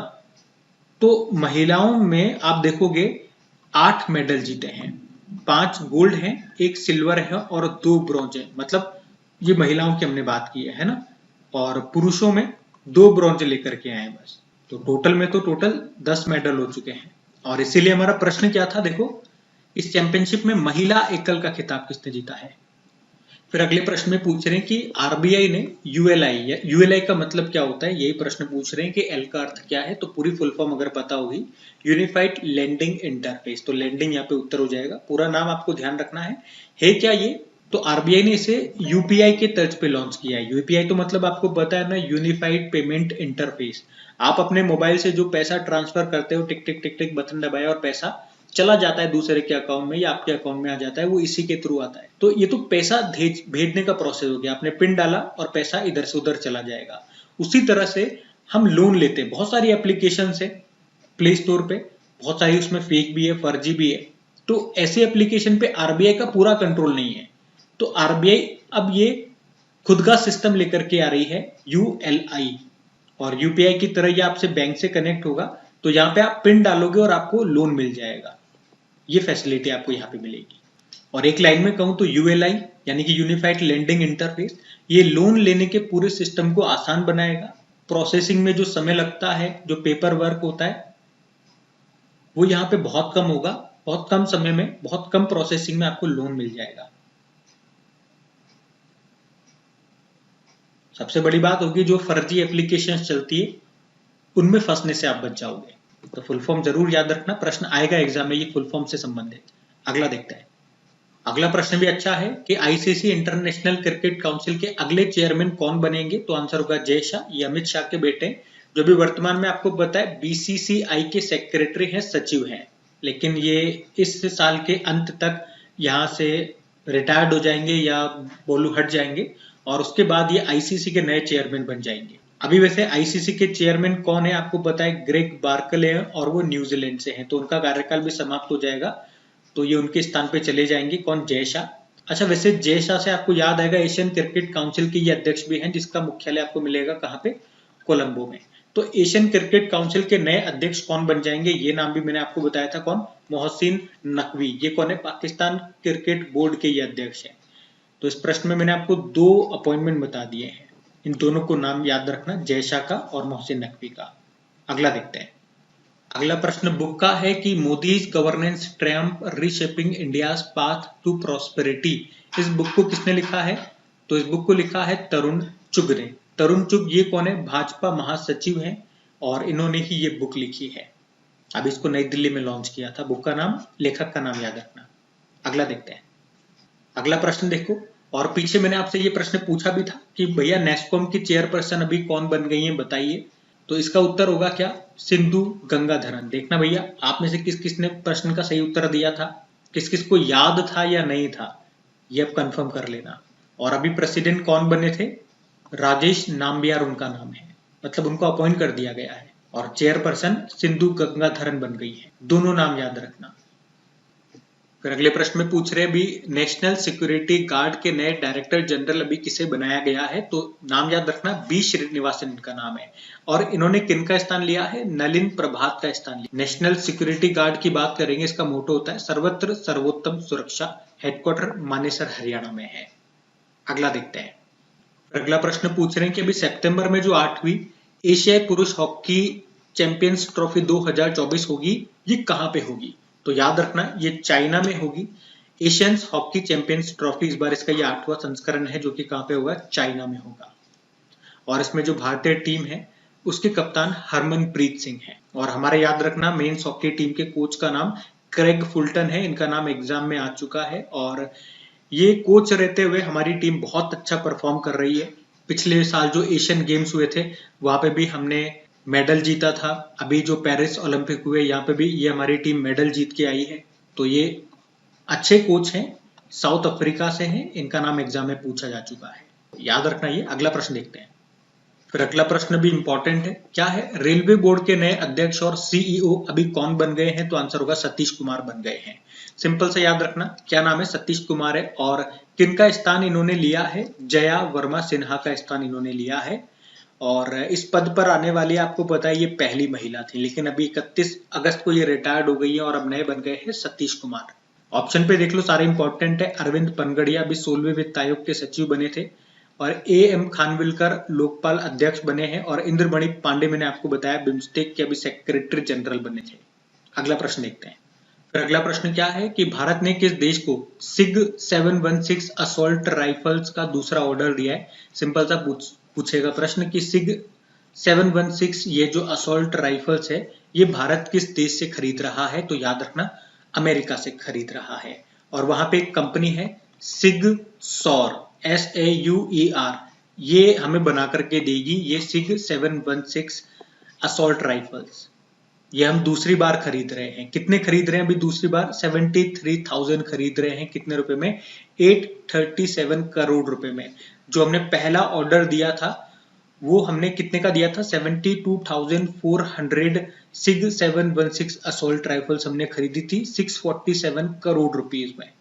तो महिलाओं में आप देखोगे 8 मेडल जीते हैं, 5 गोल्ड हैं, 1 सिल्वर है और 2 ब्रॉन्ज है। मतलब ये महिलाओं की हमने बात की है ना, और पुरुषों में 2 ब्रॉन्ज लेकर के आए बस। तो टोटल में तो टोटल 10 मेडल हो चुके हैं। और इसीलिए हमारा प्रश्न क्या था, देखो इस चैंपियनशिप में महिला एकल का खिताब किसने जीता है। फिर अगले प्रश्न में पूछ रहे हैं कि आरबीआई ने यूएलआई, या यूएलआई का मतलब क्या होता है, यही प्रश्न पूछ रहे हैं कि एल का अर्थ क्या है। तो पूरी फुल फॉर्म अगर पता होगी, यूनिफाइड लेंडिंग इंटरफेस, तो लेंडिंग यहाँ पे उत्तर हो जाएगा। पूरा नाम आपको ध्यान रखना है क्या ये? तो आरबीआई ने इसे यूपीआई के तर्ज पे लॉन्च किया है। यूपीआई तो मतलब आपको पता है ना, यूनिफाइड पेमेंट इंटरफेस। आप अपने मोबाइल से जो पैसा ट्रांसफर करते हो, टिक टिक टिक टिक बटन दबाया और पैसा चला जाता है दूसरे के अकाउंट में या आपके अकाउंट में आ जाता है, वो इसी के थ्रू आता है। तो ये तो पैसा भेजने का प्रोसेस हो गया, आपने पिन डाला और पैसा इधर से उधर चला जाएगा। उसी तरह से हम लोन लेते हैं, बहुत सारी एप्लीकेशन है प्ले स्टोर पे, बहुत सारी उसमें फेक भी है, फर्जी भी है। तो ऐसी एप्लीकेशन पे आरबीआई का पूरा कंट्रोल नहीं है। तो आरबीआई अब ये खुद का सिस्टम लेकर के आ रही है, यूएलआई, और यूपीआई की तरह ये आपसे बैंक से कनेक्ट होगा। तो यहाँ पे आप पिन डालोगे और आपको लोन मिल जाएगा। ये फैसिलिटी आपको यहाँ पे मिलेगी। और एक लाइन में कहूं तो यूएलआई यानी कि यूनिफाइड लेंडिंग इंटरफेस, ये लोन लेने के पूरे सिस्टम को आसान बनाएगा। प्रोसेसिंग में जो समय लगता है, जो पेपर वर्क होता है, वो यहाँ पे बहुत कम होगा। बहुत कम समय में, बहुत कम प्रोसेसिंग में आपको लोन मिल जाएगा। सबसे बड़ी बात होगी जो फर्जी एप्लीकेशन चलती है उनमें फंसने से आप बच जाओगे। तो फुल फॉर्म जरूर याद रखना, प्रश्न आएगा एग्जाम में ये फुल फॉर्म से संबंधित। अगला देखते हैं। अगला प्रश्न भी अच्छा है कि आईसीसी इंटरनेशनल क्रिकेट काउंसिल के अगले चेयरमैन कौन बनेंगे। तो आंसर होगा जय शाह। ये अमित शाह के बेटे, जो भी वर्तमान में आपको पता है बीसीसीआई के सेक्रेटरी हैं, सचिव हैं, लेकिन ये इस साल के अंत तक यहाँ से रिटायर्ड हो जाएंगे या बोलू हट जाएंगे, और उसके बाद ये आईसीसी के नए चेयरमैन बन जाएंगे। अभी वैसे आईसीसी के चेयरमैन कौन है आपको पता है, ग्रेग बार्कले हैं और वो न्यूजीलैंड से हैं। तो उनका कार्यकाल भी समाप्त हो जाएगा, तो ये उनके स्थान पे चले जाएंगे। कौन? जय शाह। अच्छा, वैसे जय शाह से आपको याद आएगा एशियन क्रिकेट काउंसिल के ये अध्यक्ष भी हैं, जिसका मुख्यालय आपको मिलेगा कहाँ पे? कोलंबो में। तो एशियन क्रिकेट काउंसिल के नए अध्यक्ष कौन बन जाएंगे, ये नाम भी मैंने आपको बताया था। कौन? मोहसिन नकवी। ये कौन है? पाकिस्तान क्रिकेट बोर्ड के ये अध्यक्ष है। तो इस प्रश्न में मैंने आपको 2 अपॉइंटमेंट बता दिए हैं, इन दोनों को नाम याद रखना, जय शाह का और मोहसिन नकवी का। अगला देखते हैं। अगला प्रश्न बुक का है कि Modi's governance triumph reshaping India's path to prosperity, इस बुक को किसने लिखा है? तो इस बुक को लिखा है तरुण चुग ने। तरुण चुग ये कौन है? भाजपा महासचिव हैं और इन्होंने ही ये बुक लिखी है। अब इसको नई दिल्ली में लॉन्च किया था। बुक का नाम, लेखक का नाम याद रखना। अगला देखते हैं। अगला प्रश्न देखो, और पीछे मैंने आपसे ये प्रश्न पूछा भी था कि भैया नेस्कॉम की चेयरपर्सन अभी कौन बन गई है बताइए। तो इसका उत्तर होगा क्या? सिंधु गंगाधरन। देखना भैया आप में से किस किस ने प्रश्न का सही उत्तर दिया था, किस किस को याद था या नहीं था, ये अब कंफर्म कर लेना। और अभी प्रेसिडेंट कौन बने थे? राजेश नाम्बियार उनका नाम है, मतलब उनको अपॉइंट कर दिया गया है। और चेयरपर्सन सिंधु गंगाधरन बन गई है। दोनों नाम याद रखना। फिर अगले प्रश्न में पूछ रहे भी नेशनल सिक्योरिटी गार्ड के नए डायरेक्टर जनरल अभी किसे बनाया गया है। तो नाम याद रखना, बी श्रीनिवासन इनका नाम है। और इन्होंने किनका स्थान लिया है? नलिन प्रभात का स्थान लिया। नेशनल सिक्योरिटी गार्ड की बात करेंगे, इसका मोटो होता है सर्वत्र सर्वोत्तम सुरक्षा। हेडक्वार्टर मानेसर हरियाणा में है। अगला देखते हैं। अगला प्रश्न पूछ रहे हैं कि अभी सितंबर में जो 8वीं एशियाई पुरुष हॉकी चैंपियंस ट्रॉफी 2024 होगी, ये कहाँ पे होगी? तो याद रखना ये चाइना में होगी। एशियंस हॉकी चैंपियंस ट्रॉफी, इस बार इसका ये 8वां संस्करण है, जो कि कहाँ पे होगा? चाइना में होगा। और इसमें जो भारतीय टीम है उसके कप्तान हरमनप्रीत सिंह है। और हमारे याद रखना मेंस हॉकी टीम के कोच का नाम क्रेग फुलटन है। इनका नाम एग्जाम में आ चुका है और ये कोच रहते हुए हमारी टीम बहुत अच्छा परफॉर्म कर रही है। पिछले साल जो एशियन गेम्स हुए थे वहां पे भी हमने मेडल जीता था। अभी जो पेरिस ओलंपिक हुए यहाँ पे भी ये हमारी टीम मेडल जीत के आई है। तो ये अच्छे कोच हैं, साउथ अफ्रीका से हैं, इनका नाम एग्जाम में पूछा जा चुका है, याद रखना ये। अगला प्रश्न देखते हैं। फिर अगला प्रश्न भी इंपॉर्टेंट है, क्या है, रेलवे बोर्ड के नए अध्यक्ष और सीईओ अभी कौन बन गए हैं? तो आंसर होगा सतीश कुमार बन गए हैं। सिंपल से याद रखना, क्या नाम है, सतीश कुमार है। और किनका स्थान इन्होंने लिया है? जया वर्मा सिन्हा का स्थान इन्होंने लिया है। और इस पद पर आने वाली, आपको पता है, ये पहली महिला थी, लेकिन अभी 31 अगस्त को ये रिटायर्ड हो गई है और अब नए बन गए हैं सतीश कुमार। ऑप्शन पे देख लो, सारे इंपॉर्टेंट है। अरविंद पनगड़िया अभी 16वें वित्त आयोग के सचिव बने थे, और एम खानविलकर लोकपाल अध्यक्ष बने हैं, और इंद्रमणि पांडे मैंने आपको बताया बिम्स्टेक के अभी सेक्रेटरी जनरल बने थे। अगला प्रश्न देखते हैं। फिर अगला प्रश्न क्या है कि भारत ने किस देश को सिग 716 असॉल्ट राइफल्स का दूसरा ऑर्डर दिया है? सिंपल सा पूछेगा प्रश्न कि सिग 716 ये जो असॉल्ट राइफल्स है, ये भारत किस देश से खरीद रहा है? तो याद रखना, अमेरिका से खरीद रहा है। और वहां पे एक कंपनी है सिग सौर, SAUER, ये हमें बना करके देगी ये सिग 716 असॉल्ट राइफल्स। ये हम दूसरी बार खरीद रहे हैं। कितने खरीद रहे हैं अभी दूसरी बार? 73,000 खरीद रहे हैं। कितने रुपए में? 837 करोड़ रुपए में। जो हमने पहला ऑर्डर दिया था वो हमने कितने का दिया था? 72,400 सिग 716 असॉल्ट राइफल्स हमने खरीदी थी 647 करोड़ रुपीस में।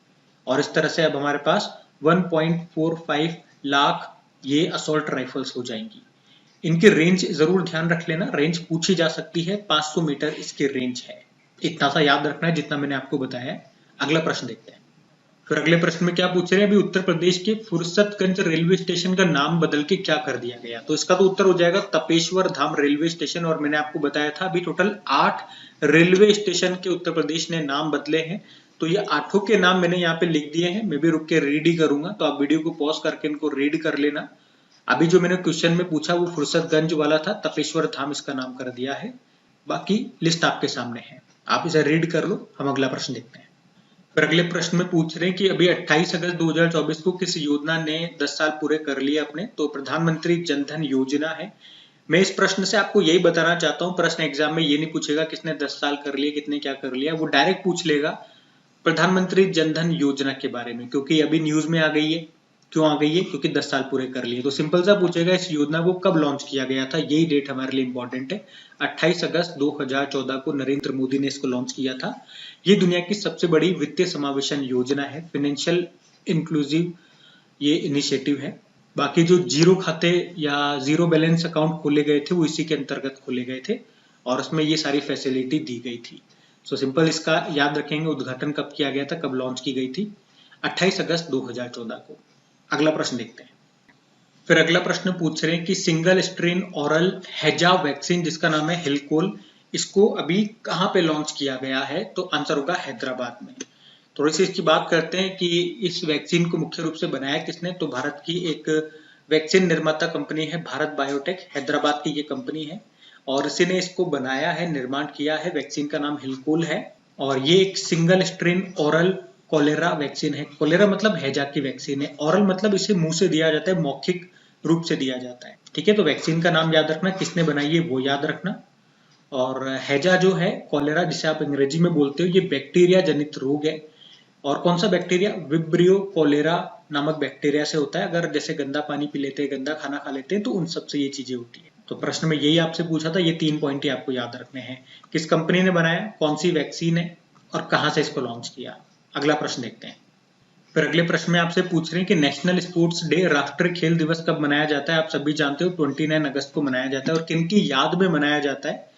और इस तरह से अब हमारे पास 1.45 लाख ये असॉल्ट राइफल्स हो जाएंगी। इनकी रेंज जरूर ध्यान रख लेना, रेंज पूछी जा सकती है, 500 मीटर इसकी रेंज है। इतना सा याद रखना है जितना मैंने आपको बताया है। अगला प्रश्न देखते हैं। फिर अगले प्रश्न में क्या पूछ रहे हैं, अभी उत्तर प्रदेश के फुर्सतगंज रेलवे स्टेशन का नाम बदल के क्या कर दिया गया? तो इसका तो उत्तर हो जाएगा तपेश्वर धाम रेलवे स्टेशन। और मैंने आपको बताया था अभी टोटल 8 रेलवे स्टेशन के उत्तर प्रदेश ने नाम बदले हैं। तो ये 8 के नाम मैंने यहाँ पे लिख दिए हैं, मैं भी रुक के रीड ही करूंगा, तो आप वीडियो को पॉज करके इनको रीड कर लेना। अभी जो मैंने क्वेश्चन में पूछा वो फुर्सतगंज वाला था, तपेश्वर धाम इसका नाम कर दिया है। बाकी लिस्ट आपके सामने है, आप इसे रीड कर लो। हम अगला प्रश्न देखते हैं। फिर अगले प्रश्न में पूछ रहे हैं कि अभी 28 अगस्त 2024 को किस योजना ने 10 साल पूरे कर लिए अपने? तो प्रधानमंत्री जन धन योजना है। मैं इस प्रश्न से आपको यही बताना चाहता हूँ, प्रश्न एग्जाम में ये नहीं पूछेगा किसने 10 साल कर लिए, कितने क्या कर लिया, वो डायरेक्ट पूछ लेगा प्रधानमंत्री जन धन योजना के बारे में, क्योंकि अभी न्यूज में आ गई है। क्यों आ गई है? क्योंकि 10 साल पूरे कर लिए। तो सिंपल सा पूछेगा इस योजना को कब लॉन्च किया गया था, यही डेट हमारे लिए इंपॉर्टेंट है। 28 अगस्त 2014 को नरेंद्र मोदी ने इसको लॉन्च किया था। ये दुनिया की सबसे बड़ी वित्तीय समावेशन योजना है, फाइनेंशियल इंक्लूसिव ये इनिशिएटिव है। बाकी जो जीरो खाते या जीरो बैलेंस अकाउंट खोले गए थे वो इसी के अंतर्गत खोले गए थे, और उसमें ये सारी फैसिलिटी दी गई थी। सो सिंपल इसका याद रखेंगे, उद्घाटन कब किया गया था, कब लॉन्च की गई थी? 28 अगस्त 2014 को। अगला प्रश्न देखते हैं। फिर अगला प्रश्न पूछ रहे हैं कि सिंगल स्ट्रेन ओरल हैजा वैक्सीन जिसका नाम है हिलकोल, इसको अभी कहां पे लॉन्च किया गया है? तो आंसर होगा हैदराबाद में। थोड़ी सी इसकी बात करते हैं कि इस वैक्सीन को मुख्य रूप से बनाया किसने? तो भारत की एक वैक्सीन निर्माता कंपनी है भारत बायोटेक, हैदराबाद की ये कंपनी है, और इसी ने इसको बनाया है, निर्माण किया है। वैक्सीन का नाम हिलकोल है, और ये एक single strain oral cholera vaccine है। कोलेरा मतलब हैजा की वैक्सीन है, ओरल मतलब इसे मुंह से दिया जाता है, मौखिक रूप से दिया जाता है। ठीक है, तो वैक्सीन का नाम याद रखना, किसने बनाई है वो याद रखना। और हैजा जो है, कोलेरा जिसे आप अंग्रेजी में बोलते हो, ये बैक्टीरिया जनित रोग है। और कौन सा बैक्टीरिया? विब्रियो कोलेरा नामक बैक्टीरिया से होता है। अगर जैसे गंदा पानी पी लेते हैं, गंदा खाना खा लेते हैं, तो उन सबसे ये चीजें होती है। तो प्रश्न में यही आपसे पूछा था, ये 3 पॉइंट ही आपको याद रखने हैं। किस कंपनी ने बनाया, कौन सी वैक्सीन है, और कहां से इसको लॉन्च किया। अगला प्रश्न देखते हैं। फिर अगले प्रश्न में आपसे पूछ रहे हैं कि नेशनल स्पोर्ट्स डे, राष्ट्रीय खेल दिवस कब मनाया जाता है? आप सभी जानते हो 29 अगस्त को मनाया जाता है। और किन की याद में मनाया जाता है?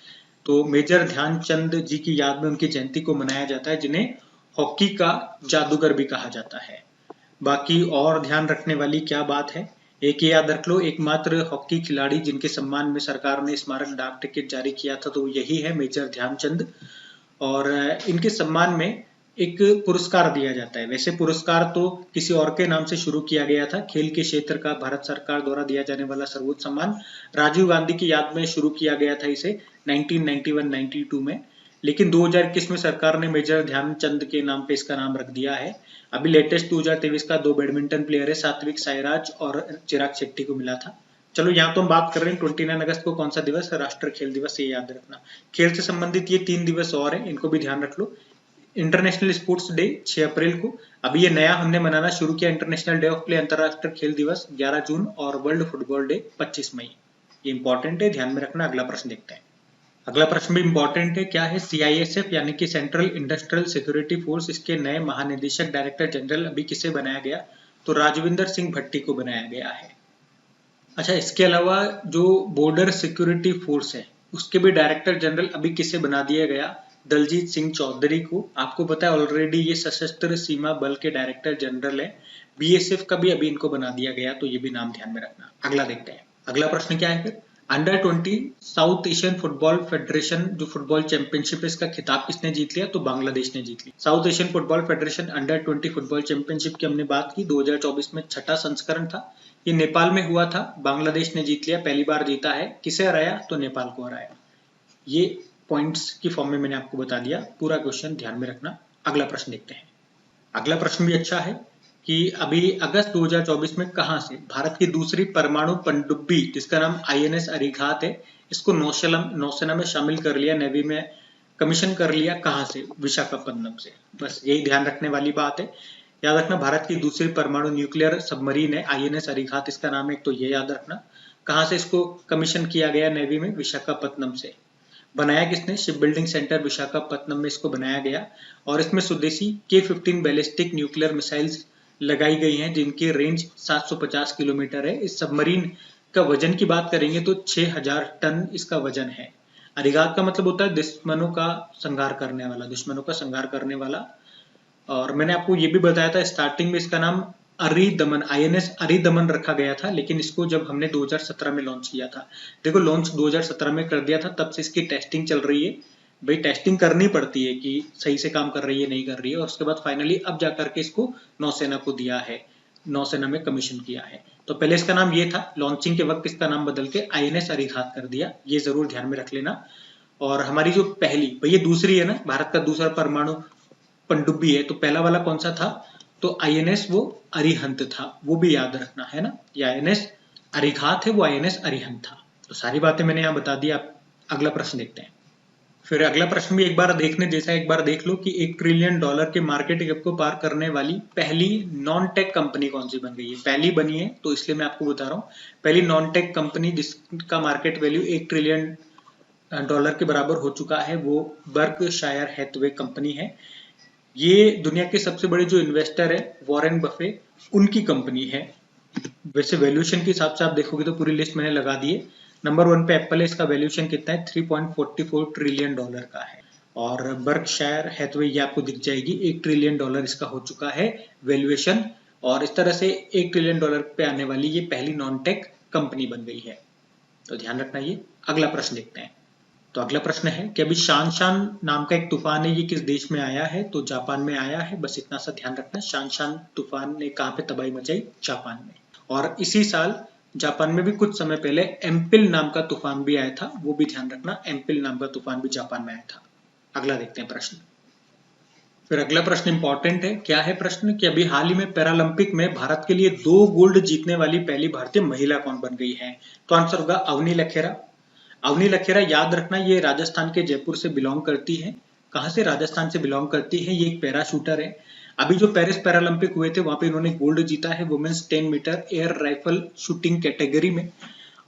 तो मेजर ध्यानचंद जी की याद में उनकी जयंती को मनाया जाता है, जिन्हें हॉकी का जादूगर भी कहा जाता है। बाकी और ध्यान रखने वाली क्या बात है, एक ही याद रख लो, एकमात्र हॉकी खिलाड़ी जिनके सम्मान में सरकार ने स्मारक डाक टिकट जारी किया था, तो यही है मेजर ध्यानचंद। और इनके सम्मान में एक पुरस्कार दिया जाता है। वैसे पुरस्कार तो किसी और के नाम से शुरू किया गया था, खेल के क्षेत्र का भारत सरकार द्वारा दिया जाने वाला सर्वोच्च सम्मान राजीव गांधी की याद में शुरू किया गया था इसे 1991-92 में। लेकिन 2021 में सरकार ने मेजर ध्यानचंद के नाम पे इसका नाम रख दिया है। अभी लेटेस्ट 2023 का 2 बैडमिंटन प्लेयर है, सात्विक साईराज और चिराग शेट्टी को मिला था। चलो यहाँ तो हम बात कर रहे हैं 29 अगस्त को कौन सा दिवस है, राष्ट्रीय खेल दिवस, ये याद रखना। खेल से संबंधित ये 3 दिवस और है, इनको भी ध्यान रख लो। इंटरनेशनल स्पोर्ट्स डे 6 अप्रैल को। अभी ये नया हमने मनाना शुरू किया, इंटरनेशनल डे ऑफ प्ले, अंतरराष्ट्रीय खेल दिवस 11 जून और वर्ल्ड फुटबॉल डे 25 मई। ये इंपॉर्टेंट है, ध्यान में रखना। अगला प्रश्न देखते हैं। अगला प्रश्न भी इंपॉर्टेंट है, क्या है? CISF यानी कि सेंट्रल इंडस्ट्रियल सिक्योरिटी फोर्स, इसके नए महानिदेशक डायरेक्टर जनरल अभी किसे बनाया गया? तो राजविंदर सिंह भट्टी को बनाया गया है। अच्छा, इसके अलावा जो बॉर्डर सिक्योरिटी फोर्स है उसके भी डायरेक्टर जनरल अभी किसे बना दिया गया? दलजीत सिंह चौधरी को। आपको पता है ऑलरेडी ये सशस्त्र सीमा बल के डायरेक्टर जनरल है। BSF का भी अभी इनको बना दिया गया, तो ये भी नाम ध्यान में रखना। अगला देखते हैं। अगला प्रश्न क्या है फिर? Under 20 south Asian football federation जो फुटबॉल चैंपियनशिप है, इसका खिताब किसने जीत लिया? तो बांग्लादेश ने जीत लिया। South Asian football federation under 20 football championship की हमने बात की, 2024 में 6ठा संस्करण था। ये नेपाल में हुआ था, बांग्लादेश ने जीत लिया, पहली बार जीता है। किसे हराया? तो नेपाल को हराया। ये पॉइंट्स की फॉर्म में मैंने आपको बता दिया, पूरा क्वेश्चन ध्यान में रखना। अगला प्रश्न देखते हैं। अगला प्रश्न भी अच्छा है कि अभी अगस्त 2024 में कहां से भारत की दूसरी परमाणु पनडुब्बी जिसका नाम INS अरिघात है, इसको नौसेना में शामिल कर लिया, नेवी में कमीशन कर लिया। कहां से? विशाखापत्तनम से। बस यही ध्यान रखने वाली बात है। याद रखना, भारत की दूसरी परमाणु न्यूक्लियर सबमरीन है INS अरिघात, इसका नाम है, तो ये याद रखना। कहां से इसको कमीशन किया गया नेवी में? विशाखापत्तनम से। बनाया किसने? शिप बिल्डिंग सेंटर विशाखापत्तनम में इसको बनाया गया। और इसमें स्वदेशी K-15 बैलिस्टिक न्यूक्लियर मिसाइल्स लगाई गई हैं जिनकी रेंज 750 किलोमीटर है। इस सबमरीन का वजन की बात करेंगे तो 6000 टन इसका वजन है। अरिघात का मतलब होता है दुश्मनों का संहार करने वाला, दुश्मनों का संहार करने वाला। और मैंने आपको ये भी बताया था स्टार्टिंग में, इसका नाम अरिदमन INS अरिदमन रखा गया था, लेकिन इसको जब हमने 2017 में लॉन्च किया था, देखो लॉन्च 2017 में कर दिया था, तब से इसकी टेस्टिंग चल रही है। भाई टेस्टिंग करनी पड़ती है कि सही से काम कर रही है नहीं कर रही है, और उसके बाद फाइनली अब जाकर के इसको नौसेना को दिया है, नौसेना में कमीशन किया है। तो पहले इसका नाम ये था, लॉन्चिंग के वक्त इसका नाम बदल के INS अरिघात कर दिया, ये जरूर ध्यान में रख लेना। और हमारी जो पहली, भाई ये दूसरी है ना, भारत का दूसरा परमाणु पनडुब्बी है, तो पहला वाला कौन सा था? तो INS वो अरिहंत था, वो भी याद रखना है ना। ये INS अरिघात है, वो INS अरिहंत था। तो सारी बातें मैंने यहाँ बता दी। आप अगला प्रश्न देखते हैं। फिर अगला प्रश्न भी एक बार देखने जैसा, एक बार देख लो कि $1 ट्रिलियन के मार्केट कैप को पार करने वाली पहली नॉन टेक कंपनी कौन सी बन गई है? पहली बनी है, तो इसलिए मैं आपको बता रहा हूँ। पहली नॉन टेक कंपनी जिसका मार्केट वैल्यू $1 ट्रिलियन के बराबर हो चुका है, वो बर्कशायर हैथवे कंपनी है। ये दुनिया के सबसे बड़े जो इन्वेस्टर है वॉरेन बफे, उनकी कंपनी है। वैसे वैल्यूएशन के हिसाब से आप देखोगे तो पूरी लिस्ट मैंने लगा दी है। नंबर 1 पे एप्पल है, इसका वैल्यूएशन कितना है? $3.44 ट्रिलियन का है। और बर्कशायर हैथवे ये आपको दिख जाएगी, $1 ट्रिलियन इसका हो चुका है वैल्यूएशन। और इस तरह से $1 ट्रिलियन पे आने वाली ये पहली नॉन टेक कंपनी बन गई है, तो ध्यान रखना ये। अगला प्रश्न देखते हैं। तो अगला प्रश्न है कि अभी शानशान नाम का एक तूफान है, ये किस देश में आया है? तो जापान में आया है, बस इतना सा ध्यान रखना। शानशान तूफान ने कहां पे तबाही मचाई? जापान में। और इसी साल जापान में भी कुछ समय पहले एम्पिल नाम का तूफान भी आया था, वो भी ध्यान रखना, एम्पिल नाम का तूफान भी जापान में आया था। अगला देखते हैं प्रश्न। फिर अगला प्रश्न इंपॉर्टेंट है। क्या है प्रश्न? कि अभी हाल ही में पैरालंपिक में भारत के लिए 2 गोल्ड जीतने वाली पहली भारतीय महिला कौन बन गई है? तो आंसर होगा अवनी लखेरा। अवनी लखेरा याद रखना, ये राजस्थान के जयपुर से बिलोंग करती है। कहां से? राजस्थान से बिलोंग करती है। ये एक पैराशूटर है। अभी जो पेरिस पैरालंपिक हुए थे वहां पे इन्होंने गोल्ड जीता है women's 10 metre air rifle shooting category में।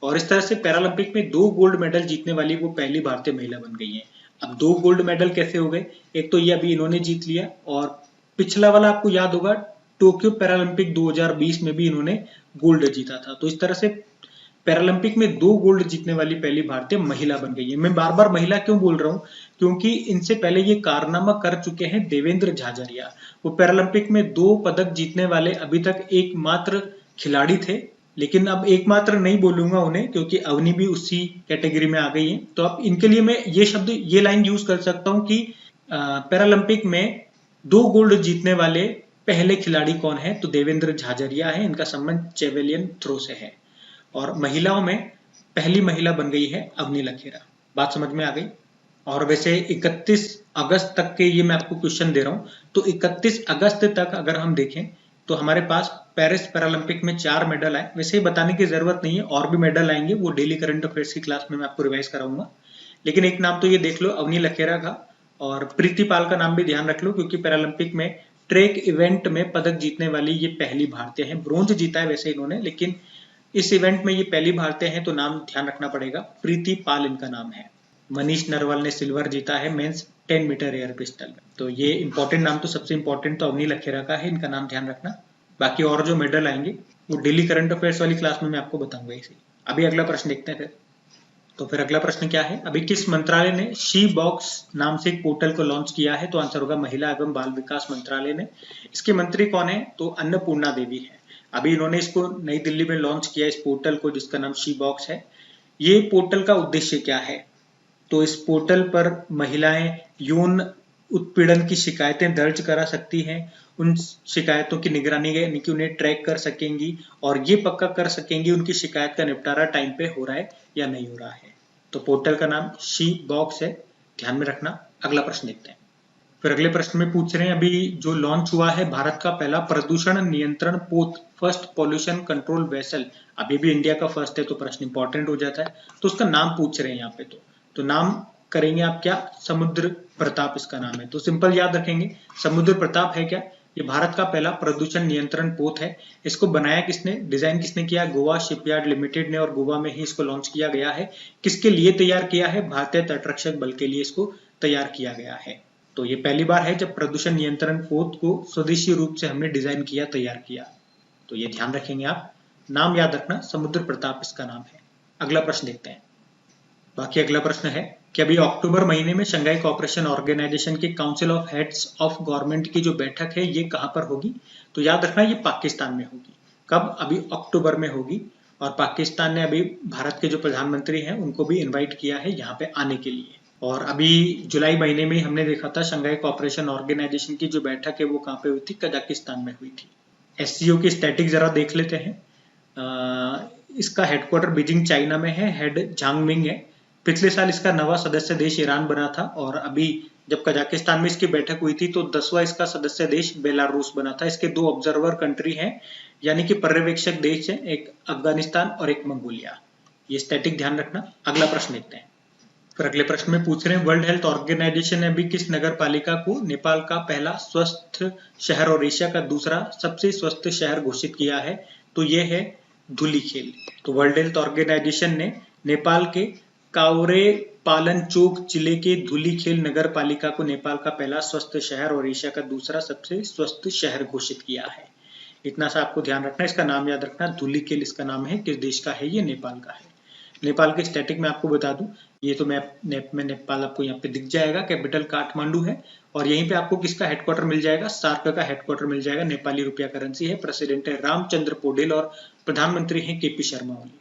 और इस तरह से पैरालंपिक में 2 गोल्ड मेडल जीतने वाली वो पहली भारतीय महिला बन गई है। अब 2 गोल्ड मेडल कैसे हो गए? एक तो ये अभी इन्होंने जीत लिया, और पिछला वाला आपको याद होगा टोक्यो पैरालंपिक 2020 में भी इन्होंने गोल्ड जीता था। तो इस तरह से पैरालंपिक में 2 गोल्ड जीतने वाली पहली भारतीय महिला बन गई है। मैं बार बार महिला क्यों बोल रहा हूं? क्योंकि इनसे पहले ये कारनामा कर चुके हैं देवेंद्र झाझरिया। वो पैरालंपिक में 2 पदक जीतने वाले अभी तक एकमात्र खिलाड़ी थे, लेकिन अब एकमात्र नहीं बोलूंगा उन्हें, क्योंकि अवनी भी उसी कैटेगरी में आ गई है। तो अब इनके लिए मैं ये शब्द, ये लाइन यूज कर सकता हूं कि पैरालंपिक में 2 गोल्ड जीतने वाले पहले खिलाड़ी कौन है? तो देवेंद्र झाझरिया है। इनका संबंध जेवेलियन थ्रो से है। और महिलाओं में पहली महिला बन गई है अवनी लखेरा। बात समझ में आ गई? और वैसे 31 अगस्त तक के ये मैं आपको क्वेश्चन दे रहा हूं, तो 31 अगस्त तक अगर हम देखें तो हमारे पास पेरिस पैरालंपिक में 4 मेडल आए। वैसे ही बताने की जरूरत नहीं है, और भी मेडल आएंगे, वो डेली करंट अफेयर्स की क्लास में मैं आपको रिवाइज कराऊंगा। लेकिन एक नाम तो ये देख लो अवनी लखेरा का, और प्रीति पाल का नाम भी ध्यान रख लो क्योंकि पैरालंपिक में ट्रैक इवेंट में पदक जीतने वाली ये पहली भारतीय हैं। ब्रोंज जीता है वैसे इन्होंने, लेकिन इस इवेंट में ये पहली भारतीय हैं तो नाम ध्यान रखना पड़ेगा, प्रीति पाल इनका नाम है। मनीष नरवाल ने सिल्वर जीता है मेंस 10 मीटर एयर पिस्टल में। तो ये इंपॉर्टेंट नाम, तो सबसे इंपॉर्टेंट तो अवनी लखेरा का है, इनका नाम ध्यान रखना। बाकी और जो मेडल आएंगे वो डेली करंट अफेयर्स वाली क्लास में मैं आपको बताऊंगा इसे। अभी अगला प्रश्न देखते हैं तो फिर अगला प्रश्न क्या है, अभी किस मंत्रालय ने शी बॉक्स नाम से एक पोर्टल को लॉन्च किया है? तो आंसर होगा महिला एवं बाल विकास मंत्रालय ने। इसके मंत्री कौन है? तो अन्नपूर्णा देवी है। अभी इन्होंने इसको नई दिल्ली में लॉन्च किया इस पोर्टल को जिसका नाम शी बॉक्स है। ये पोर्टल का उद्देश्य क्या है? तो इस पोर्टल पर महिलाएं यौन उत्पीड़न की शिकायतें दर्ज करा सकती हैं, उन शिकायतों की निगरानी यानी कि उन्हें ट्रैक कर सकेंगी और ये पक्का कर सकेंगी उनकी शिकायत का निपटारा टाइम पे हो रहा है या नहीं हो रहा है। तो पोर्टल का नाम शी बॉक्स है, ध्यान में रखना। अगला प्रश्न देखते हैं। फिर अगले प्रश्न में पूछ रहे हैं, अभी जो लॉन्च हुआ है भारत का पहला प्रदूषण नियंत्रण पोत, फर्स्ट पॉल्यूशन कंट्रोल वेसल, अभी भी इंडिया का फर्स्ट है तो प्रश्न इंपॉर्टेंट हो जाता है। तो उसका नाम पूछ रहे हैं यहाँ पे, तो नाम करेंगे आप क्या? समुद्र प्रताप इसका नाम है। तो सिंपल याद रखेंगे, समुद्र प्रताप है क्या? ये भारत का पहला प्रदूषण नियंत्रण पोत है। इसको बनाया किसने, डिजाइन किसने किया? गोवा शिपयार्ड लिमिटेड ने, और गोवा में ही इसको लॉन्च किया गया है। किसके लिए तैयार किया है? भारतीय तटरक्षक बल के लिए इसको तैयार किया गया है। तो ये पहली बार है जब प्रदूषण नियंत्रण पोत को स्वदेशी रूप से हमने डिजाइन किया, तैयार किया। तो ये ध्यान रखेंगे आप, नाम याद रखना, समुद्र प्रताप इसका नाम है। अगला प्रश्न देखते हैं। बाकी अगला प्रश्न है कि अभी अक्टूबर महीने में शंघाई कोऑपरेशन ऑर्गेनाइजेशन के council of heads of government की जो बैठक है ये कहां पर होगी? तो याद रखना ये पाकिस्तान में होगी। कब? अभी अक्टूबर में होगी। और पाकिस्तान ने अभी भारत के जो प्रधानमंत्री हैं उनको भी इन्वाइट किया है यहाँ पे आने के लिए। और अभी जुलाई महीने में हमने देखा था शंघाई कोऑपरेशन ऑर्गेनाइजेशन की जो बैठक है वो कहाँ पे हुई थी? कजाकिस्तान में हुई थी। एससीओ की स्टैटिक जरा देख लेते हैं। इसका हेडक्वार्टर बीजिंग चाइना में है, हेड झांगमिंग है। पिछले साल इसका नवा सदस्य देश ईरान बना था और अभी जब कजाकिस्तान में इसकी बैठक हुई थी तो 10वां इसका सदस्य देश बेलारूस बना था। इसके 2 ऑब्जर्वर कंट्री हैं यानी कि पर्यवेक्षक देश है, एक अफगानिस्तान और एक मंगोलिया। ये स्टैटिक ध्यान रखना। अगला प्रश्न देखते हैं। फिर अगले प्रश्न में पूछ रहे हैं, वर्ल्ड हेल्थ ऑर्गेनाइजेशन ने अभी किस नगर पालिका को नेपाल का पहला स्वस्थ शहर और एशिया का दूसरा सबसे स्वस्थ शहर घोषित किया है? तो ये है धुलीखेल। तो वर्ल्ड हेल्थ ऑर्गेनाइजेशन ने नेपाल के कावरे पालनचोक जिले के धुलीखेल नगर पालिका को नेपाल का पहला स्वस्थ शहर और एशिया का दूसरा सबसे स्वस्थ शहर घोषित किया है। इतना सा आपको ध्यान रखना, इसका नाम याद रखना, धुलीखेल इसका नाम है। किस देश का है ये? नेपाल का है। नेपाल के स्टैटिक में आपको बता दूं, ये तो मैप में नेपाल आपको यहाँ पे दिख जाएगा, कैपिटल काठमांडू है और यहीं पे आपको किसका हेडक्वार्टर मिल जाएगा? सार्क का हेडक्वार्टर मिल जाएगा। नेपाली रुपया करेंसी है, प्रेसिडेंट है रामचंद्र पौडेल और प्रधानमंत्री हैं केपी शर्मा ओली।